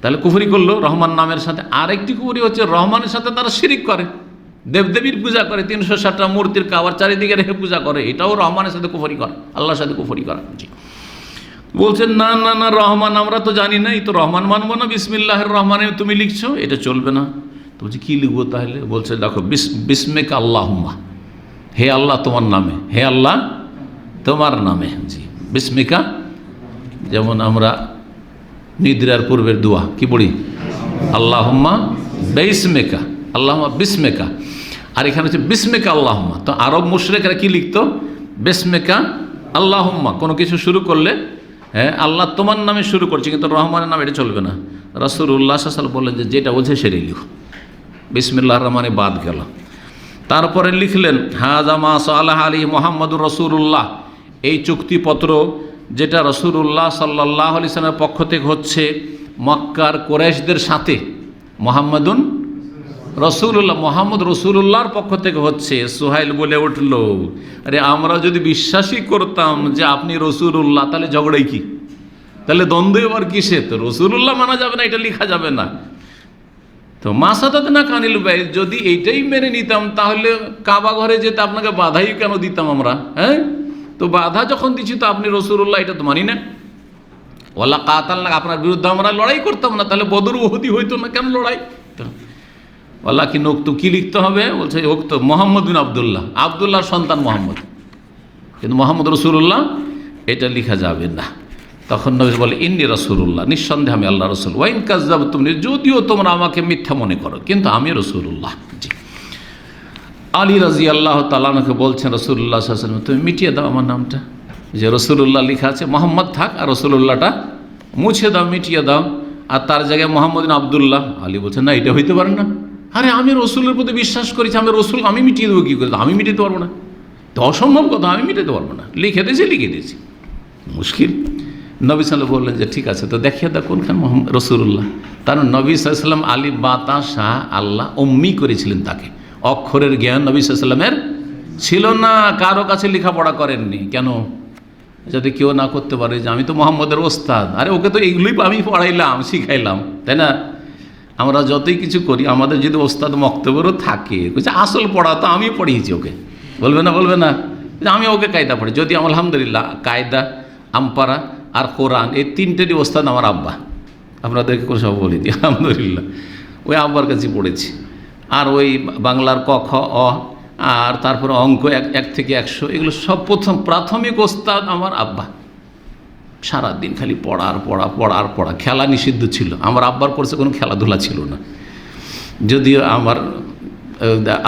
তাহলে কুফরি করলো রহমান নামের সাথে। আরেকটি কুফরি হচ্ছে রহমানের সাথে তারা শিরিক করে, দেবদেবীর পূজা করে, 360টা মূর্তির কাবার চারিদিকে রেখে পূজা করে, এটাও রহমানের সাথে কুফরি করে, আল্লাহর সাথে কুফরি করা। জি, বলছেন না না না, রহমান আমরা তো জানি না, এই তো রহমান মানবো না, বিসমিল্লাহির রহমানে তুমি লিখছো, এটা চলবে না। তো বলছি কী লিখবো তাহলে? বলছে দেখো বিসমিকা আল্লাহুম্মা, হে আল্লাহ তোমার নামে, হে আল্লাহ তোমার নামে। জি, বিসমিকা, যেমন আমরা নিদ্রার পূর্বের দোয়া কি পড়ি, আল্লাহুম্মা বিসমিকা, আল্লাহুম্মা বিসমিকা। আর এখানে হচ্ছে বিসমিকা আল্লাহুম্মা। তো আরব মুশরিকরা কি লিখতো? বিসমিকা আল্লাহুম্মা। কোনো কিছু শুরু করলে হ্যাঁ আল্লাহ তোমার নামে শুরু করছে, কিন্তু রহমানের নাম এটা চলবে না। রাসূলুল্লাহ সাল্লাল্লাহু আলাইহি ওয়াসাল্লাম বললেন যে যেটা বলছে সেটাই লিখো, বিসমিল্লাহির রহমানে বাদ গেল। তারপরে লিখলেন হাযা মা সালাহা আলাইহি মুহাম্মাদুর রাসূলুল্লাহ, এই চুক্তিপত্র যেটা রাসূলুল্লাহ সাল্লাল্লাহু আলাইহি ওয়াসাল্লামের পক্ষ থেকে হচ্ছে মক্কার কুরাইশদের সাথে। মুহাম্মাদুন রাসূলুল্লাহ, মুহাম্মদ রাসূলুল্লাহর পক্ষ থেকে হচ্ছে। সুহাইল বলে উঠল, আরে আমরা যদি বিশ্বাসই করতাম যে আপনি রাসূলুল্লাহ, তাহলে ঝগড়াই কি, তাহলে দ্বন্দ্ব এবার কিসে? তো রাসূলুল্লাহ মানা যাবে না, এটা লেখা যাবে না। তো মাসাদাত না কানিল ভাই, যদি এইটাই মেনে নিতাম তাহলে কাবা ঘরে যেতে আপনাকে বাধাই কেন দিতাম আমরা? হ্যাঁ, তো বাধা যখন দিচ্ছি তো আপনি রাসূলুল্লাহ, এটা তো মানি না। ওয়ালা কাতালনা, আপনার বিরুদ্ধে আমরা লড়াই করতাম না, তাহলে বদর উহুদি হইতো না, কেন লড়াই? ওয়ালা কি নোক তো কি লিখতে হবে? বলছে ওক্ত মোহাম্মদ বিন আবদুল্লাহ, আবদুল্লাহর সন্তান মোহাম্মদ, কিন্তু মোহাম্মদ রাসূলুল্লাহ এটা লেখা যাবে না। তখন নবী বলে ইন্নী রাসূলুল্লাহ, নিঃসন্দেহে আমি আল্লাহ রাসূল। ওয়াইন কাযযাবতুম, যদিও তোমরা আমাকে মিথ্যা মনে করো, কিন্তু আমি রাসূলুল্লাহ। জি। আলী রাদিয়াল্লাহু তাআলা আনহু বলছেন রাসূলুল্লাহ সাল্লাল্লাহু আলাইহি ওয়াসাল্লাম, তুমি মিটিয়ে দাও আমার নামটা, যে রাসূলুল্লাহ লেখা আছে, মোহাম্মদ থাক আর রাসূলুল্লাহটা মুছে দাও, মিটিয়ে দাও, আর তার জায়গায় মোহাম্মদ বিন আবদুল্লাহ। আলী বলছেন না, এটা হইতে পারে না। আরে আমি রসুলের প্রতি বিশ্বাস করেছি, আমি রসুল, আমি মিটিয়ে দেবো কী করে? আমি মিটাতে পারবো না, তো অসম্ভব কথা, আমি মিটাতে পারবো না। লিখে দিয়েছি মুশকিল। নবী সাল্লাল্লাহু বললেন যে ঠিক আছে, তো দেখিয়ে দাও কোনখান মোহাম্মদ রাসূলুল্লাহ। কারণ নবী সাল্লাল্লাহু আলাইহি ওয়াসাল্লাম আলী বাতা শাহ আল্লাহ উম্মি করেছিলেন তাকে, অক্ষরের জ্ঞান নবী সাল্লাল্লাহু আলাইহি ওয়াসাল্লামের ছিল না, কারো কাছে লেখাপড়া করেননি। কেন? যাতে কেউ না করতে পারে যে আমি তো মোহাম্মদের ওস্তাদ, আরে ওকে তো এইগুলোই আমি পড়াইলাম, শিখাইলাম, তাই না? আমরা যতই কিছু করি, আমাদের যদি ওস্তাদ মক্তবেরও থাকে, আসল পড়া তো আমি পড়িয়েছি ওকে, বলবে না যে আমি ওকে কায়দা পড়ি। যদি আলহামদুলিল্লাহ কায়দা, আমপারা আর কোরআন, এই তিনটেরই ওস্তাদ আমার আব্বা। আপনাদেরকে করে সব বলে দিই, আলহামদুলিল্লাহ ওই আব্বার কাছে পড়েছি। আর ওই বাংলার ক খ অ, আর তারপরে অঙ্ক 1 থেকে 100, এগুলো সব প্রথম প্রাথমিক ওস্তাদ আমার আব্বা। সারাদিন খালি পড়া। খেলা নিষিদ্ধ ছিল, আমার আব্বার কোর্সে কোনো খেলাধুলা ছিল না। যদিও আমার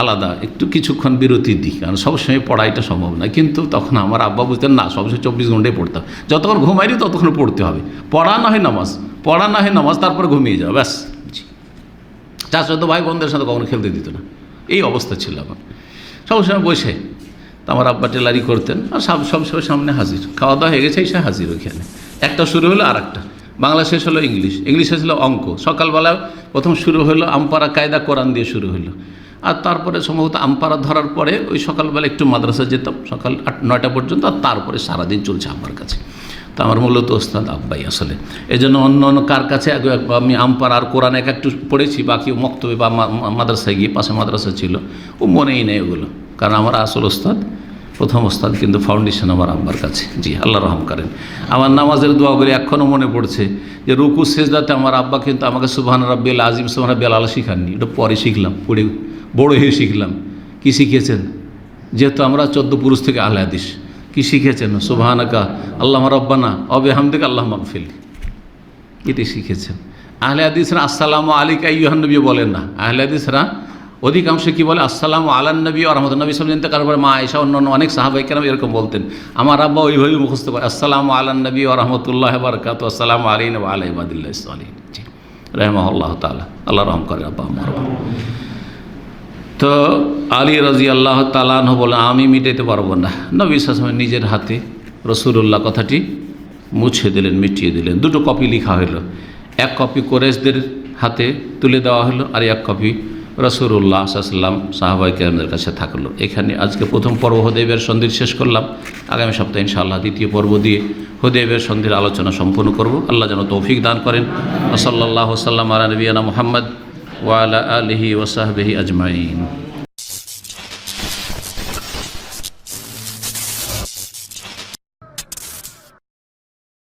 আলাদা একটু কিছুক্ষণ বিরতি দিই, কারণ সবসময় পড়া এটা সম্ভব না। কিন্তু তখন আমার আব্বা বুঝতেন না, সবসময় 24 ঘন্টায় পড়তাম। যতক্ষণ ঘুমাইনি ততক্ষণ পড়তে হবে, পড়া না হয় নামাজ, তারপরে ঘুমিয়ে যাও, ব্যাস। চার চোদ্দ ভাই বোনদের সাথে কখনো খেলতে দিত না, এই অবস্থা ছিল আমার। সবসময় বসে তো আমার আব্বা টেলারি করতেন, আর সবসময় সামনে হাজির, খাওয়া দাওয়া হয়ে গেছে, এসে হাজির ওইখানে। একটা শুরু হলো, আর একটা বাংলা শেষ হলো, ইংলিশ শেষ হলো, অঙ্ক। সকালবেলা প্রথম শুরু হলো আমপারা, কায়দা কোরআন দিয়ে শুরু হলো। আর তারপরে সম্ভবত আমপারা ধরার পরে ওই সকালবেলা একটু মাদ্রাসা যেতাম, সকাল 8-9টা পর্যন্ত, আর তারপরে সারাদিন চলছে আমার কাছে। তো আমার মূলত ওস্তাদ আব্বাই আসলে। এই জন্য অন্য কার কাছে আমি আমপারা আর কোরআন একটু পড়েছি, বাকি মক্তবে বা মাদ্রাসায় গিয়ে, পাশে মাদ্রাসা ছিল, ও মনেই নেই ওগুলো। কারণ আমার আসল ওস্তাদ, প্রথম ওস্তাদ কিন্তু ফাউন্ডেশন আমার আব্বার কাছে। জি, আল্লাহ রহম করেন। আমার নামাজের দোয়াগুলি এখনও মনে পড়ছে, যে রুকু সেজদাতে আমার আব্বা কিন্তু আমাকে সুবহান রাব্বিল আযীম, সুবহান রাব্বিল আলা শিখাননি, এটা পরে শিখলাম, পড়ে বড় হয়ে শিখলাম। কি শিখিয়েছেন? যেহেতু আমরা 14 পুরুষ থেকে আহলে হাদিস, কি শিখেছেন? সুবহানাকা আল্লাহুম্মা রাব্বানা ওয়া বিহামদিকা আল্লাহুম্মা গফিরলি, এটাই শিখেছেন। আহলে হাদিসরা আসসালামু আলাইকা আইয়ুহান নবী বলেন না, আহলে হাদিসরা অধিকাংশ কি বলে? আসসালামু আলান নবী ওয়া রাহমাতুল্লাহি। নবী সাল্লাল্লাহু আলাইহি ওয়াসাল্লাম, মা আয়েশা, অন্যান্য অনেক সাহাবায়ে কেরাম এরকম বলতেন। আমার আব্বা ওইভাবেই মুখস্থ করে, আসসালামু আলান নবী ওয়া রাহমাতুল্লাহি ওয়া বারাকাতুহু, আসসালামু আলাইনা ওয়া আলা ইবাদিল্লাহিস সালিহিন। জি, রাহিমাহুল্লাহু তাআলা, আল্লাহ রহম করে আব্বা আমার। তো আলী রাদিয়াল্লাহু তাআলা আনহু বলেন, আমি মিটাইতে পারবো না। নবী সাল্লাল্লাহু আলাইহি ওয়াসাল্লাম নিজের হাতে রাসূলুল্লাহ কথাটি মুছে দিলেন, মিটিয়ে দিলেন। 2টো কপি লেখা হলো, 1 কপি কুরাইশদের হাতে তুলে দেওয়া হলো, আর 1 কপি রাসূলুল্লাহ সাল্লাল্লাহু আলাইহি ওয়াসাল্লাম সাহাবায়ে কেরামদের কাছে থাকলো। এখানে আজকে প্রথম পর্ব হুদায়বিয়ার সন্ধির শেষ করলাম। আগামী সপ্তাহে ইনশাআল্লাহ দ্বিতীয় পর্ব দিয়ে হুদায়বিয়ার সন্ধির আলোচনা সম্পূর্ণ করব। আল্লাহ যেন তৌফিক দান করেন। সাল্লাল্লাহু আলা নবিয়িনা মুহাম্মদ ওয়া আলা আলিহি ওয়া সাহবিহি আজমাইন।